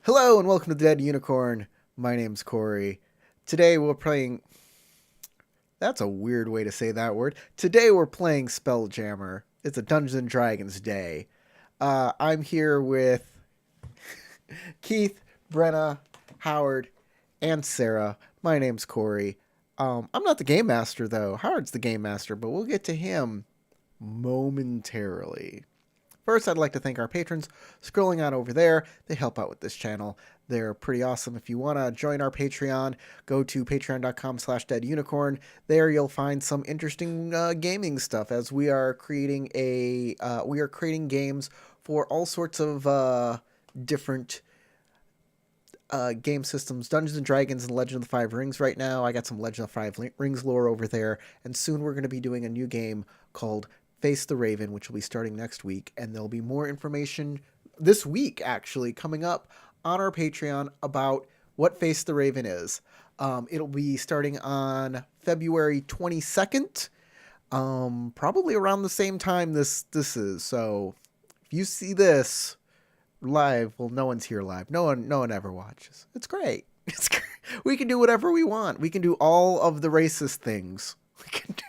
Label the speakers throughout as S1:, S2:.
S1: Hello and welcome to the Dead Unicorn. My name's Corey. Today we're playing. That's a weird way to say that word. Today we're playing Spelljammer. It's a Dungeons and Dragons day. I'm here with Keith, Brenna, Howard, and Sarah. My name's Corey. I'm not the game master though. Howard's the game master, but we'll get to him momentarily. First, I'd like to thank our patrons scrolling on over there. They help out with this channel. They're pretty awesome. If you want to join our Patreon, go to patreon.com/deadunicorn. There you'll find some interesting gaming stuff as we are creating games for all sorts of different game systems. Dungeons and Dragons and Legend of the Five Rings right now. I got some Legend of the Five Rings lore over there. And soon we're going to be doing a new game called Face the Raven, which will be starting next week, and there'll be more information this week, actually, coming up on our Patreon about what Face the Raven is. It'll be starting on February 22nd, probably around the same time this is. So if you see this live, well, no one's here live. No one ever watches. It's great. It's great. We can do whatever we want. We can do all of the racist things. We can do.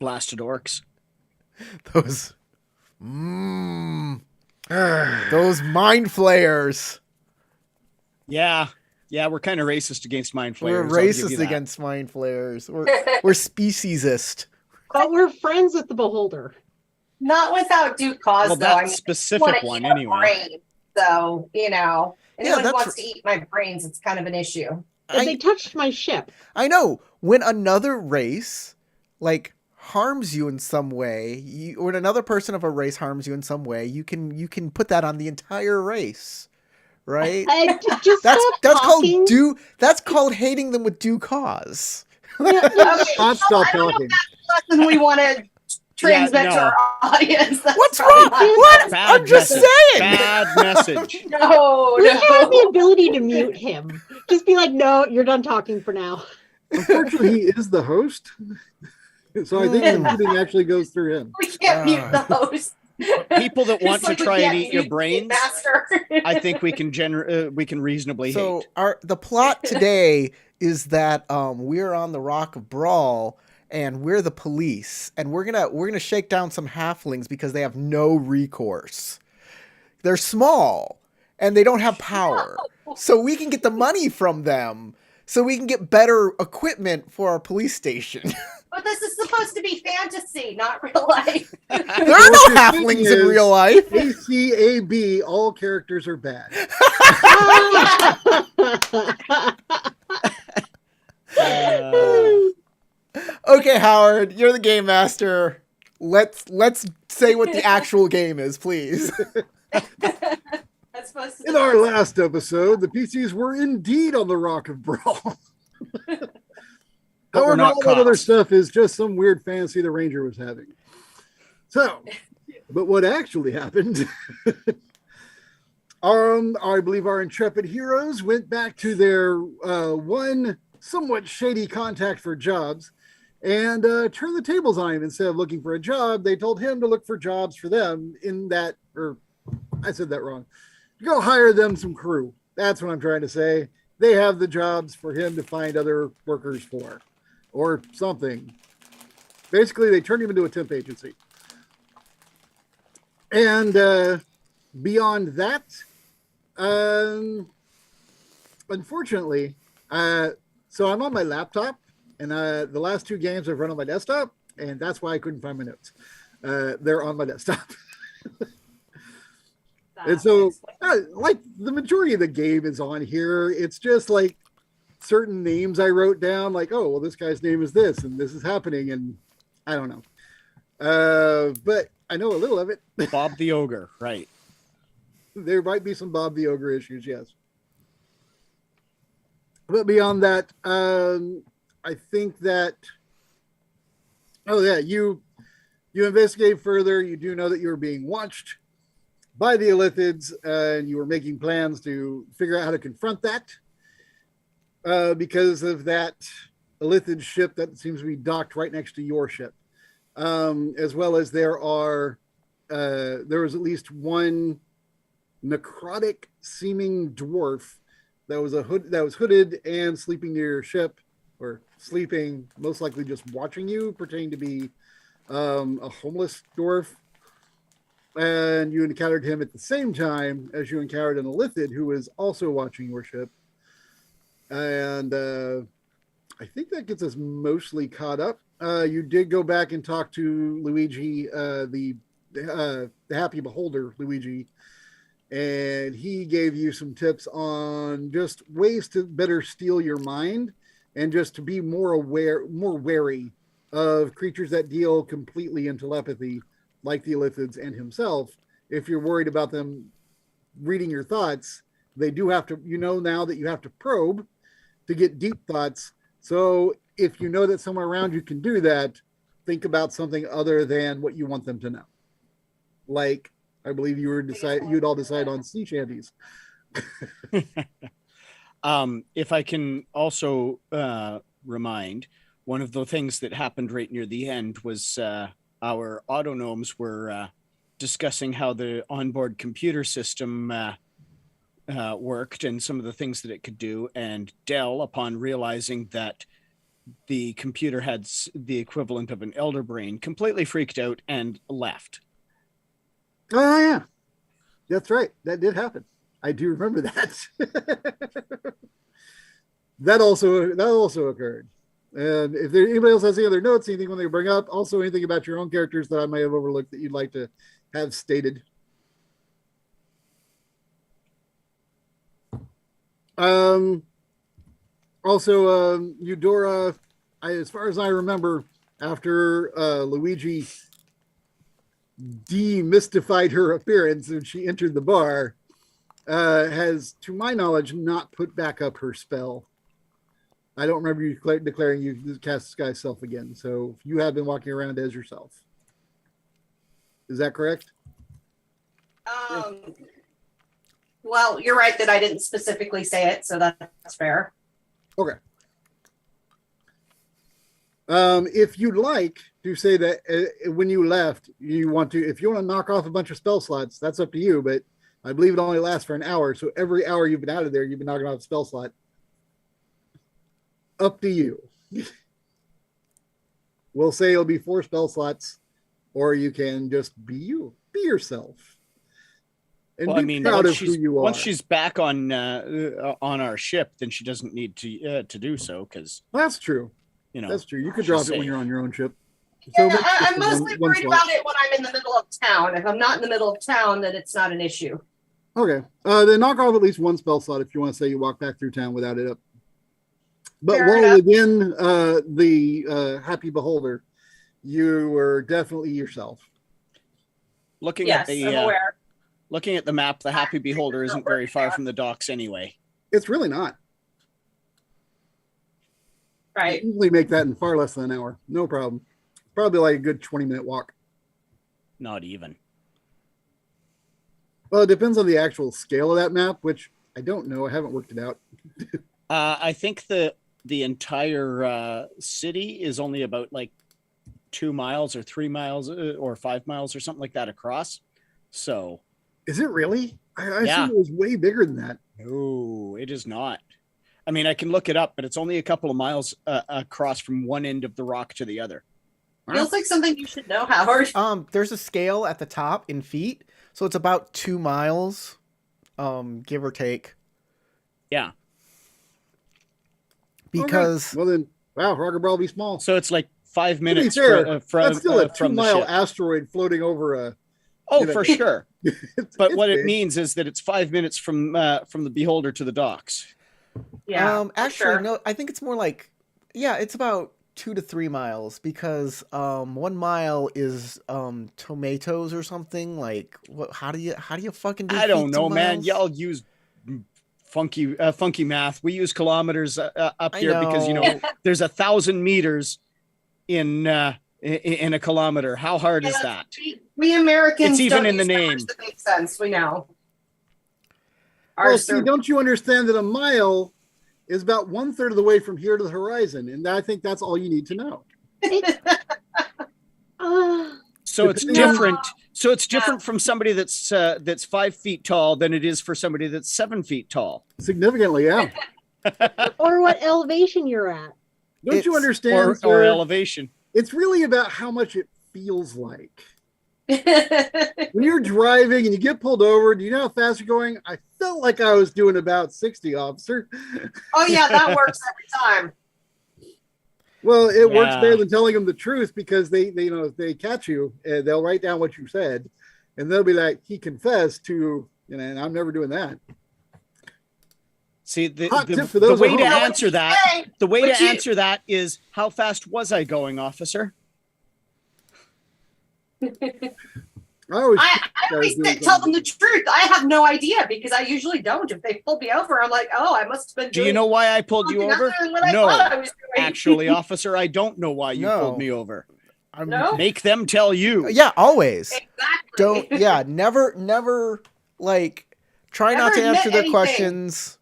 S2: Blasted orcs.
S1: Those mind flayers.
S2: Yeah, we're kind of racist against mind flayers.
S1: We're racist against mind flayers. We're speciesist.
S3: But we're friends with the beholder.
S4: Not without due cause,
S2: well,
S4: though.
S2: that
S4: I mean,
S2: specific one, anyway.
S4: brain, so, anyone
S1: that's
S4: wants to eat my brains, it's kind of an issue.
S3: They touched my ship.
S1: I know. When another race, harms you in some way, or when another person of a race harms you in some way, you can put that on the entire race, right? That's called hating them with due cause.
S3: Stop
S4: talking. Lesson we want to transmit to our audience.
S1: What's wrong? What? I'm just saying.
S2: Bad message.
S4: No.
S3: We have the ability to mute him. Just be like, no, you're done talking for now.
S5: Unfortunately, he is the host. So I think the muting actually goes through him.
S4: We can't mute the host.
S2: People that want to try and eat your
S4: mute
S2: brains,
S4: Master.
S2: I think we can reasonably hate.
S1: So the plot today is that we're on the Rock of Brawl and we're the police, and we're gonna shake down some halflings because they have no recourse. They're small and they don't have power. So we can get the money from them so we can get better equipment for our police station.
S4: But this is supposed to be fantasy, not real life.
S1: There are no halflings in real life.
S5: ACAB, all characters are bad.
S1: Okay, Howard, you're the game master. Let's say what the actual game is, please.
S5: In our last episode, the PCs were indeed on the Rock of Brawl. However, all that other stuff is just some weird fantasy the Ranger was having. So, but what actually happened, I believe our intrepid heroes went back to their one somewhat shady contact for jobs and turned the tables on him. Instead of looking for a job, they told him to look for jobs for them I said that wrong. Go hire them some crew. That's what I'm trying to say. They have the jobs for him to find other workers for. Or something. Basically, they turned him into a temp agency. And beyond that, unfortunately, so I'm on my laptop, and the last two games I've run on my desktop, and that's why I couldn't find my notes. They're on my desktop. And so, the majority of the game is on here. It's just certain names I wrote down, oh, well, this guy's name is this, and this is happening, and I don't know. But I know a little of it.
S2: Bob the Ogre, right.
S5: There might be some Bob the Ogre issues, yes. But beyond that, I think that, you investigate further. You do know that you're being watched by the Illithids, and you were making plans to figure out how to confront that. Because of that Illithid ship that seems to be docked right next to your ship. As well as there are there was at least one necrotic seeming dwarf that was hooded and sleeping near your ship, or sleeping, most likely just watching you, pretending to be a homeless dwarf. And you encountered him at the same time as you encountered an Illithid who was also watching your ship. And I think that gets us mostly caught up. You did go back and talk to Luigi, the Happy Beholder, Luigi, and he gave you some tips on just ways to better steal your mind and just to be more wary of creatures that deal completely in telepathy, like the Illithids and himself. If you're worried about them reading your thoughts, they do have to, now that you have to probe to get deep thoughts. So if you know that someone around you can do that, think about something other than what you want them to know. Like, I believe you'd all decide on sea shanties.
S2: If I can also remind, one of the things that happened right near the end was our autonomes were discussing how the onboard computer system worked and some of the things that it could do. And Dell, upon realizing that the computer had the equivalent of an elder brain, completely freaked out and left.
S5: Oh, yeah. That's right. That did happen. I do remember that. That also occurred. And if anybody else has any other notes, anything when they bring up, also anything about your own characters that I may have overlooked that you'd like to have stated. Also, Eudora, as far as I remember, after Luigi demystified her appearance and she entered the bar, has, to my knowledge, not put back up her spell. I don't remember you declaring you cast Sky Self again. So you have been walking around as yourself. Is that correct?
S4: Well, you're right that I didn't specifically say it, so that's fair.
S5: Okay. If you'd like to say that when you left, if you want to knock off a bunch of spell slots, that's up to you. But I believe it only lasts for an hour. So every hour you've been out of there, you've been knocking off a spell slot. Up to you. We'll say it'll be 4 spell slots, or you can just be yourself. And
S2: well, I mean, once
S5: are.
S2: she's back on our ship, then she doesn't need to do so, because
S5: that's true. That's true. You could drop it when you're on your own ship.
S4: Yeah, so I'm mostly worried about it when I'm in the middle of town. If I'm not in the middle of town, then it's not an issue.
S5: Okay. Then knock off at least 1 spell slot if you want to say you walk back through town without it up. But while within the Happy Beholder, you were definitely yourself.
S2: Looking at the map, the Happy Beholder isn't very far from the docks anyway.
S5: It's really not.
S4: Right.
S5: You usually make that in far less than an hour. No problem. Probably like a good 20-minute walk.
S2: Not even.
S5: Well, it depends on the actual scale of that map, which I don't know. I haven't worked it out.
S2: I think the entire city is only about like 2 miles or 3 miles or 5 miles or something like that across. So,
S5: is it really? I assume it was way bigger than that.
S2: No, it is not. I mean, I can look it up, but it's only a couple of miles across from one end of the rock to the other.
S4: Feels like something you should know, Howard.
S1: There's a scale at the top in feet, so it's about 2 miles, give or take.
S2: Yeah.
S1: Because
S5: well then, wow, Rocker Ball be small.
S2: So it's like 5 minutes
S5: from
S2: that's
S5: still a 2-mile asteroid floating over a.
S2: For sure. But what it means is that it's 5 minutes from the Beholder to the docks.
S4: Yeah.
S1: Actually, no. I think it's more like, it's about 2 to 3 miles because 1 mile is tomatoes or something. Like, what? How do you fucking do?
S2: I don't know, man. Y'all use funky math. We use kilometers up here because there's 1,000 meters in a kilometer. How hard is that?
S4: We Americans,
S2: it's even
S4: don't
S2: in the
S4: use
S2: name.
S4: That makes sense. We know.
S5: Well, see, don't you understand that a mile is about 1/3 of the way from here to the horizon, and I think that's all you need to know.
S2: So it's
S5: Depending on-
S2: different. So it's different from somebody that's 5 feet tall than it is for somebody that's 7 feet tall.
S5: Significantly, yeah.
S3: Or what elevation you're at.
S5: Don't you
S1: It's-
S5: understand,
S2: Or
S5: sir?
S2: elevation.
S5: It's really about how much it feels like. When you're driving and you get pulled over, do you know how fast you're going? I felt like I was doing about 60, officer.
S4: Oh yeah, that works every time.
S5: Well, it works
S2: Yeah.
S5: better than telling them the truth, because they if they catch you, and they'll write down what you said, and they'll be like, he confessed to, and I'm never doing that.
S2: See, the
S5: Hot tip for those
S2: way
S5: at
S2: to
S5: home.
S2: answer that,
S4: Hey,
S2: the way
S4: but
S2: to
S4: you-
S2: answer that is, how fast was I going, officer?
S5: I always
S4: I always tell them the truth. I have no idea because I usually don't. If they pull me over, I'm like, oh, I must have been
S2: Do you
S4: doing
S2: know why I pulled you
S4: something
S2: over?
S4: other than what I
S2: No,
S4: thought I was doing.
S2: actually, officer, I don't know why you
S1: No.
S2: pulled me over.
S1: I'm,
S4: No?
S2: Make them tell you.
S1: Yeah, always.
S4: Exactly.
S1: Don't. Yeah, never. Like, try not
S4: Never
S1: to answer
S4: admit
S1: their
S4: anything.
S1: questions.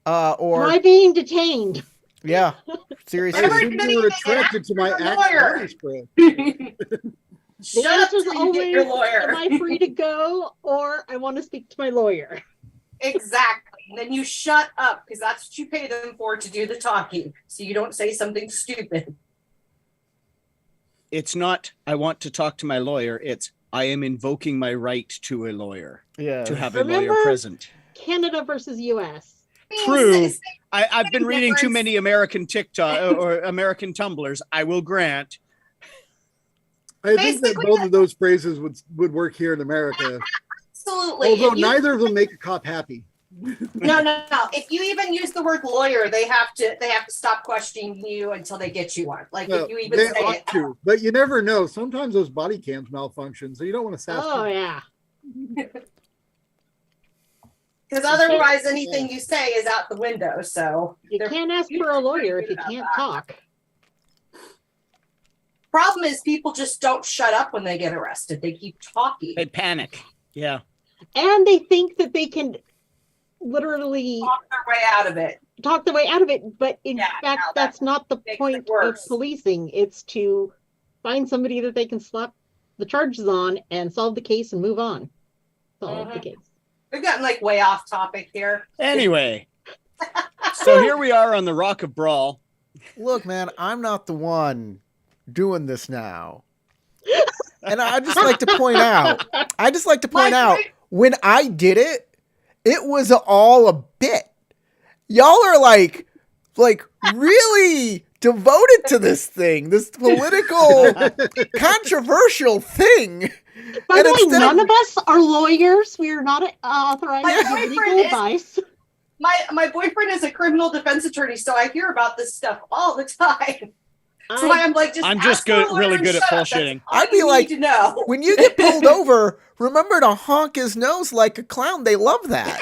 S1: Or
S3: Am I being detained?
S1: yeah,
S5: I
S1: seriously.
S4: Never
S5: assume
S4: admit
S5: you were
S4: anything and
S5: attracted to my
S4: ask your
S5: Axe
S4: lawyer.
S5: body spray.
S3: The
S4: Shut up
S3: answer's
S4: till you get your lawyer.
S3: am I free to go, or I want to speak to my lawyer?
S4: Exactly. And then you shut up because that's what you pay them for, to do the talking, so you don't say something stupid.
S2: It's not, I want to talk to my lawyer. It's, I am invoking my right to a lawyer,
S1: Yeah.
S2: to have a
S3: Remember?
S2: lawyer present.
S3: Canada versus U.S.
S2: True.
S4: Same
S2: I've been reading too
S4: difference.
S2: many American TikTok or American Tumblrs. I will grant.
S5: I think that
S4: Basically,
S5: both of those phrases would work here in America.
S4: Absolutely.
S5: Although
S4: If you-
S5: neither of them make a cop happy.
S4: No. If you even use the word lawyer, they have to stop questioning you until they get you one. Like
S5: Well,
S4: if you even
S5: they
S4: say
S5: ought
S4: it.
S5: to, but you never know. Sometimes those body cams malfunction, so you don't want to sass
S3: Oh
S5: them.
S3: yeah.
S4: Because otherwise anything you say is out the window. So
S3: You
S4: they're-
S3: can't ask for a lawyer if you
S4: about
S3: can't
S4: that.
S3: talk.
S4: Problem is people just don't shut up when they get arrested. They keep talking.
S2: They panic. Yeah.
S3: And they think that they can literally
S4: Talk their way out of it.
S3: talk their way out of it, but in
S4: Yeah,
S3: fact,
S4: no, that
S3: that's not the
S4: makes it
S3: point of
S4: worse.
S3: policing. It's to find somebody that they can slap the charges on and solve the case and move on. Solve the
S4: Mhm.
S3: case.
S4: We've gotten like way off topic here.
S2: Anyway, so here we are on the Rock of Brawl.
S1: Look, man, I'm not the one doing this now. And I just like to point out, when I did it, it was all a bit. Y'all are like really devoted to this thing, this political controversial thing.
S3: By
S1: And
S3: the way,
S1: instead of-
S3: none of us are lawyers. We are not authorized
S4: My
S3: to give
S4: boyfriend
S3: legal
S4: is-
S3: advice.
S4: My boyfriend is a criminal defense attorney, so I hear about this stuff all the time. So I'm like,
S2: I'm
S4: ask
S2: just
S4: the
S2: good,
S4: lawyer
S2: really
S4: and
S2: good at
S4: shut up.
S2: bullshitting.
S4: That's all
S1: I'd be
S4: you
S1: like-
S4: need to know.
S1: When you get pulled over, remember to honk his nose like a clown. They love that.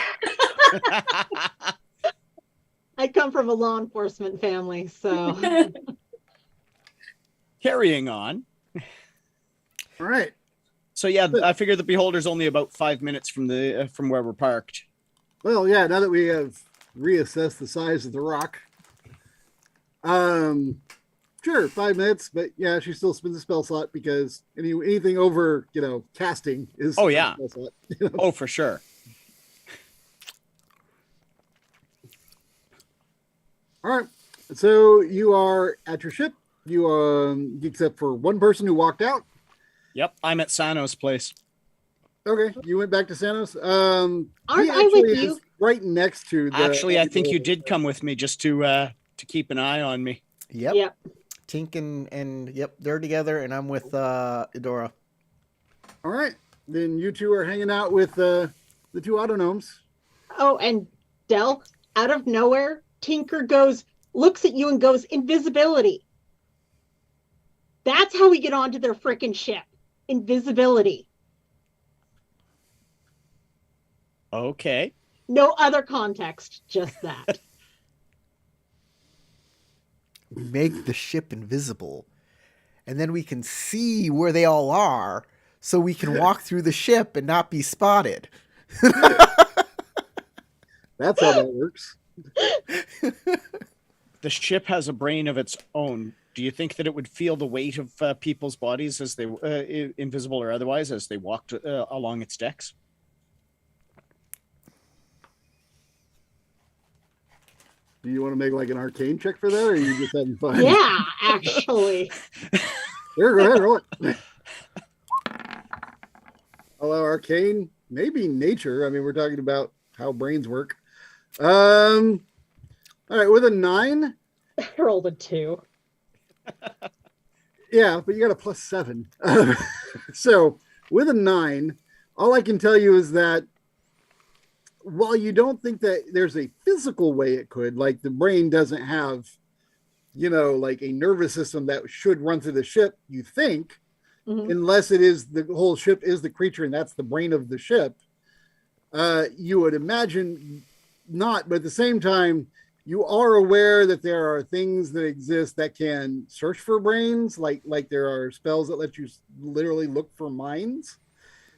S3: I come from a law enforcement family, so
S2: Carrying on.
S5: All right.
S2: So yeah, I figure the Beholder's only about 5 minutes from the from where we're parked.
S5: Well, yeah, now that we have reassessed the size of the rock. Sure, 5 minutes, but yeah, she still spins a spell slot because anything over, casting is
S2: Oh, yeah.
S5: a spell slot.
S2: Oh, for sure.
S5: All right. So you are at your ship. You except for one person who walked out.
S2: Yep, I'm at Sano's place.
S5: Okay, you went back to Sanos.
S3: Aren't
S5: he
S3: I with
S5: actually
S3: you?
S5: is right next to the.
S2: Actually, I think you did come with me just to keep an eye on me.
S1: Yep.
S3: Yep.
S1: Tink and yep, they're together, and I'm with Idora.
S5: All right, then you two are hanging out with the two autonomes.
S3: Oh, and Del, out of nowhere, Tinker looks at you and goes, invisibility. That's how we get onto their frickin' ship. Invisibility.
S2: Okay.
S3: No other context, just that.
S1: We make the ship invisible, and then we can see where they all are, so we can walk through the ship and not be spotted.
S5: That's how that works.
S2: The ship has a brain of its own. Do you think that it would feel the weight of people's bodies as they, invisible or otherwise, as they walked along its decks?
S5: Do you want to make like an arcane check for that, or are you just having fun?
S3: Yeah, actually.
S5: Here, go ahead, roll it. Although arcane, maybe nature. I mean, we're talking about how brains work. All right, with a 9.
S3: I rolled a 2.
S5: Yeah, but you got a +7. So with a 9, all I can tell you is that while you don't think that there's a physical way it could, like the brain doesn't have, like a nervous system that should run through the ship, you think, unless it is the whole ship is the creature and that's the brain of the ship, you would imagine not, but at the same time, you are aware that there are things that exist that can search for brains, like there are spells that let you literally look for minds.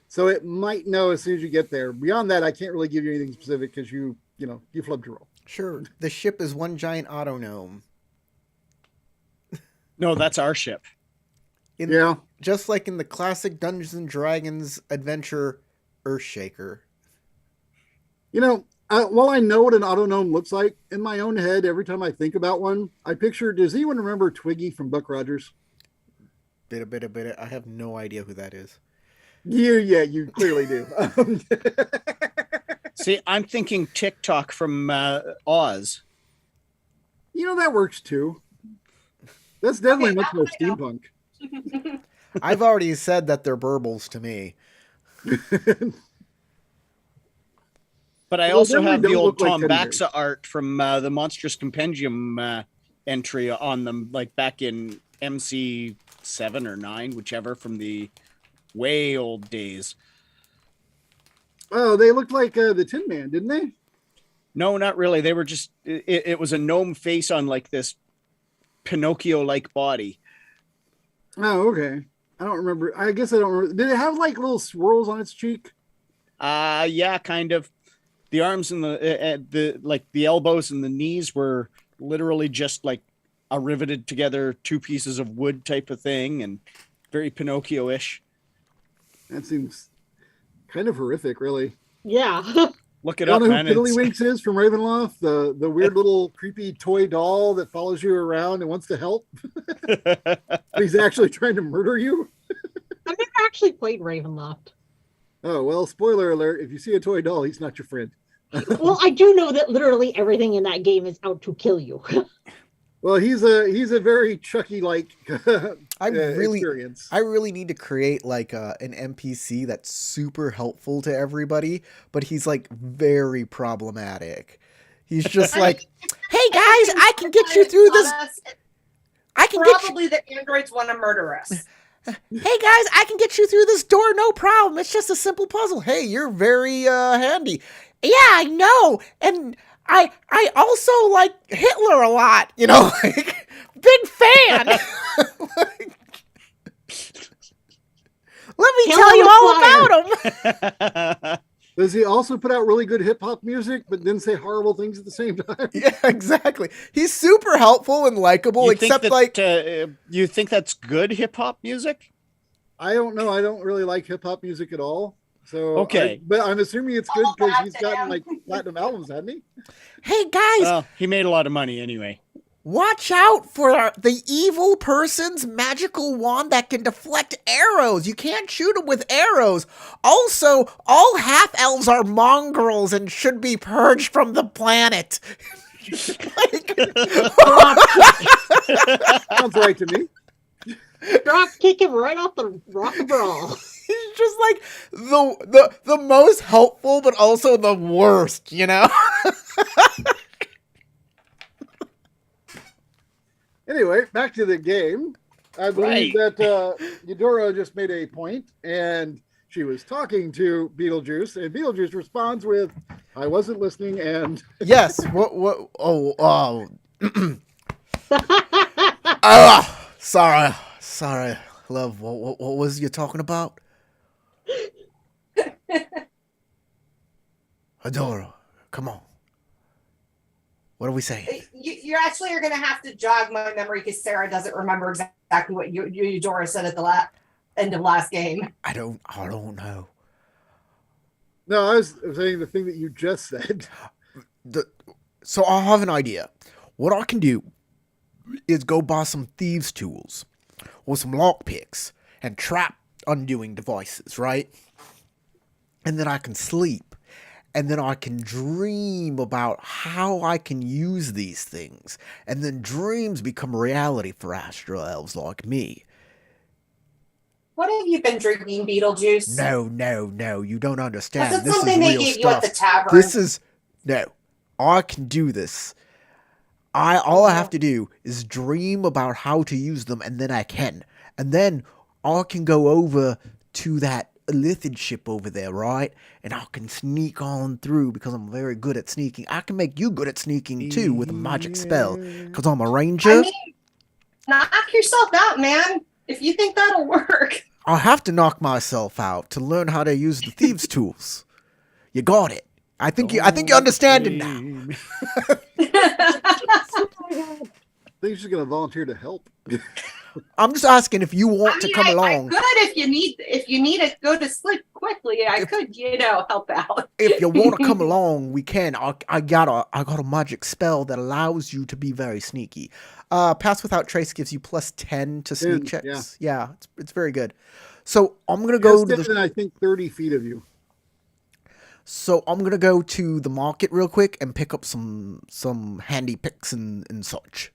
S5: So it might know as soon as you get there. Beyond that, I can't really give you anything specific because you flubbed your roll.
S1: Sure. The ship is one giant auto gnome.
S2: No, that's our ship.
S5: Yeah.
S1: Just like in the classic Dungeons and Dragons adventure, Earthshaker.
S5: While I know what an auto gnome looks like, in my own head, every time I think about one, I picture, does anyone remember Twiggy from Buck Rogers?
S1: Bit. I have no idea who that is.
S5: You clearly do.
S2: See, I'm thinking TikTok from Oz.
S5: That works too. That's definitely much more steampunk.
S1: I've already said that they're burbles to me.
S2: But I
S5: Well,
S2: also
S5: then we
S2: have the
S5: don't
S2: old
S5: look like
S2: Tom
S5: teddy
S2: Baxa
S5: bears.
S2: art from the Monstrous Compendium entry on them, like back in MC 7 or 9, whichever, from the way old days.
S5: Oh, they looked like the Tin Man, didn't they?
S2: No, not really. They were just, it was a gnome face on like this Pinocchio-like body.
S5: Oh, okay. I don't remember. I guess I don't remember. Did it have like little swirls on its cheek?
S2: Yeah, kind of. The arms and the elbows and the knees were literally just like a riveted together 2 pieces of wood type of thing, and very Pinocchio-ish.
S5: That seems kind of horrific, really.
S3: Yeah.
S2: Look it
S5: You
S2: up,
S5: know who
S2: man.
S5: Tiddlywinks is from Ravenloft? The weird little creepy toy doll that follows you around and wants to help. But he's actually trying to murder you.
S3: I've never actually played Ravenloft.
S5: Oh, well, spoiler alert. If you see a toy doll, he's not your friend.
S3: Well, I do know that literally everything in that game is out to kill you.
S5: Well, he's a very Chucky-like experience.
S1: I really need to create like an NPC that's super helpful to everybody, but he's like very problematic. He's just like, "Hey guys, I can get you through this. I can get you.
S4: Probably the androids want to murder us.
S1: Hey guys, I can get you through this door, no problem. It's just a simple puzzle. Hey, you're very handy. Yeah, I know. And I also like Hitler a lot, like big fan." Let me
S3: Kill
S1: tell
S3: him
S1: you
S3: with
S1: all
S3: fire.
S1: about him.
S5: Does he also put out really good hip-hop music, but then say horrible things at the same time?
S1: Yeah, exactly. He's super helpful and likable, except
S2: you think that's good hip hop music?
S5: I don't know. I don't really like hip-hop music at all. So
S2: Okay.
S5: but I'm assuming it's good
S4: All
S5: because
S4: that
S5: he's
S4: to
S5: gotten
S4: him.
S5: like platinum albums, hasn't he?
S1: Hey guys,
S2: Well, he made a lot of money anyway.
S1: watch out for the evil person's magical wand that can deflect arrows. You can't shoot them with arrows. Also, all half-elves are mongrels and should be purged from the planet.
S5: Sounds right to me.
S3: Drop kick him right off the rock and roll.
S1: He's just like the most helpful, but also the worst,
S5: Anyway, back to the game. I believe that Eudora just made a point, and she was talking to Beetlejuice, and Beetlejuice responds with, "I wasn't listening," and
S1: Yes. What? Oh. Sorry, love. What was you talking about? Adora, come on. What are we saying?
S4: You actually are going to have to jog my memory because Sarah doesn't remember exactly what Eudora said at the end of last game.
S1: I don't know.
S5: No, I was saying the thing that you just said.
S1: So I have an idea. What I can do is go buy some thieves' tools or some lockpicks and trap undoing devices, right? And then I can sleep. And then I can dream about how I can use these things. And then dreams become reality for astro elves like me.
S4: What have you been drinking, Beetlejuice?
S1: No, you don't understand.
S4: Was it
S1: This
S4: something
S1: is
S4: they
S1: real
S4: gave you at
S1: stuff.
S4: the tavern?
S1: This is no. I can do this. All I have to do is dream about how to use them, and then I can. And then I can go over to that Lithic ship over there, right? And I can sneak on through because I'm very good at sneaking. I can make you good at sneaking too with a magic spell because I'm a ranger.
S4: I mean, knock yourself out, man. If you think that'll work.
S1: I have to knock myself out to learn how to use the thieves' tools. You got it. I think you understand it now.
S5: I think she's going to volunteer to help.
S1: I'm just asking if you want to come along.
S4: I could if you need to go to sleep quickly. I could, help out.
S1: If you want to come along, we can. I got a magic spell that allows you to be very sneaky. Pass Without Trace gives you plus 10 to sneak checks. Yeah, it's very good. So I'm gonna go to
S5: I think 30 feet of you.
S1: So I'm gonna go to the market real quick and pick up some handy picks and such.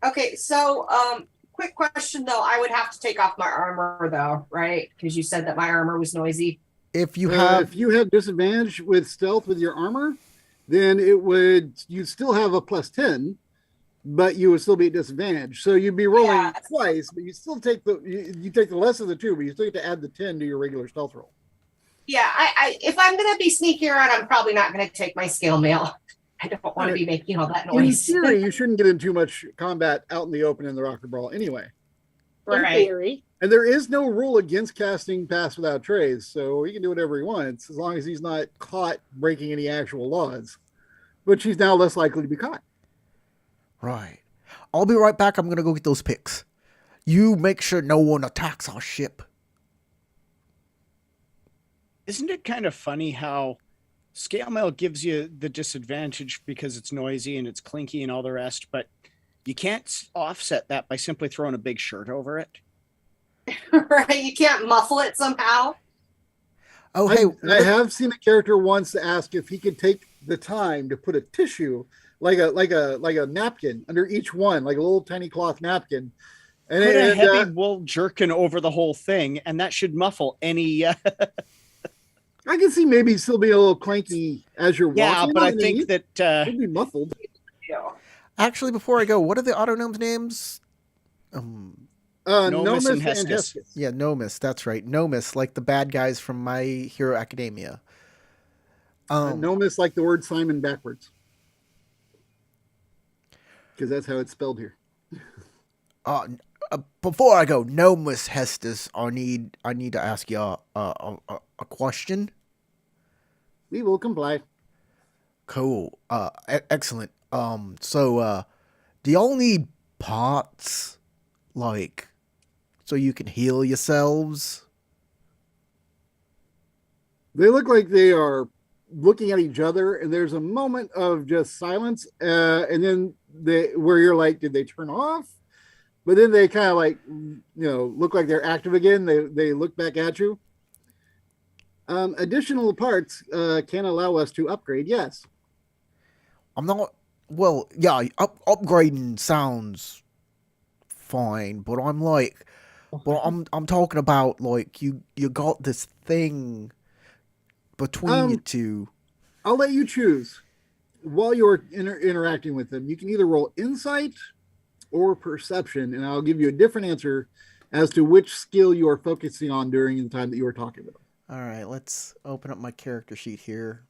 S4: Okay, so quick question though. I would have to take off my armor though, right? Because you said that my armor was noisy.
S1: If you have
S5: disadvantage with stealth with your armor, then you'd still have a plus 10, but you would still be at disadvantage. So you'd be rolling twice, but you still take you take the less of the two, but you still have to add the 10 to your regular stealth roll.
S4: Yeah, I if I'm gonna be sneaky around, I'm probably not gonna take my scale mail. I don't want to be making all that noise.
S5: In theory, you shouldn't get in too much combat out in the open in the Rocker Brawl anyway.
S3: In theory.
S5: And there is no rule against casting Pass Without Trace, so he can do whatever he wants as long as he's not caught breaking any actual laws. But she's now less likely to be caught.
S1: Right. I'll be right back. I'm gonna go get those picks. You make sure no one attacks our ship.
S2: Isn't it kind of funny how scale mail gives you the disadvantage because it's noisy and it's clinky and all the rest, but you can't offset that by simply throwing a big shirt over it?
S4: Right? You can't muffle it somehow.
S1: Oh, hey,
S5: I have seen a character once ask if he could take the time to put a tissue, like a napkin under each one, like a little tiny cloth napkin. And
S2: put a heavy wool jerkin over the whole thing, and that should muffle any.
S5: I can see maybe still be a little clanky as you're walking.
S2: Yeah, but I think that
S5: it'd be muffled.
S4: Yeah.
S1: Actually, before I go, what are the Autognomes' names?
S2: Nomus and Hestus.
S1: Yeah, Nomus. That's right. Nomus, like the bad guys from My Hero Academia.
S5: Nomus, like the word Simon backwards, because that's how it's spelled here.
S1: Before I go, Nomus Hestus, I need to ask you a question.
S5: We will comply.
S1: Cool. Excellent. So, do y'all need pots, like, so you can heal yourselves?
S5: They look like they are looking at each other, and there's a moment of just silence, and then where you're like, did they turn off? But then they kind of like, look like they're active again. They look back at you. Additional parts can allow us to upgrade. Yes.
S1: I'm not. Well, yeah. Upgrading sounds fine, but I'm like, I'm talking about like you got this thing between you two.
S5: I'll let you choose. While you're interacting with them, you can either roll insight or perception, and I'll give you a different answer as to which skill you are focusing on during the time that you are talking with them.
S1: All right, let's open up my character sheet here.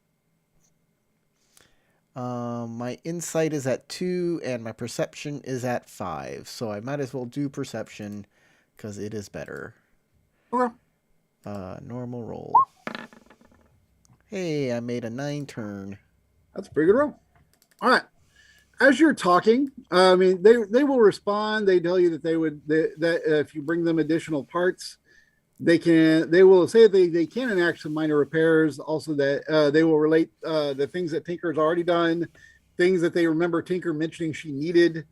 S1: My insight is at 2 and my perception is at 5, so I might as well do perception because it is better.
S5: Okay.
S1: Normal roll. Hey, I made a 9 turn.
S5: That's a pretty good roll. All right. As you're talking, I mean, they will respond. They tell you that that if you bring them additional parts, they will say they can enact some minor repairs. Also, that they will relate the things that Tinker's already done, things that they remember Tinker mentioning she needed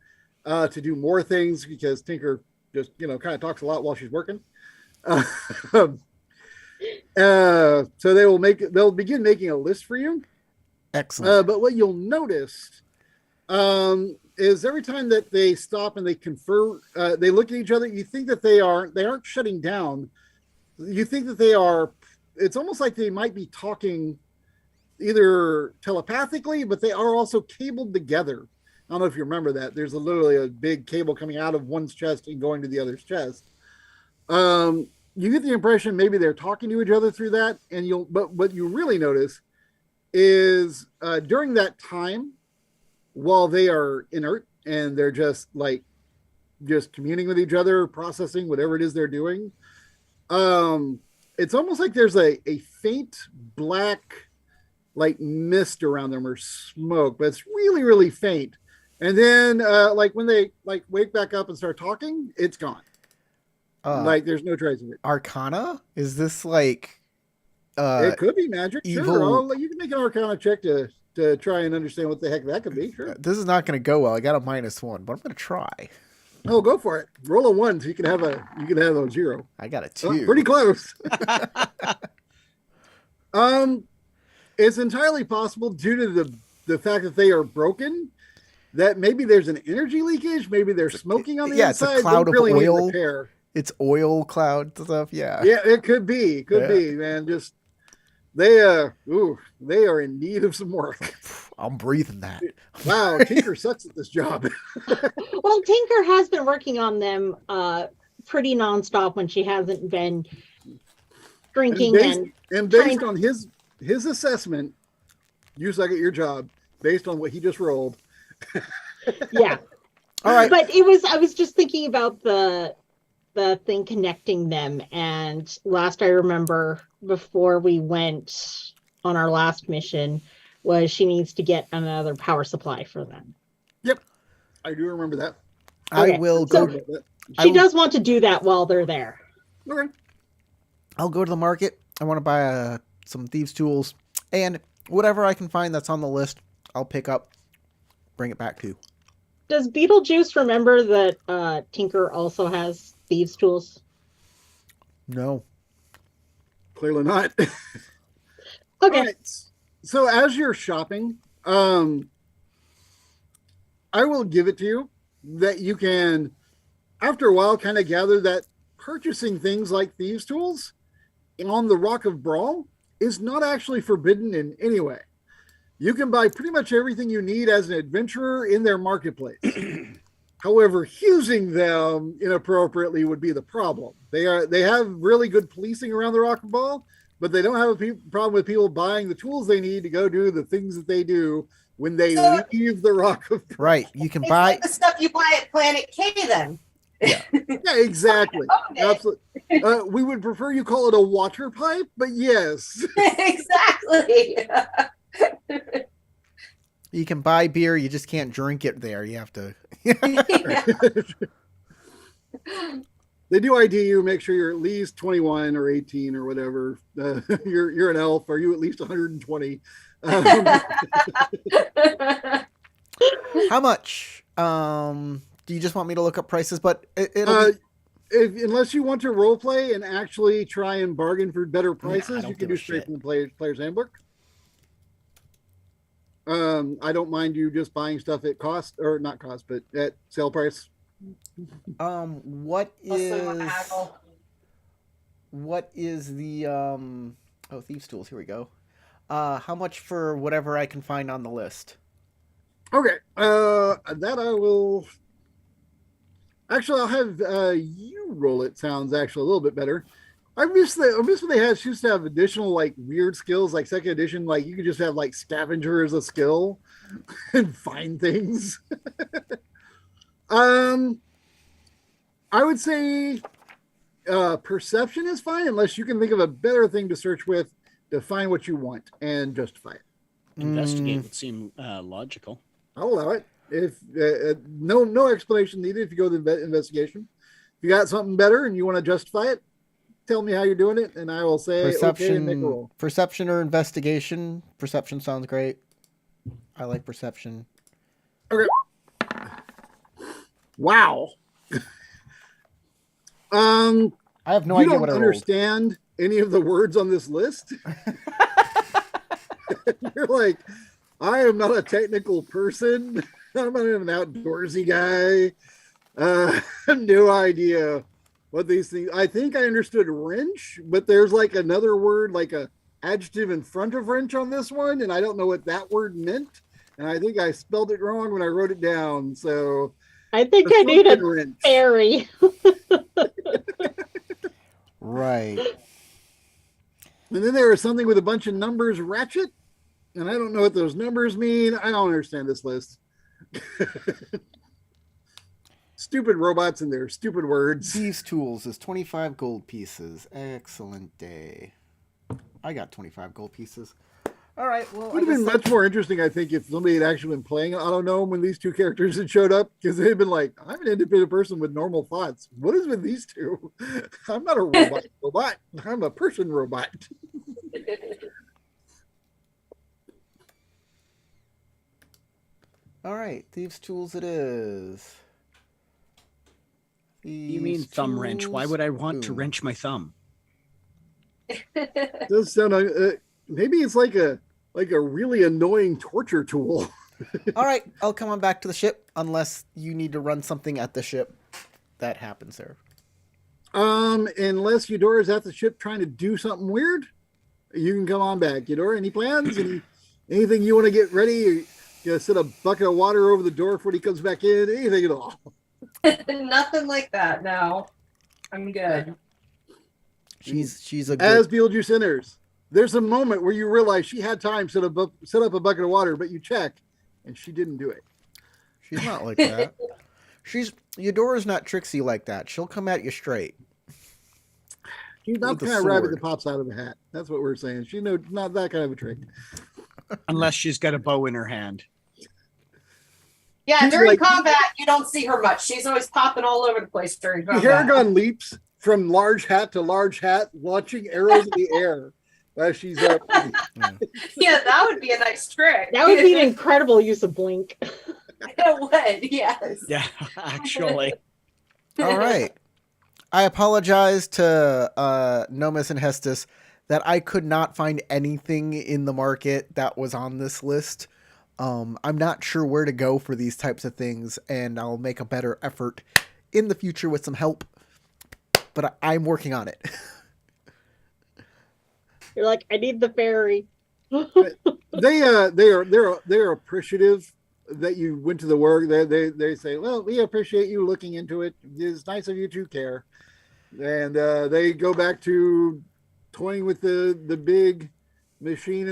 S5: to do more things because Tinker just kind of talks a lot while she's working. So they'll begin making a list for you.
S1: Excellent.
S5: But what you'll notice is every time that they stop and they confer, they look at each other. You think that they aren't shutting down. You think that they are. It's almost like they might be talking either telepathically, but they are also cabled together. I don't know if you remember that. There's literally a big cable coming out of one's chest and going to the other's chest. You get the impression maybe they're talking to each other through that, but what you really notice is during that time, while they are inert and they're just communing with each other, processing whatever it is they're doing, it's almost like there's a faint black mist around them or smoke, but it's really, really faint. And then when they wake back up and start talking, it's gone. There's no trace of it.
S1: Arcana? Is this
S5: it could be magic.
S1: evil...
S5: Sure, you can make an Arcana check to try and understand what the heck that could be. Sure.
S1: This is not going to go well. I got a -1, but I'm going to try.
S5: Oh, go for it. Roll a 1 so you can have a 0.
S1: I got a 2.
S5: Pretty close. It's entirely possible due to the fact that they are broken that maybe there's an energy leakage. Maybe they're smoking on the inside.
S1: It's a cloud of oil.
S5: Repair.
S1: It's oil cloud stuff. Yeah.
S5: Yeah, it could be. Could be, man. Just they are in need of some work.
S1: I'm breathing that.
S5: Wow, Tinker sucks at this job.
S3: Well, Tinker has been working on them pretty nonstop when she hasn't been drinking
S5: and based on his assessment, you suck at your job based on what he just rolled.
S3: Yeah.
S1: All right.
S3: But I was just thinking about the thing connecting them, and last I remember before we went on our last mission was she needs to get another power supply for them.
S5: Yep. I do remember that.
S1: Okay. I will go.
S3: She does want to do that while they're there.
S5: Okay.
S1: I'll go to the market. I want to buy some thieves' tools, and whatever I can find that's on the list, I'll pick up, bring it back to.
S3: Does Beetlejuice remember that Tinker also has thieves' tools?
S1: No.
S5: Clearly not.
S3: Okay.
S5: Right. So as you're shopping, I will give it to you that you can, after a while, kind of gather that purchasing things like thieves' tools on the Rock of Brawl is not actually forbidden in any way. You can buy pretty much everything you need as an adventurer in their marketplace. However, using them inappropriately would be the problem. They have really good policing around the Rock of Brawl, but they don't have a problem with people buying the tools they need to go do the things that they do when they leave the Rock of Brawl.
S1: Right. You can
S4: It's
S1: buy
S4: like the stuff you buy at Planet K then.
S1: Yeah.
S5: Yeah, exactly. Absolutely. We would prefer you call it a water pipe, but yes.
S4: Exactly.
S1: You can buy beer, you just can't drink it there. You have to.
S5: They do ID you, make sure you're at least 21 or 18 or whatever. You're an elf. Are you at least 120?
S1: How much? Do you just want me to look up prices? But it'll be...
S5: unless you want to role play and actually try and bargain for better prices,
S1: I
S5: you can do straight from the player's handbook. I don't mind you just buying stuff at cost, or not cost, but at sale price.
S1: What is the thieves' tools? Here we go. How much for whatever I can find on the list?
S5: Okay, that I will. Actually, I'll have you roll it. Sounds actually a little bit better. I miss when they used to have additional weird skills, like second edition. Like you could just have scavenger as a skill and find things. I would say perception is fine unless you can think of a better thing to search with to find what you want and justify it.
S2: Investigate would seem logical.
S5: I'll allow it. If no explanation needed. If you go to the investigation, if you got something better and you want to justify it, tell me how you're doing it, and I will say okay and make a roll.
S1: Perception or investigation. Perception sounds great. I like perception.
S5: Okay. Wow.
S1: I have no
S5: you
S1: idea
S5: don't
S1: what I rolled.
S5: understand any of the words on this list. You're like, I am not a technical person. I'm not an outdoorsy guy. No idea what these things. I think I understood wrench, but there's like another word, like a adjective in front of wrench on this one, and I don't know what that word meant. And I think I spelled it wrong when I wrote it down. So
S3: I think I need a
S5: wrench.
S3: fairy.
S1: Right.
S5: And then there was something with a bunch of numbers, ratchet, and I don't know what those numbers mean. I don't understand this list. Stupid robots and their stupid words.
S1: Thieves' tools is 25 gold pieces. Excellent day. I got 25 gold pieces. All right. Well,
S5: Would have been much more interesting, I think, if somebody had actually been playing Autonome when these two characters had showed up, because they'd been like, I'm an independent person with normal thoughts. What is with these two? I'm not a robot. I'm a person robot.
S1: All right. Thieves' tools it is.
S2: You mean thumb wrench? Why would I want to wrench my thumb?
S5: It does sound maybe it's like a really annoying torture tool.
S1: All right. I'll come on back to the ship unless you need to run something at the ship. That happens there.
S5: Unless Eudora's at the ship trying to do something weird, you can come on back. Eudora, any plans? Anything you want to get ready? You gonna set a bucket of water over the door for when he comes back in? Anything at all?
S4: Nothing like that. No, I'm good.
S1: She's a good...
S5: As Beetlejuice enters, there's a moment where you realize she had time to set up a bucket of water, but you check, and she didn't do it.
S1: She's not like that. Eudora's not tricksy like that. She'll come at you straight.
S5: She's not the kind of rabbit that pops out of a hat. That's what we're saying. She's not that kind of a trick.
S2: Unless she's got a bow in her hand.
S4: Yeah,
S5: She's
S4: during
S5: like-
S4: combat, you don't see her much. She's always popping all over the place during
S5: The
S4: combat.
S5: Haragon leaps from large hat to large hat, launching arrows in the air as she's up.
S4: Yeah, that would be a nice trick.
S3: That would be an incredible use of blink.
S4: It would, yes.
S2: Yeah, actually.
S1: All right. I apologize to Nomus and Hestus that I could not find anything in the market that was on this list. I'm not sure where to go for these types of things, and I'll make a better effort in the future with some help. But I'm working on it.
S3: You're like, I need the fairy.
S5: They're appreciative that you went to the work. They say, well, we appreciate you looking into it. It's nice of you to care. And they go back to toying with the big machine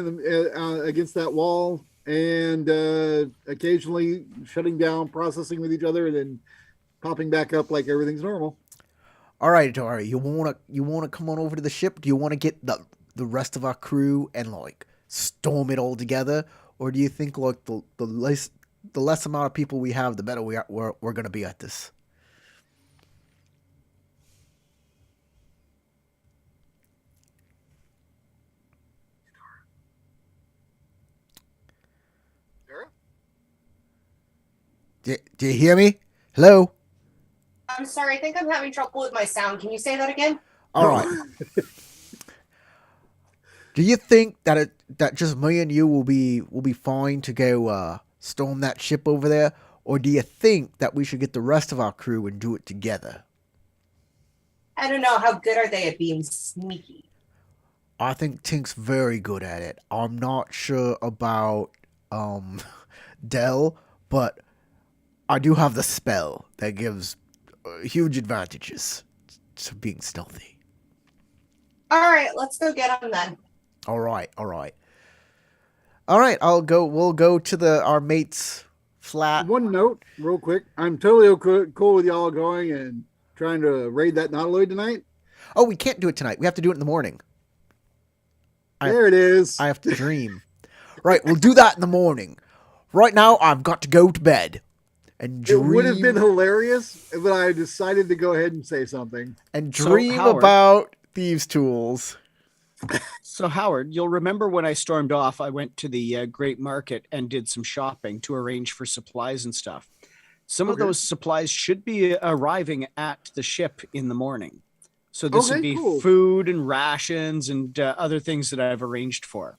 S5: against that wall, and occasionally shutting down, processing with each other, and then popping back up like everything's normal.
S1: All right, you wanna come on over to the ship? Do you want to get the rest of our crew and like storm it all together, or do you think like the less amount of people we have, the better we're gonna be at this? Do you hear me? Hello?
S4: I'm sorry, I think I'm having trouble with my sound. Can you say that again?
S1: All right. Do you think that that just me and you will be fine to go storm that ship over there, or do you think that we should get the rest of our crew and do it together?
S4: I don't know. How good are they at being sneaky?
S1: I think Tink's very good at it. I'm not sure about Dell, but I do have the spell that gives huge advantages to being stealthy.
S4: All right, let's go get them then.
S1: All right. We'll go to our mate's flat.
S5: One note, real quick. I'm totally cool with y'all going and trying to raid that Nautiloid tonight.
S1: Oh, we can't do it tonight. We have to do it in the morning.
S5: There it is.
S1: I have to dream. Right, we'll do that in the morning. Right now, I've got to go to bed. And
S5: It would have
S1: dream
S5: been hilarious, but I decided to go ahead and say something.
S1: and
S2: So,
S1: dream
S2: Howard-
S1: about thieves' tools.
S2: So, Howard, you'll remember when I stormed off, I went to the Great Market and did some shopping to arrange for supplies and stuff. Some of
S5: Okay.
S2: those supplies should be arriving at the ship in the morning. So this would
S5: Okay,
S2: be
S5: cool.
S2: food and rations and other things that I've arranged for.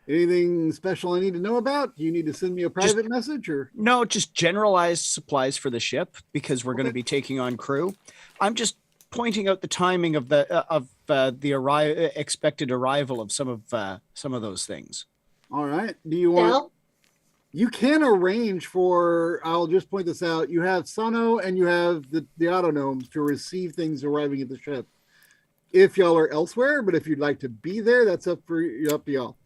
S5: Anything special I need to know about? Do you need to send me a private message or?
S2: No, just generalized supplies for the ship because we're going to
S5: Okay.
S2: be taking on crew. I'm just pointing out the timing of the expected arrival of some of those things.
S5: All right. Do you want?
S3: Del,
S5: You can arrange for. I'll just point this out. You have Sano and you have the autonomes to receive things arriving at the ship. If y'all are elsewhere, but if you'd like to be there, that's up to y'all.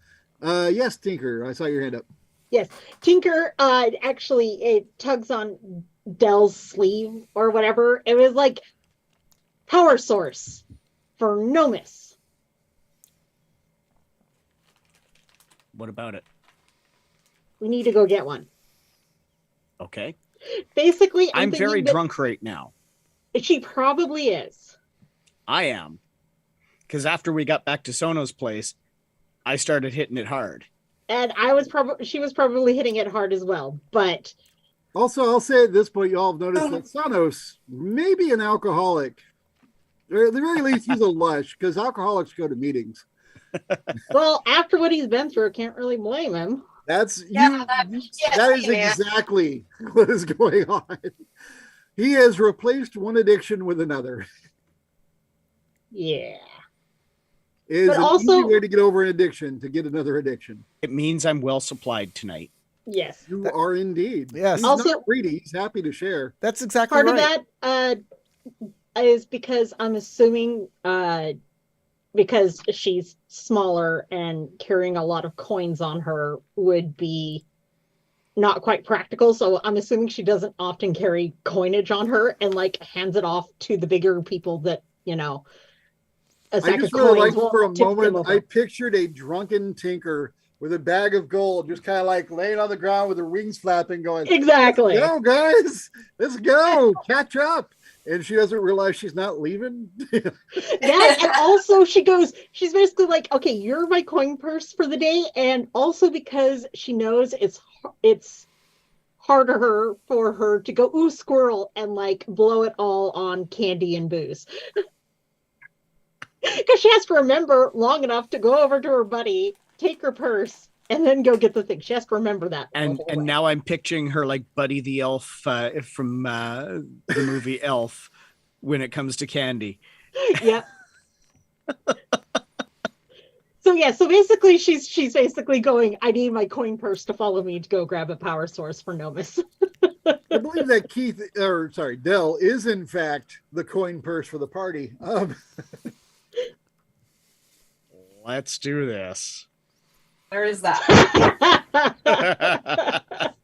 S5: Yes, Tinker. I saw your hand up.
S3: yes, Tinker. Actually, it tugs on Dell's sleeve or whatever. It was like power source for Nomus.
S2: What about it?
S3: We need to go get one.
S2: Okay.
S3: Basically,
S2: I'm
S3: thinking
S2: very
S3: that
S2: drunk right now.
S3: She probably is.
S2: I am. Because after we got back to Sono's place, I started hitting it hard.
S3: And she was probably hitting it hard as well. But
S5: Also, I'll say at this point, y'all have noticed that Sanos may be an alcoholic. Or at the very least, he's a lush because alcoholics go to meetings.
S3: well, after what he's been through, can't really blame him.
S5: That's
S4: Yeah,
S5: that is exactly what is going on. He has replaced one addiction with another.
S3: Yeah.
S5: Is
S3: But
S5: an
S3: also-
S5: easy way to get over an addiction to get another addiction.
S2: It means I'm well supplied tonight.
S3: Yes.
S5: You are indeed.
S1: Yes.
S5: He's
S3: Also-
S5: not greedy. He's happy to share.
S1: That's exactly
S3: Part
S1: right.
S3: of that is because I'm assuming because she's smaller and carrying a lot of coins on her would be not quite practical. So I'm assuming she doesn't often carry coinage on her and like hands it off to the bigger people that, a
S5: I
S3: sack
S5: just
S3: of
S5: really
S3: coins
S5: like
S3: won't
S5: for a
S3: tip them
S5: moment,
S3: over.
S5: I pictured a drunken tinker with a bag of gold, just kind of like laying on the ground with her wings flapping, going,
S3: Exactly.
S5: "Go, guys, let's go, catch up." And she doesn't realize she's not leaving.
S3: That and also she's basically like, okay, you're my coin purse for the day, and also because she knows it's harder for her to go ooh squirrel and like blow it all on candy and booze. Because she has to remember long enough to go over to her buddy, take her purse, and then go get the thing. She has to remember that. the
S2: And
S3: whole
S2: and
S3: way.
S2: now I'm picturing her like Buddy the Elf from the movie Elf when it comes to candy.
S3: Yeah. So basically she's basically going, I need my coin purse to follow me to go grab a power source for Nomus.
S5: I believe that Dell is in fact the coin purse for the party.
S2: Let's do this.
S4: There is that.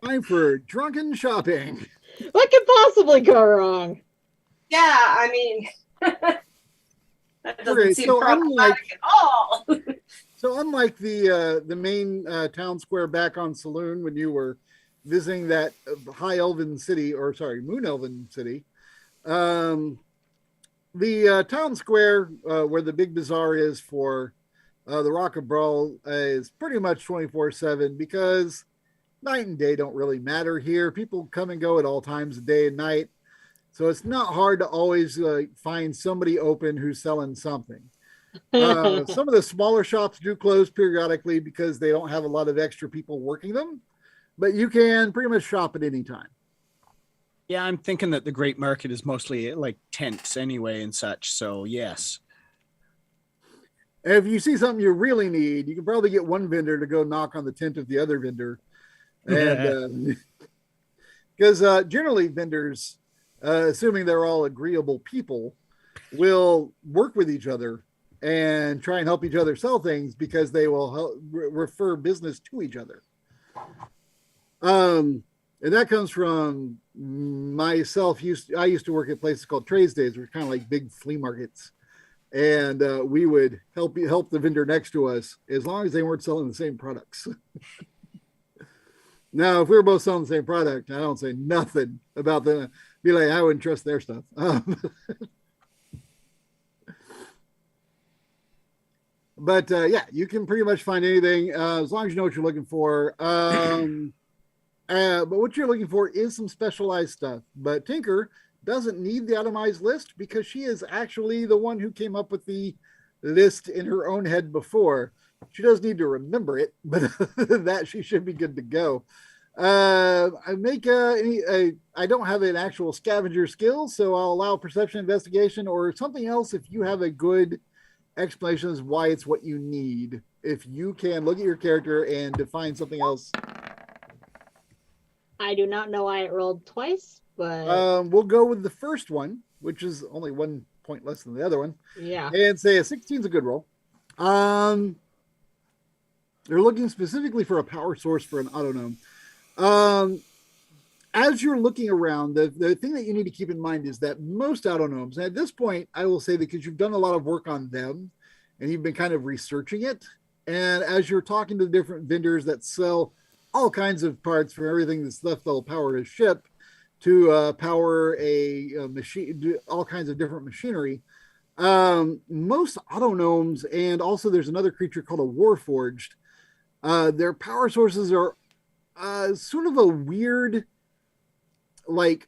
S5: Time for drunken shopping.
S3: What could possibly go wrong?
S4: Yeah, I mean, that doesn't
S5: Okay,
S4: seem
S5: so
S4: problematic at all.
S5: So unlike the main town square back on Saloon when you were visiting that High Elven city, or sorry, Moon Elven city, the town square where the big bazaar is for the Rock of Brawl is pretty much 24/7 because night and day don't really matter here. People come and go at all times of day and night. So it's not hard to always find somebody open who's selling something. Some of the smaller shops do close periodically because they don't have a lot of extra people working them, but you can pretty much shop at any time.
S2: Yeah, I'm thinking that the Great Market is mostly like tents anyway and such. So yes.
S5: And if you see something you really need, you can probably get one vendor to go knock on the tent of the other vendor. And because generally vendors, assuming they're all agreeable people, will work with each other and try and help each other sell things because they will refer business to each other. And that comes from myself. I used to work at places called Trades Days, which are kind of like big flea markets. And we would help the vendor next to us as long as they weren't selling the same products. Now, if we were both selling the same product, I don't say nothing about them. Be like, I wouldn't trust their stuff. But yeah, you can pretty much find anything as long as you know what you're looking for. But what you're looking for is some specialized stuff. But Tinker doesn't need the itemized list because she is actually the one who came up with the list in her own head before. She does need to remember it, but that she should be good to go. I don't have an actual scavenger skill, so I'll allow perception, investigation, or something else if you have a good explanation as why it's what you need. If you can look at your character and define something else.
S3: I do not know why it rolled twice, but
S5: We'll go with the first one, which is only 1 point less than the other one.
S3: yeah.
S5: And say a 16 is a good roll. They're looking specifically for a power source for an autonome. As you're looking around, the thing that you need to keep in mind is that most autonomes, and at this point, I will say, because you've done a lot of work on them and you've been kind of researching it. And as you're talking to the different vendors that sell all kinds of parts from everything that's left they'll power a ship to power a machine, all kinds of different machinery. Most autonomes, and also there's another creature called a warforged. Their power sources are sort of a weird, like,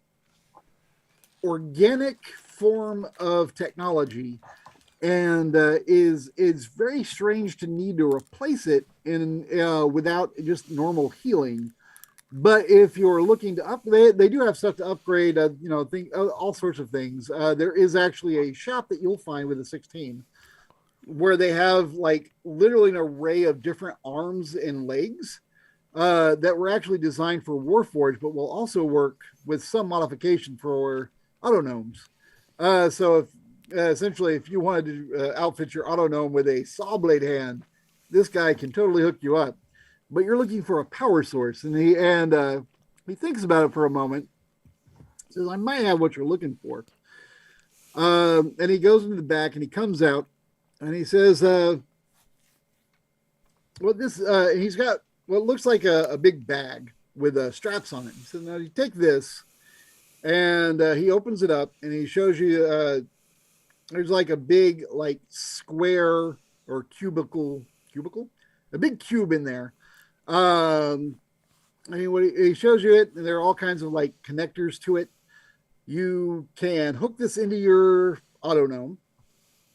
S5: organic form of technology, and is very strange to need to replace it in without just normal healing. But if you're looking to they do have stuff to upgrade, all sorts of things. There is actually a shop that you'll find with a 16 where they have like literally an array of different arms and legs that were actually designed for Warforged, but will also work with some modification for autonomes. So if essentially, if you wanted to outfit your autonome with a saw blade hand, this guy can totally hook you up. But you're looking for a power source, and he thinks about it for a moment. Says, "I might have what you're looking for." And he goes into the back, and he comes out, and he says, he's got what looks like a big bag with straps on it." He says, "Now you take this," and he opens it up, and he shows you there's like a big like square or cubicle, a big cube in there. He shows you it, and there are all kinds of like connectors to it. You can hook this into your autonome.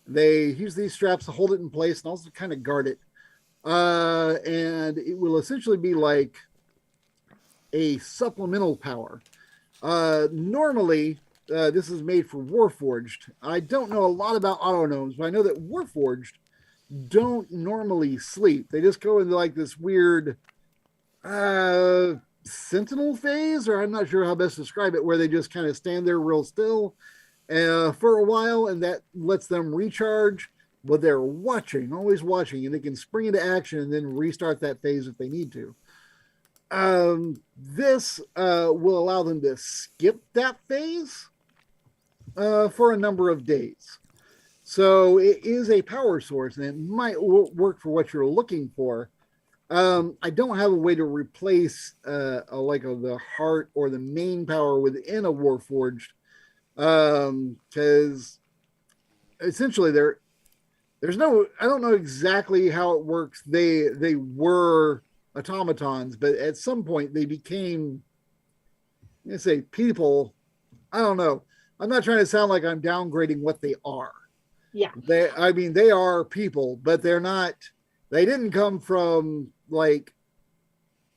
S5: They use these straps to hold it in place and also kind of guard it. And it will essentially be like a supplemental power. Normally, this is made for Warforged. I don't know a lot about autonomes, but I know that Warforged don't normally sleep. They just go into like this weird sentinel phase, or I'm not sure how best to describe it, where they just kind of stand there real still for a while, and that lets them recharge. But they're always watching, and they can spring into action and then restart that phase if they need to. This will allow them to skip that phase for a number of days. So it is a power source, and it might work for what you're looking for. I don't have a way to replace the heart or the main power within a Warforged, because essentially there's no, I don't know exactly how it works. They were automatons, but at some point they became, I'm gonna say people. I don't know. I'm not trying to sound like I'm downgrading what they are.
S3: Yeah.
S5: They are people, but they're not, they didn't come from like,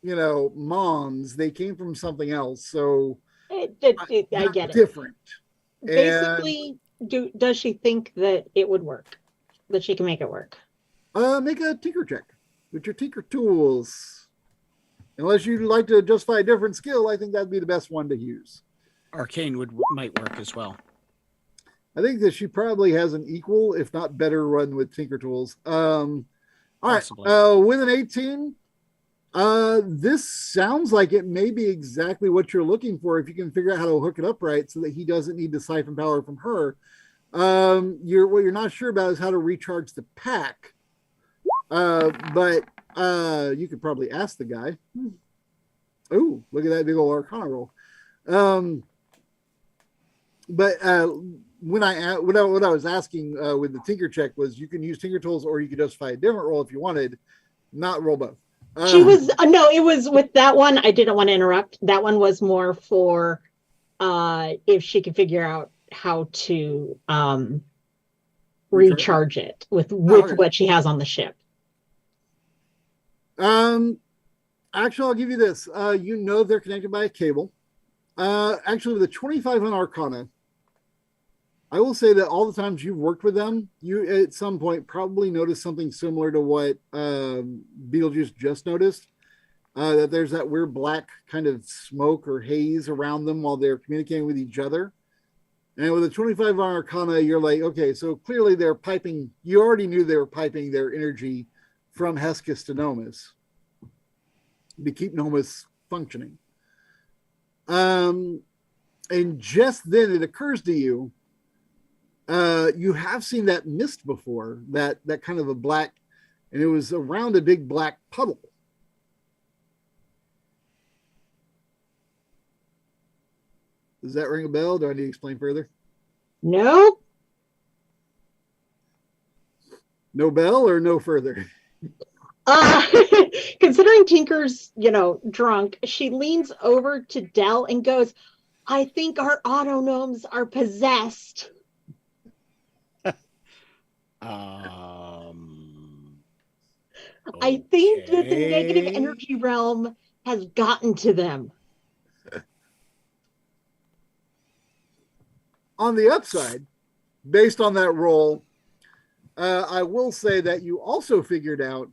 S5: moms. They came from something else. So
S3: I get it.
S5: Different.
S3: Basically, does she think that it would work? That she can make it work?
S5: Make a tinker check with your tinker tools. Unless you'd like to justify a different skill, I think that'd be the best one to use.
S2: Arcane might work as well.
S5: I think that she probably has an equal, if not better, run with tinker tools. All
S2: Possibly.
S5: right, with an 18, this sounds like it may be exactly what you're looking for if you can figure out how to hook it up right so that he doesn't need to siphon power from her. What you're not sure about is how to recharge the pack. But you could probably ask the guy. Oh, look at that big old Arcana roll. But what I was asking with the Tinker check was you can use Tinker tools or you could justify a different roll if you wanted, not roll both.
S3: She was no, it was with that one. I didn't want to interrupt. That one was more for if she could figure out how to recharge it with what she has on the ship.
S5: Actually, I'll give you this. You know they're connected by a cable. Actually, with the 25 on Arcana, I will say that all the times you've worked with them, you at some point probably noticed something similar to what Beetlejuice just noticed. That there's that weird black kind of smoke or haze around them while they're communicating with each other. And with the 25 on Arcana, you're like, okay, so clearly they're piping. You already knew they were piping their energy from Hesketh to Nomus to keep Nomus functioning. And just then it occurs to you, you have seen that mist before, that kind of a black, and it was around a big black puddle. Does that ring a bell? Do I need to explain further?
S3: No.
S5: No bell or no further?
S3: Considering Tinker's, drunk, she leans over to Dell and goes, I think our autognomes are possessed. I think that the negative energy realm has gotten to them.
S5: On the upside, based on that roll, I will say that you also figured out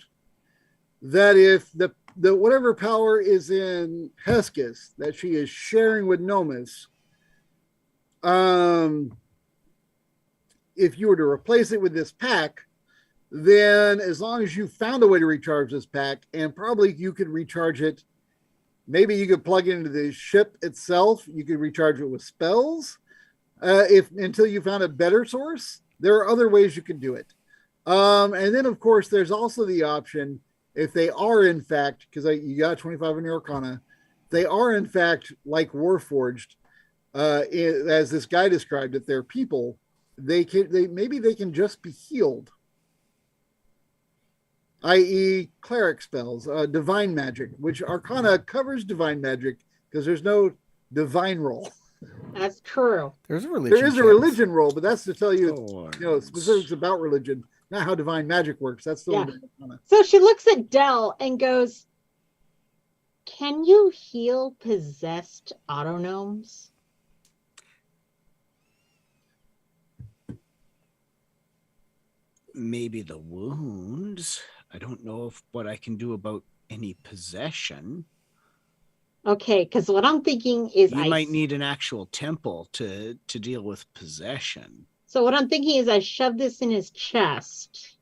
S5: that if the whatever power is in Hesketh that she is sharing with Nomus, if you were to replace it with this pack, then as long as you found a way to recharge this pack, and probably you could recharge it, maybe you could plug it into the ship itself, you could recharge it with spells. Until you found a better source, there are other ways you can do it. And then, of course, there's also the option, if they are in fact, because you got 25 in your Arcana, they are in fact like Warforged, as this guy described it, they're people. Maybe they can just be healed, i.e., cleric spells, divine magic, which Arcana covers divine magic because there's no divine roll.
S3: That's true.
S1: There's a religion.
S5: There is a religion role, but that's to tell you, specifics about religion, not how divine magic works. That's the one.
S3: So she looks at Dell and goes, "Can you heal possessed autognomes?"
S2: Maybe the wounds. I don't know what I can do about any possession.
S3: Okay, because what I'm thinking is
S2: you might need an actual temple to deal with possession.
S3: So what I'm thinking is I shove this in his chest.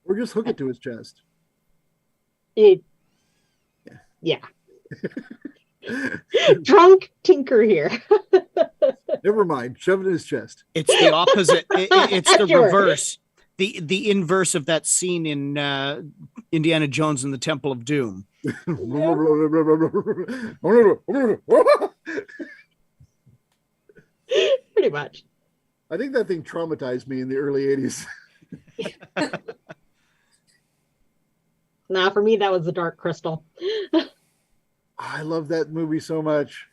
S5: Or just hook it to his chest.
S3: Yeah. Drunk Tinker here.
S5: Never mind. Shove it in his chest.
S2: It's the opposite. It's the reverse. The inverse of that scene in Indiana Jones and the Temple of Doom.
S3: Pretty much.
S5: I think that thing traumatized me in the early 80s.
S3: Nah, for me, that was the Dark Crystal.
S5: I love that movie so much.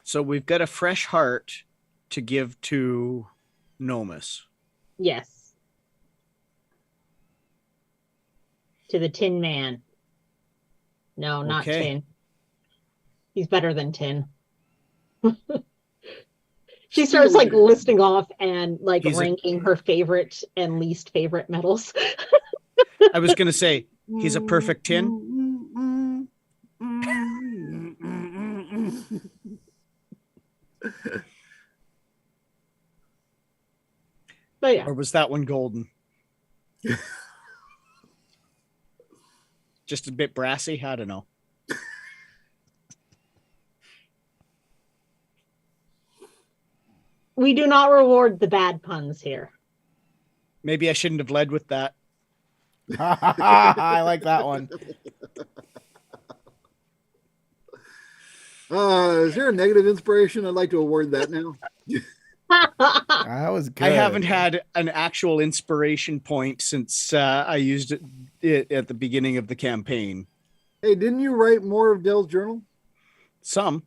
S2: So we've got a fresh heart to give to Nomus.
S3: Yes. To the Tin Man. No, not Tin. He's better than Tin. She starts listing off and ranking her favorite and least favorite metals.
S2: I was going to say, he's a perfect tin.
S3: But yeah.
S2: Or was that one golden? Just a bit brassy? I don't know.
S3: We do not reward the bad puns here.
S2: Maybe I shouldn't have led with that.
S1: I like that one.
S5: Is there a negative inspiration? I'd like to award that now.
S1: That was good.
S2: I haven't had an actual inspiration point since I used it at the beginning of the campaign.
S5: Hey, didn't you write more of Dell's journal?
S2: Some.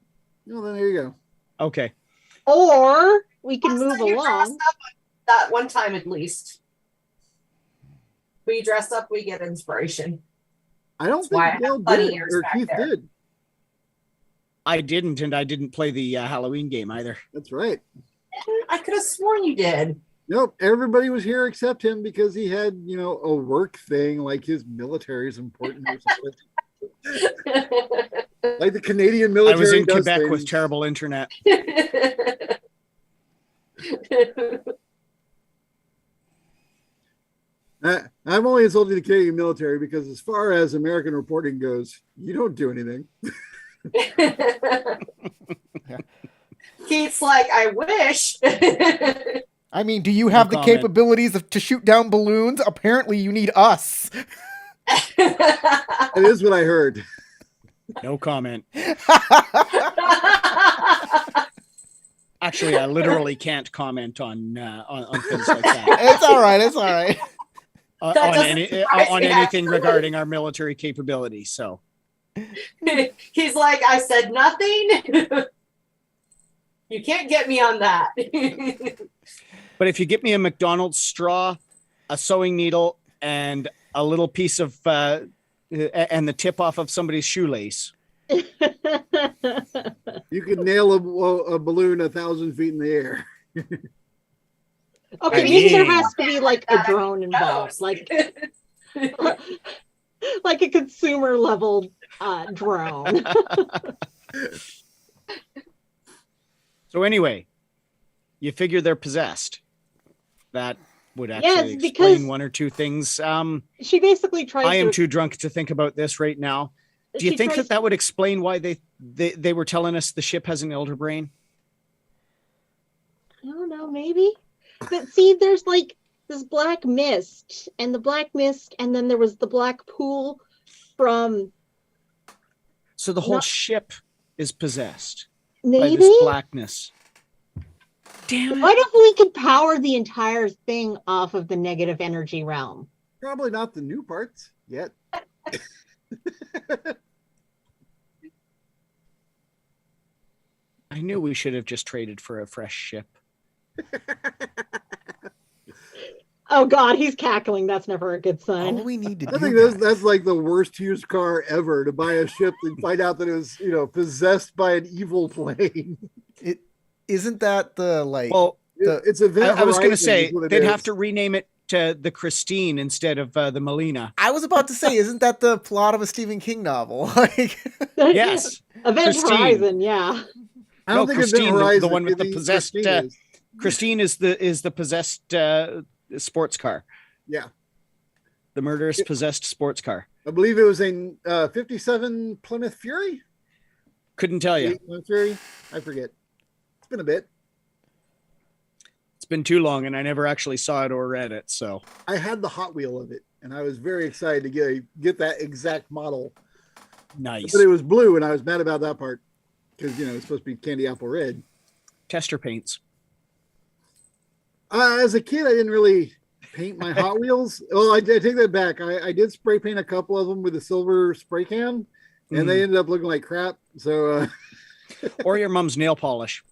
S5: No, then there you go.
S2: Okay.
S3: Or we can
S4: Last
S3: move
S4: time you dressed
S3: along.
S4: up that one time at least. We dress up, we get inspiration.
S5: I don't
S4: That's why I
S5: think
S4: have
S5: Dell
S4: funny
S5: did,
S4: ears
S5: or
S4: back
S5: Keith
S4: there.
S5: did.
S2: I didn't, and I didn't play the Halloween game either.
S5: That's right.
S4: I could have sworn you did.
S5: Nope, everybody was here except him because he had, a work thing, like his military is important or something. Like the Canadian
S2: I
S5: military.
S2: was in
S5: does
S2: Quebec
S5: things.
S2: with terrible internet.
S5: I've only insulted the Canadian military because, as far as American reporting goes, you don't do anything.
S4: Keith's like, I wish.
S1: I mean, do you have the
S2: comment.
S1: capabilities to shoot down balloons? Apparently, you need us.
S5: That is what I heard.
S2: No comment. Actually, I literally can't comment on things like that.
S1: It's all right. It's all right.
S2: On
S4: doesn't surprise me,
S2: anything
S4: actually.
S2: regarding our military capability. So
S4: He's like, I said nothing. You can't get me on that.
S2: but if you get me a McDonald's straw, a sewing needle, and a little piece of and the tip off of somebody's shoelace,
S5: You could nail a balloon 1,000 feet in the air.
S3: Okay,
S2: I
S3: maybe there
S2: mean-
S3: has to be like a drone involved, like a consumer level drone.
S2: So anyway, you figure they're possessed. That would
S3: Yes,
S2: actually
S3: because-
S2: explain one or two things.
S3: She basically tries
S2: I am
S3: to.
S2: too drunk to think about this right now. Do you
S3: she
S2: think
S3: tries-
S2: that would explain why they were telling us the ship has an elder brain?
S3: I don't know, maybe. But see, there's like this black mist, and the black mist, and then there was the black pool from
S2: So the whole
S3: Not-
S2: ship is possessed by
S3: maybe.
S2: this blackness. Damn
S3: What
S2: it.
S3: if we could power the entire thing off of the negative energy realm?
S5: Probably not the new parts yet.
S2: I knew we should have just traded for a fresh ship.
S3: Oh God, he's cackling. That's never a good
S1: All
S3: sign.
S1: we need to
S5: I
S1: do.
S5: think
S1: guys,
S5: that's like the worst used car ever, to buy a ship and find out that it was, possessed by an evil plane.
S1: it isn't that the like.
S2: Well,
S5: It's Event
S2: I was going to
S5: Horizon
S2: say
S5: is what it
S2: they'd
S5: is.
S2: have to rename it to the Christine instead of the Melina.
S1: I was about to say, isn't that the plot of a Stephen King novel? Like,
S2: Yes,
S3: Event
S2: Christine.
S3: Horizon, yeah.
S5: I don't
S2: No,
S5: think
S2: Christine,
S5: Event
S2: the
S5: Horizon,
S2: one with the
S5: maybe
S2: possessed,
S5: Christine is.
S2: Christine is the possessed sports car.
S5: Yeah.
S2: The murderous possessed sports car.
S5: I believe it was a 57 Plymouth Fury.
S2: Couldn't tell you.
S5: Plymouth Fury. I forget. It's been a bit.
S2: It's been too long, and I never actually saw it or read it. So
S5: I had the Hot Wheel of it, and I was very excited to get that exact model.
S2: nice.
S5: But it was blue, and I was mad about that part because it's supposed to be candy apple red.
S2: Tester paints.
S5: As a kid, I didn't really paint my Hot Wheels. Well, I take that back. I did spray paint a couple of them with a silver spray can, and they ended up looking like crap. So,
S2: Or your mom's nail polish.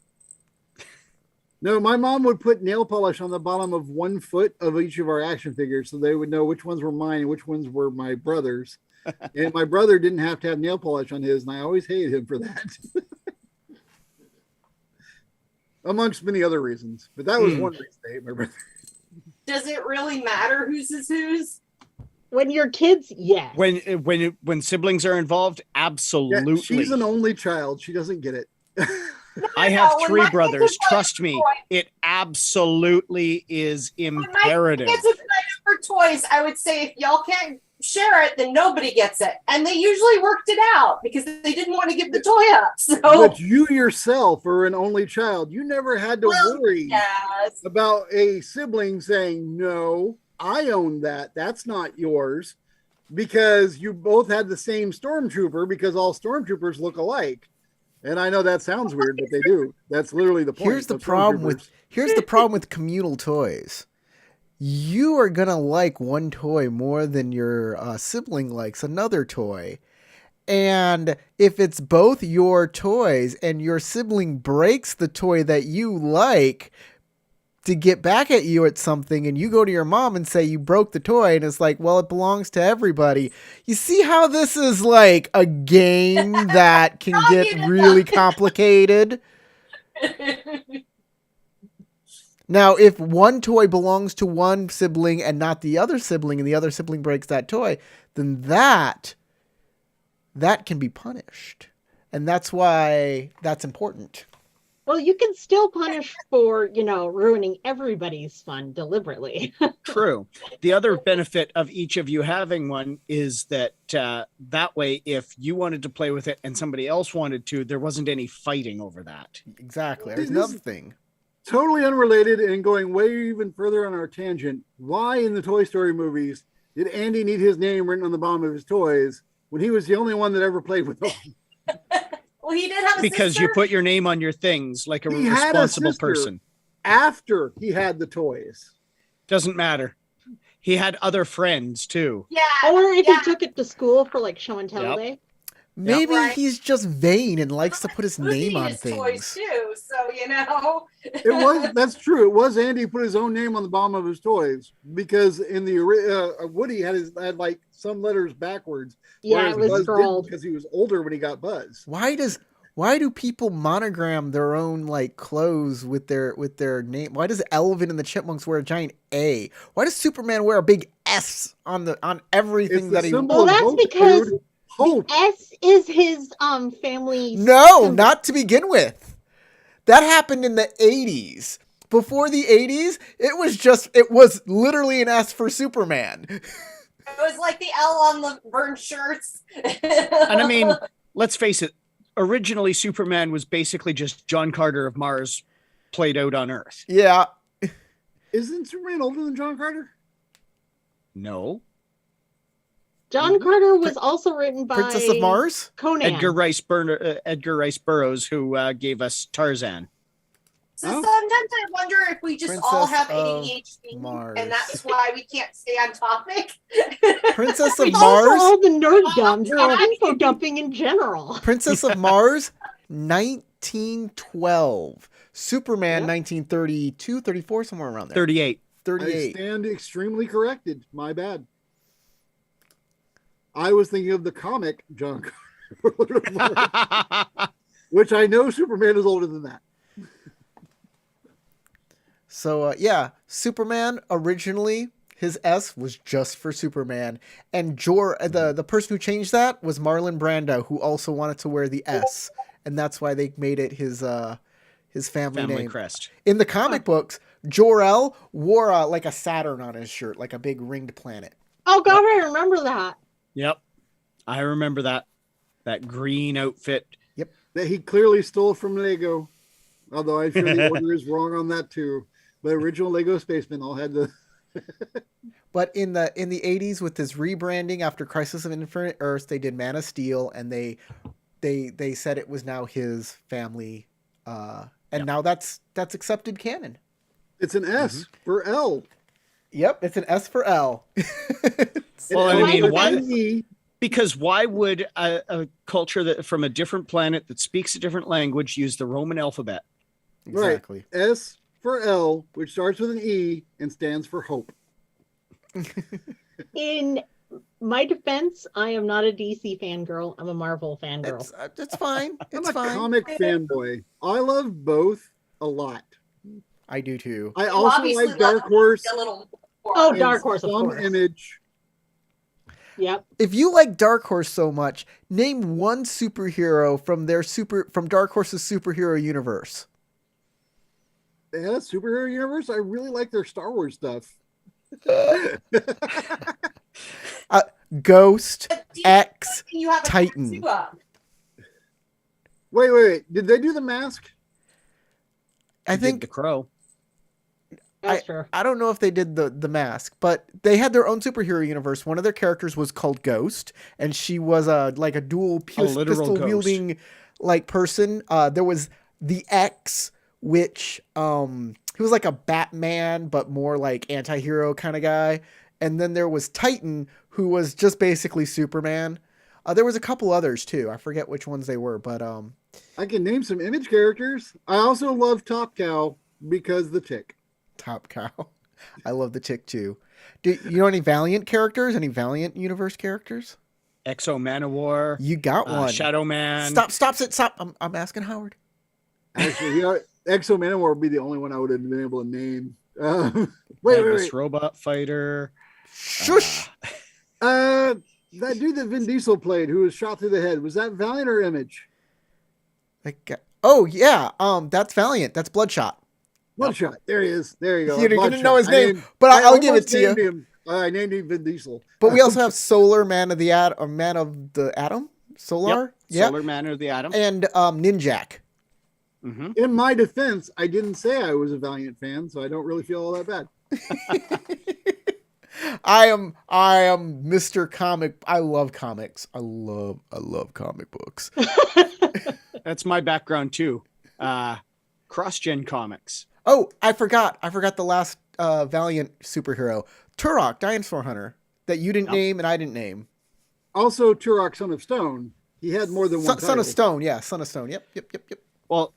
S5: no, my mom would put nail polish on the bottom of 1 foot of each of our action figures, so they would know which ones were mine and which ones were my brother's. And my brother didn't have to have nail polish on his, and I always hated him for that. Amongst many other reasons, but that was one reason I hate my brother.
S4: Does it really matter whose is whose?
S3: When you're kids, yes.
S2: When siblings are involved,
S5: Yeah,
S2: absolutely.
S5: she's an only child. She doesn't get it.
S2: I have
S4: When
S2: 3
S4: my
S2: brothers.
S4: kids are
S2: Trust me, it absolutely is
S4: When my
S2: imperative.
S4: kids would sign up for toys, I would say, if y'all can't share it, then nobody gets it. And they usually worked it out because they didn't want to give the toy up. So,
S5: But you yourself are an only child. You never had to
S4: Well,
S5: worry
S4: yes.
S5: about a sibling saying no. I own that. That's not yours because you both had the same stormtrooper because all stormtroopers look alike. And I know that sounds weird, but they do. That's literally the point.
S1: Here's the
S5: of
S1: problem
S5: stormtroopers.
S1: with communal toys. You are gonna like one toy more than your sibling likes another toy. And if it's both your toys and your sibling breaks the toy that you like to get back at you at something, and you go to your mom and say you broke the toy, and it's like, well, it belongs to everybody. You see how this is like a game that can get really complicated? Now, if one toy belongs to one sibling and not the other sibling, and the other sibling breaks that toy, then that can be punished. And that's why that's important.
S3: Well, you can still punish for, ruining everybody's fun deliberately.
S2: True. The other benefit of each of you having one is that that way, if you wanted to play with it and somebody else wanted to, there wasn't any fighting over that.
S1: Exactly. There's another thing.
S5: Totally unrelated and going way even further on our tangent. Why in the Toy Story movies did Andy need his name written on the bottom of his toys when he was the only one that ever played with them?
S4: Well, he did have a
S2: Because
S4: sister.
S2: you put your name on your things like a
S5: He had a
S2: responsible
S5: sister.
S2: person.
S5: After he had the toys.
S2: Doesn't matter. He had other friends too.
S4: Yeah.
S3: Or if
S4: yeah.
S3: he took it to school for like show and tell
S2: Yep.
S3: day.
S1: Maybe
S4: Right.
S1: he's just vain and likes to put his
S4: Losing
S1: name on
S4: his toys
S1: things.
S4: too, so
S5: That's true. It was Andy who put his own name on the bottom of his toys because in the Woody had like some letters backwards.
S3: Yeah,
S5: whereas
S3: it was
S5: Buzz didn't
S3: scrolled.
S5: because he was older when he got Buzz.
S1: Why do people monogram their own like clothes with their name? Why does Elvin and the Chipmunks wear a giant A? Why does Superman wear a big S on everything
S5: It's the
S1: that he?
S5: symbol
S3: Well,
S5: of
S3: that's
S5: hope,
S3: because
S5: dude. Hope.
S3: S is his family.
S1: No,
S3: symbol.
S1: not to begin with. That happened in the 80s. Before the 80s, it was literally an S for Superman.
S4: it was like the L on the burned shirts.
S2: And I mean, let's face it, originally Superman was basically just John Carter of Mars played out on Earth.
S1: Yeah.
S5: Isn't Superman older than John Carter?
S2: No.
S3: John Carter was also written by
S1: Princess of Mars?
S3: Conan.
S2: Edgar Rice Burroughs, who gave us Tarzan.
S4: So
S5: Oh.
S4: sometimes I wonder if we just all
S1: Princess
S4: have
S1: of
S4: ADHD,
S1: Mars.
S4: and that's why we can't stay on topic.
S1: Princess of
S3: It's also
S1: Mars?
S3: all the nerd dumps or info dumping in general.
S1: Princess of Mars, 1912. Superman,
S3: Yep.
S1: 1932, 34, somewhere around there.
S2: 38.
S5: I
S1: 38.
S5: stand extremely corrected. My bad. I was thinking of the comic John Carter, which I know Superman is older than that.
S1: So, yeah, Superman, originally, his S was just for Superman. And the person who changed that was Marlon Brando, who also wanted to wear the S. And that's why they made it his family name.
S2: crest.
S1: In the comic books, Jor-El wore like a Saturn on his shirt, like a big ringed planet.
S3: Oh God, I remember that.
S2: Yep. I remember that green outfit.
S5: That he clearly stole from Lego. Although I'm sure the order is wrong on that too. The original Lego Spacemen all had the.
S1: But in the 80s, with this rebranding after Crisis of Infinite Earths, they did Man of Steel, and they said it was now his family, and now that's accepted canon.
S5: It's an S for L.
S1: Yep, it's an S for L.
S2: Well,
S3: I mean,
S2: why?
S5: E.
S2: Because why would a culture that from a different planet that speaks a different language use the Roman alphabet?
S1: Exactly.
S5: Right. S for L, which starts with an E and stands for hope.
S3: In my defense, I am not a DC fangirl. I'm a Marvel fangirl.
S1: It's fine. It's
S5: I'm a
S1: fine.
S5: comic fanboy. I love both a lot.
S1: I do too.
S5: I
S4: You
S5: also
S4: obviously
S5: like Dark
S4: love
S5: Horse.
S4: a little more.
S3: Oh,
S5: and
S3: Dark Horse, of
S5: some
S3: course.
S5: Image.
S3: Yep.
S1: If you like Dark Horse so much, name one superhero from Dark Horse's superhero universe.
S5: Yeah, superhero universe. I really like their Star Wars stuff.
S1: Ghost,
S4: But do you
S1: X,
S4: think you have a
S1: Titan.
S4: tattoo of?
S5: Wait. Did they do the mask?
S1: I
S2: Did
S1: think
S2: the Crow.
S3: That's true.
S1: I don't know if they did the mask, but they had their own superhero universe. One of their characters was called Ghost, and she was a dual
S2: literal
S1: pistol
S2: ghost.
S1: wielding like person. There was the X, which he was like a Batman but more like anti-hero kind of guy. And then there was Titan, who was just basically Superman. There was a couple others too. I forget which ones they were, but
S5: I can name some Image characters. I also love Top Cow because the Tick.
S1: Top Cow. I love the Tick too. Do you know any Valiant characters? Any Valiant universe characters?
S2: Exo Manowar.
S1: You got one.
S2: Shadow Man.
S1: Stop. I'm asking Howard.
S5: Actually, Exo Manowar would be the only one I would have been able to name.
S2: Wait. Robot Fighter.
S1: Shush.
S5: That dude that Vin Diesel played, who was shot through the head, was that Valiant or Image?
S1: Oh yeah. That's Valiant. That's Bloodshot.
S5: Bloodshot. There he is. There you go.
S1: You didn't know his name,
S5: I
S1: but I'll give it
S5: almost
S1: to you.
S5: named him. I named him Vin Diesel.
S1: But we also have Solar Man of the Atom. Solar.
S2: Yep. Solar Man of the Atom.
S1: And Ninjak.
S2: Mm-hmm.
S5: In my defense, I didn't say I was a Valiant fan, so I don't really feel all that bad.
S1: I am Mr. Comic. I love comics. I love comic books.
S2: That's my background too. Cross-gen comics.
S1: Oh, I forgot the last Valiant superhero, Turok, Dinosaur Hunter, that you didn't name and I didn't name.
S5: Also, Turok, Son of Stone. He had more than one.
S1: Son of Stone, yeah, Son of Stone. Yep.
S2: Well,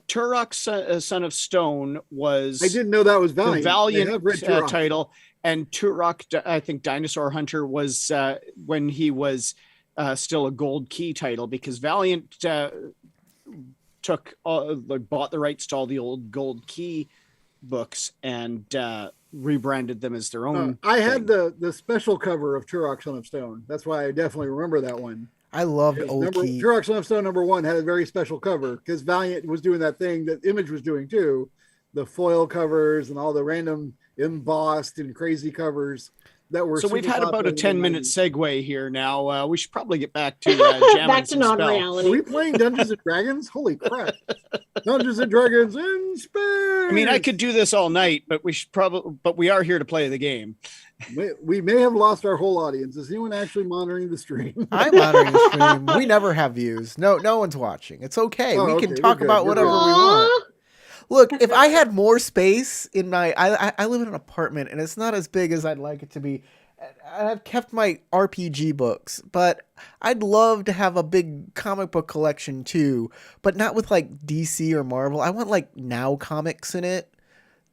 S2: Turok, Son of Stone was.
S5: I didn't know that was Valiant.
S2: The Valiant title, and Turok, I think Dinosaur Hunter was when he was still a gold key title, because Valiant bought the rights to all the old gold key books and rebranded them as their own.
S5: I had the special cover of Turok, Son of Stone. That's why I definitely remember that one.
S1: I loved old key.
S5: Turok, Son of Stone #1 had a very special cover because Valiant was doing that thing that Image was doing too, the foil covers and all the random embossed and crazy covers that were.
S2: So we've had about a 10-minute segue here. Now we should probably get back to
S3: back to non-reality.
S5: Are we playing Dungeons and Dragons? Holy crap! Dungeons and Dragons in space.
S2: I mean, I could do this all night, but we are here to play the game.
S5: We may have lost our whole audience. Is anyone actually monitoring the stream?
S1: I'm monitoring the stream. We never have views. No one's watching. It's okay. We can talk about whatever we want. Look, if I had more space in my, I live in an apartment and it's not as big as I'd like it to be. I've kept my RPG books, but I'd love to have a big comic book collection too, but not with like DC or Marvel. I want like Now Comics in it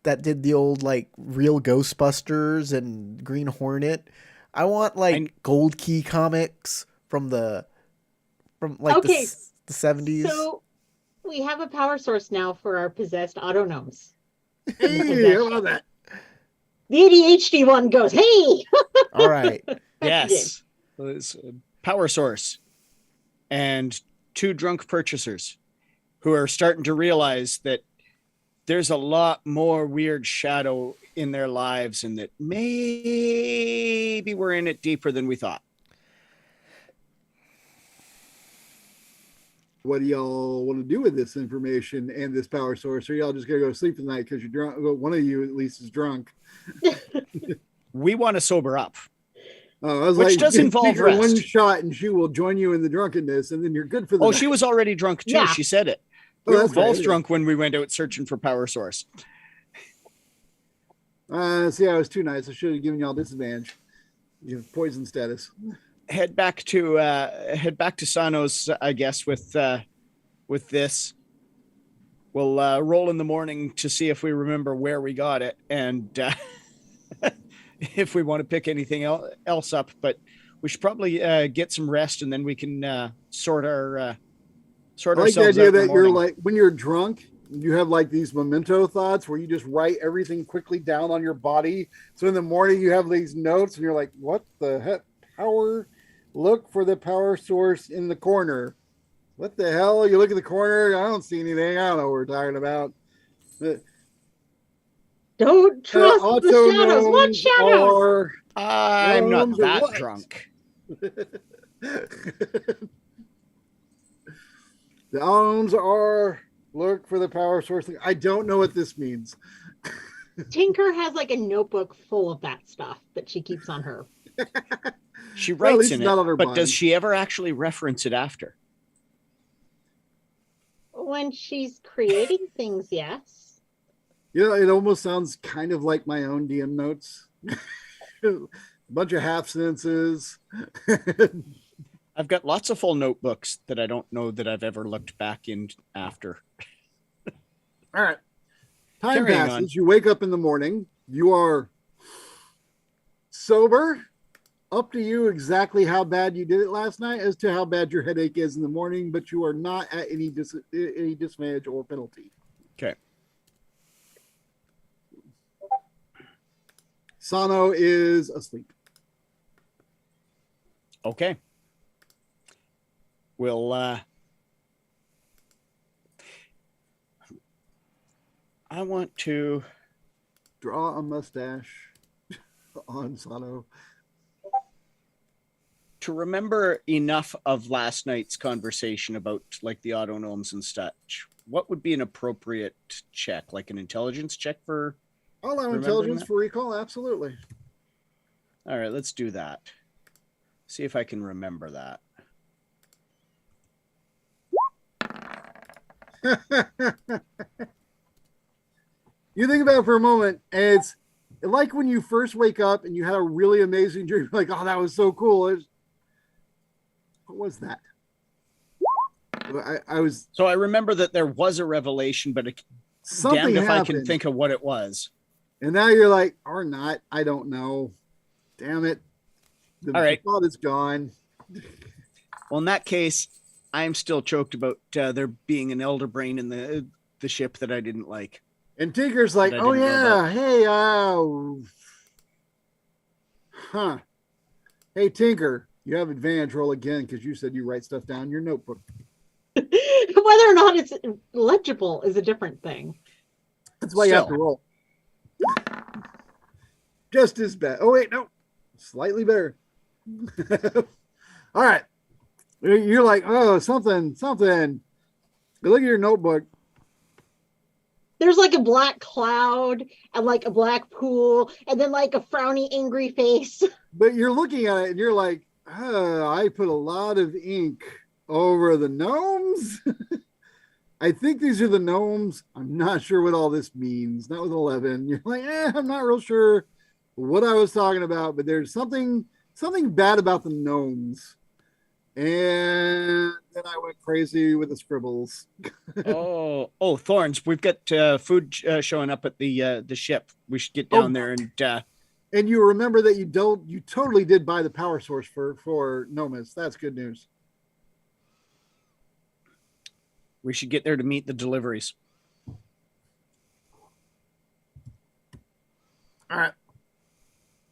S1: that did the old like real Ghostbusters and Green Hornet. I want like Gold Key comics from the 70s.
S3: So we have a power source now for our possessed autognomes.
S5: Hey, how about that?
S3: The ADHD one goes, hey!
S1: All right.
S2: Yes. It's a power source. And 2 drunk purchasers who are starting to realize that there's a lot more weird shadow in their lives and that maybe we're in it deeper than we thought.
S5: What do y'all want to do with this information and this power source? Or y'all just gonna go to sleep tonight because you're drunk? Well, one of you at least is drunk.
S2: We want to sober up.
S5: Which
S2: does involve rest.
S5: One shot and she will join you in the drunkenness and then you're good for the night.
S2: She was already drunk too. Yeah. She said it. We were both drunk when we went out searching for power source.
S5: See, I was too nice. I should have given y'all disadvantage. You have poison status.
S2: Head back to Sano's, I guess, with this. We'll roll in the morning to see if we remember where we got it and if we want to pick anything else up. But we should probably get some rest and then we can sort ourselves out. I like the idea that
S5: you're like, when you're drunk, you have like these memento thoughts where you just write everything quickly down on your body. So in the morning you have these notes and you're like, what the heck? Look for the power source in the corner. What the hell? You look at the corner. I don't see anything. I don't know what we're talking about.
S3: Don't trust the shadows. What shadows?
S2: I'm not that drunk.
S5: The arms are look for the power source. I don't know what this means.
S3: Tinker has like a notebook full of that stuff that she keeps on her.
S2: She
S5: Well, at
S2: writes
S5: least
S2: in
S5: it's not
S2: it,
S5: on her
S2: but
S5: body.
S2: does she ever actually reference it after?
S3: When she's creating things, yes.
S5: It almost sounds kind of like my own DM notes. A bunch of half sentences.
S2: I've got lots of full notebooks that I don't know that I've ever looked back in after.
S5: All right. Time
S2: Carrying
S5: passes.
S2: on.
S5: You wake up in the morning. You are sober. Up to you exactly how bad you did it last night as to how bad your headache is in the morning, but you are not at any disadvantage or penalty.
S2: Okay.
S5: Sano is asleep.
S2: Okay. We'll I want to
S5: Draw a mustache on Sano.
S2: remember enough of last night's conversation about like the autonomes and such. What would be an appropriate check? Like an intelligence check for
S5: I'll allow
S2: Remembering
S5: intelligence
S2: that?
S5: for recall. Absolutely.
S2: All right, let's do that. See if I can remember that.
S5: You think about it for a moment, and it's like when you first wake up and you had a really amazing dream, like, oh, that was so cool. What was that? I was
S2: So I remember that there was a revelation, but
S5: something
S2: damned if
S5: happened,
S2: I can think of what it was.
S5: and now you're like, or not, I don't know. Damn it! The
S2: All right.
S5: thought is gone.
S2: Well, in that case, I'm still choked about there being an elder brain in the ship that I didn't like.
S5: And Tinker's like,
S2: That I
S5: oh
S2: didn't know
S5: yeah, hey, hey Tinker, you have advantage roll again because you said you write stuff down in your notebook.
S3: Whether or not it's legible is a different thing.
S5: That's why you have to
S2: Still.
S5: roll. Just as bad. Oh wait, no, slightly better. All right, you're like, oh, something. You look at your notebook.
S3: There's like a black cloud and like a black pool and then like a frowny, angry face.
S5: But you're looking at it and you're like, oh, I put a lot of ink over the gnomes. I think these are the gnomes. I'm not sure what all this means. That was 11. You're like, I'm not real sure what I was talking about, but there's something bad about the gnomes. And then I went crazy with the scribbles.
S2: Oh, Thorns, we've got food showing up at the ship. We should get down there and
S5: And you remember that you totally did buy the power source for Nomus. That's good news.
S2: we should get there to meet the deliveries.
S5: All right.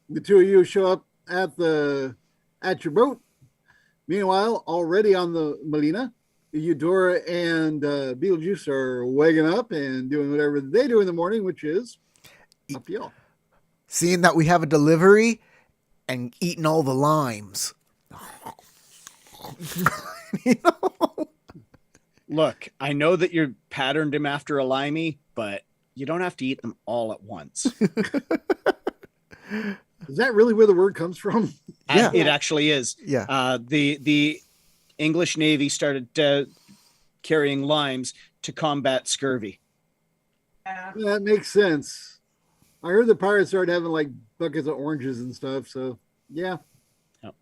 S5: The two of you show up at your boat. Meanwhile, already on the Melina, Eudora and Beetlejuice are waking up and doing whatever they do in the morning, which is up to y'all.
S1: Seeing that we have a delivery and eating all the limes. You know?
S2: Look, I know that you patterned him after a limey, but you don't have to eat them all at once.
S5: Is that really where the word comes from?
S1: Yeah.
S2: It actually is.
S1: Yeah.
S2: The English Navy started carrying limes to combat scurvy.
S4: Yeah.
S5: That makes sense. I heard the pirates started having like buckets of oranges and stuff. So yeah.
S2: Yep.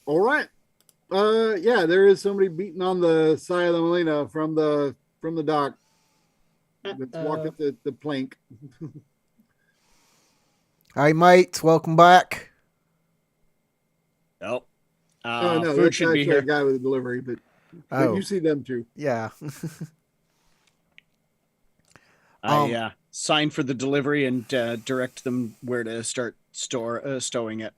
S5: All right. Yeah, there is somebody beating on the side of the Melina from the dock. Let's walk up the plank.
S1: Hi, mates. Welcome back.
S2: Nope.
S5: Oh no,
S2: Food
S5: that's
S2: should be
S5: actually a
S2: here.
S5: guy with a delivery, but
S1: Oh,
S5: you see them too.
S1: yeah.
S2: I sign for the delivery and direct them where to start stowing it.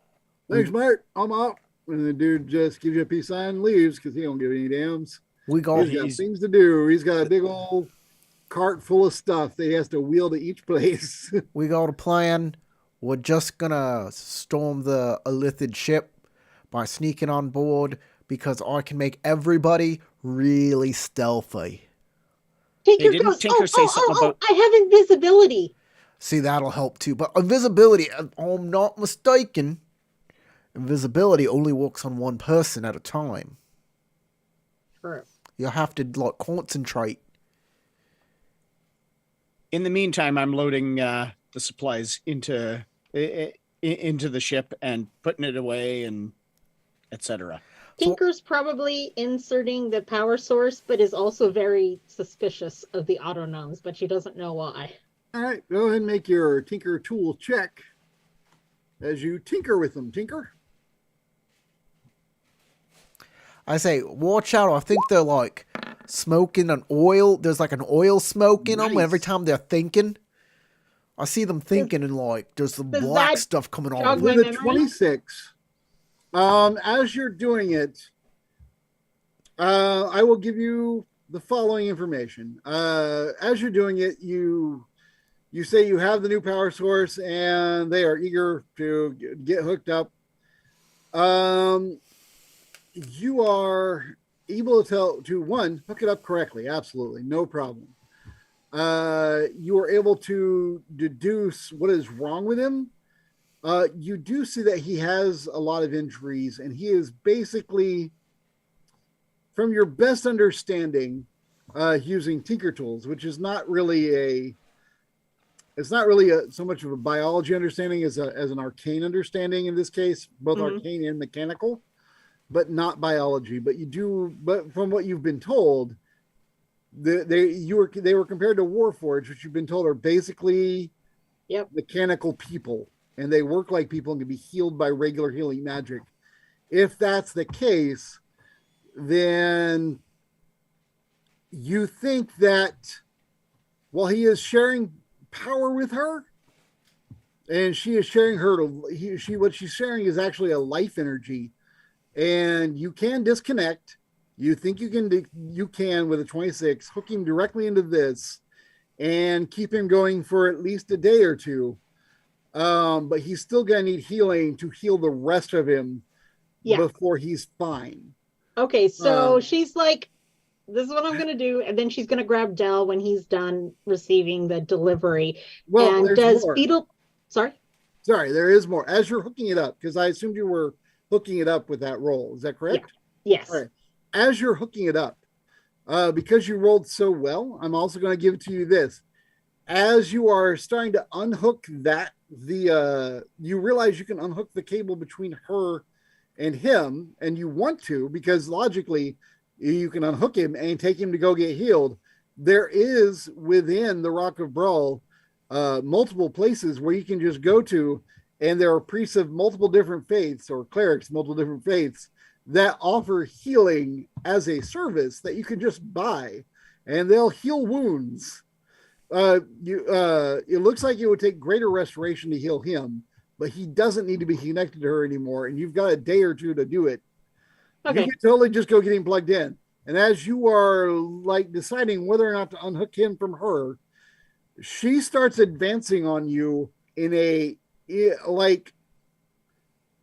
S5: Thanks, Mart. I'm out. And the dude just gives you a peace sign and leaves because he don't give any dams.
S1: We go.
S5: He's got things to do. He's got a big old cart full of stuff that he has to wheel to each place.
S1: We got a plan. We're just gonna storm the Illithid ship by sneaking on board because I can make everybody really stealthy.
S3: Tinker
S2: didn't
S3: goes,
S2: Tinker say something about-
S3: I have invisibility.
S1: See, that'll help too. But invisibility, if I'm not mistaken, invisibility only works on one person at a time.
S3: True.
S1: You'll have to like concentrate.
S2: In the meantime, I'm loading the supplies into the ship and putting it away and etc.
S3: Tinker's probably inserting the power source, but is also very suspicious of the autonomes, but she doesn't know why.
S5: All right, go ahead and make your tinker tool check as you tinker with them. Tinker.
S1: I say, watch out. I think they're like smoking an oil. There's like an oil smoke in them
S5: Nice.
S1: every time they're thinking. I see them thinking and like there's some
S3: Does
S1: black
S3: that
S1: stuff coming
S3: jog
S1: on.
S3: my
S5: With a
S3: memory?
S5: 26, as you're doing it, I will give you the following information. As you're doing it, you say you have the new power source and they are eager to get hooked up. You are able to hook it up correctly. Absolutely. No problem. You are able to deduce what is wrong with him. You do see that he has a lot of injuries and he is basically, from your best understanding, using tinker tools, which is not really so much of a biology understanding as an arcane understanding in this case, both arcane and mechanical, but not biology. But from what you've been told, they were compared to Warforged, which you've been told are basically mechanical people, and they work like people and can be healed by regular healing magic. If that's the case, then you think that while he is sharing power with her, and she is sharing what she's sharing is actually a life energy, and you can disconnect. You think you can with a 26 hook him directly into this and keep him going for at least a day or two. But he's still gonna need healing to heal the rest of him before he's fine.
S3: Okay, so she's like, this is what I'm going to do. And then she's going to grab Dell when he's done receiving the delivery.
S5: Well,
S3: and does
S5: more.
S3: Beetle... Sorry,
S5: there is more. As you're hooking it up, because I assumed you were hooking it up with that roll. Is that correct?
S3: Yeah. Yes.
S5: All right. As you're hooking it up, because you rolled so well, I'm also going to give it to you this. As you are starting to unhook you realize you can unhook the cable between her and him, and you want to, because logically you can unhook him and take him to go get healed. There is within the Rock of Brawl multiple places where you can just go to, and there are priests of multiple different faiths, or clerics, multiple different faiths, that offer healing as a service that you can just buy, and they'll heal wounds. It looks like it would take greater restoration to heal him, but he doesn't need to be connected to her anymore, and you've got a day or two to do it.
S3: Okay.
S5: You can totally just go get him plugged in. And as you are like deciding whether or not to unhook him from her, she starts advancing on you in a like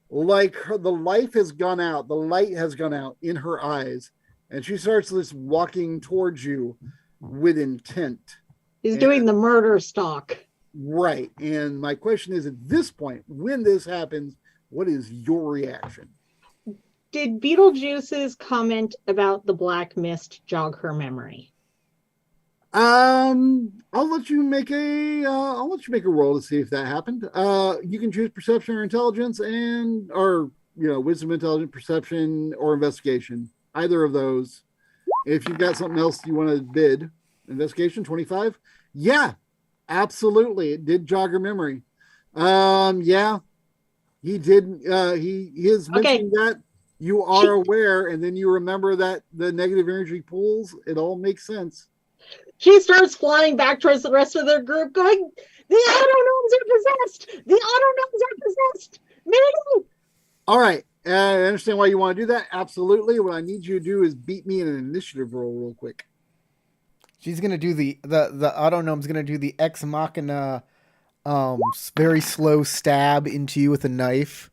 S5: the life has gone out, the light has gone out in her eyes, and she starts this walking towards you with intent.
S3: He's doing the murder stalk.
S5: Right. And my question is, at this point, when this happens, what is your reaction?
S3: Did Beetlejuice's comment about the black mist jog her memory?
S5: I'll let you make a roll to see if that happened. You can choose perception or intelligence, or wisdom, intelligence, perception, or investigation. Either of those. If you've got something else you want to bid, investigation 25. Yeah, absolutely, it did jog her memory. Yeah, he did. He is mentioning that. You are aware, and then you remember that the negative energy pools, it all makes sense.
S3: She starts flying back towards the rest of their group, going, the autonomes are possessed! The autonomes are possessed! Mayday!
S5: All right. I understand why you want to do that. Absolutely. What I need you to do is beat me in an initiative roll real quick.
S1: She's going to do the autonome's going to do the ex machina very slow stab into you with a knife.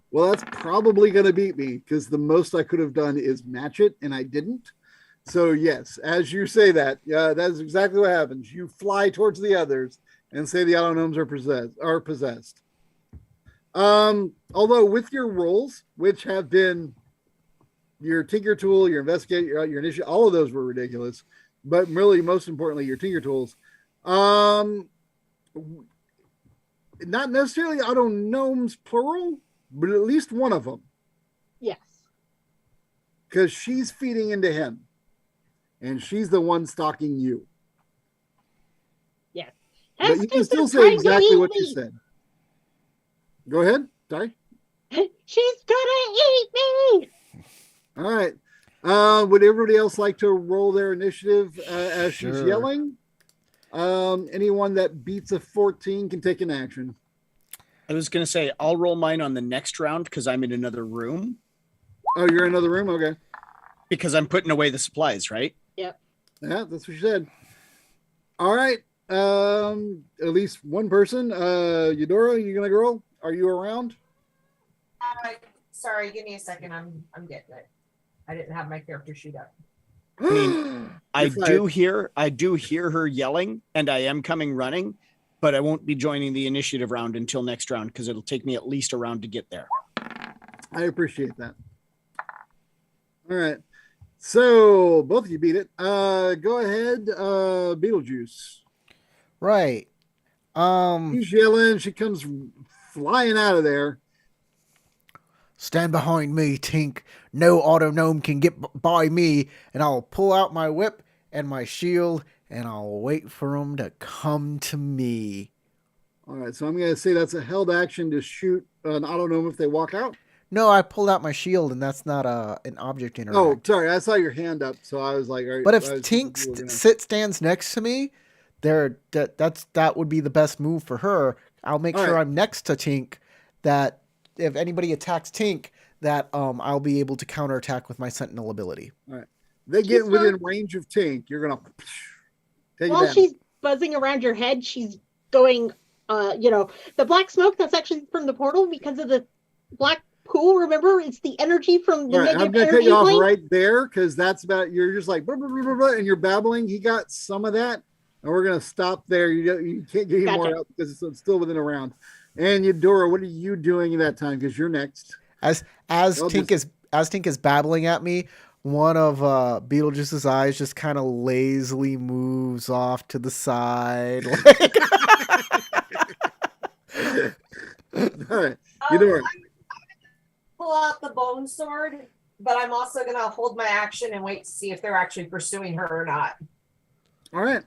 S5: Well, that's probably going to beat me, because the most I could have done is match it, and I didn't. So yes, as you say that, that's exactly what happens. You fly towards the others and say the autonomes are possessed. Although with your rolls, which have been your Tinker Tool, your Investigate, your Initiative, all of those were ridiculous. But really, most importantly, your Tinker Tools. Not necessarily autonomes plural, but at least one of them.
S3: Yes.
S5: Because she's feeding into him. And she's the one stalking you.
S3: Yes.
S5: But you can
S3: Hestus
S5: still
S3: is
S5: say
S3: trying to
S5: exactly
S3: eat
S5: what you
S3: me.
S5: said. Go ahead. Sorry.
S3: She's gonna eat me.
S5: All right. Would everybody else like to roll their initiative as she's
S1: Sure.
S5: yelling? Anyone that beats a 14 can take an action.
S2: I was going to say, I'll roll mine on the next round because I'm in another room
S5: Oh, you're in another room? Okay.
S2: because I'm putting away the supplies, right?
S3: Yep.
S5: Yeah, that's what she said. All right. At least one person. Eudora, you gonna roll? Are you around?
S4: Sorry, give me a second. I'm getting it. I didn't have my character sheet up.
S2: I mean, I do hear her yelling, and I am coming running, but I won't be joining the initiative round until next round because it'll take me at least a round to get there.
S5: I appreciate that. All right. So both of you beat it. Go ahead, Beetlejuice.
S1: Right.
S5: She's yelling. She comes flying out of there.
S1: Stand behind me, Tink. No autonome can get by me, and I'll pull out my whip and my shield, and I'll wait for them to come to me.
S5: All right, so I'm going to say that's a held action to shoot an autonome if they walk out.
S1: No, I pulled out my shield, and that's not an object interact.
S5: Oh, sorry, I saw your hand up, so I was like, all right.
S1: But if Tink stands next to me, that would be the best move for her. I'll make sure I'm next to Tink, that if anybody attacks Tink, that I'll be able to counterattack with my Sentinel ability.
S5: All right. They get within range of Tink, you're gonna take it
S3: While
S5: down.
S3: she's buzzing around your head, she's going the black smoke that's actually from the portal because of the black pool. Remember, it's the energy from the negative
S5: I'm gonna cut
S3: energy
S5: you off
S3: blink.
S5: right there because that's about, you're just like blah, blah, blah, blah, blah, and you're babbling. He got some of that, and we're gonna stop there. You can't get any more out because it's still within a round. And Eudora, what are you doing in that time? Because you're next.
S1: As Tink is babbling at me, one of Beetlejuice's eyes just kind of lazily moves off to the side.
S5: All right, Eudora.
S4: Pull out the bone sword, but I'm also going to hold my action and wait to see if they're actually pursuing her or not.
S5: All right.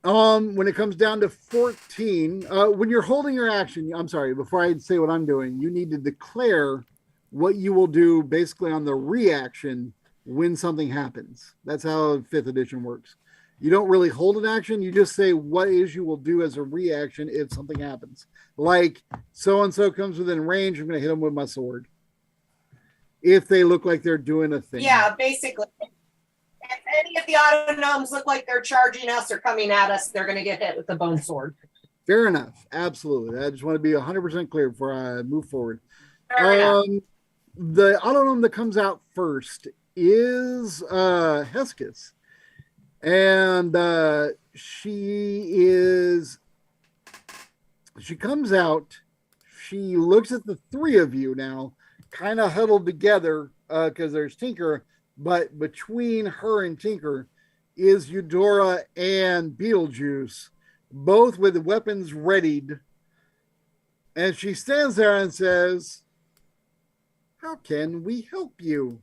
S5: When it comes down to 14, when you're holding your action, I'm sorry, before I say what I'm doing, you need to declare what you will do basically on the reaction when something happens. That's how 5th edition works. You don't really hold an action. You just say what is you will do as a reaction if something happens. Like so-and-so comes within range, I'm going to hit them with my sword. If they look like they're doing a thing.
S4: Yeah, basically. If any of the autonomes look like they're charging us or coming at us, they're going to get hit with the bone sword.
S5: Fair enough. Absolutely. I just want to be 100% clear before I move forward. The autonome that comes out first is Hesketh. And she comes out, she looks at the three of you now, kind of huddled together because there's Tinker. But between her and Tinker is Eudora and Beetlejuice, both with weapons readied. And she stands there and says, "How can we help you?"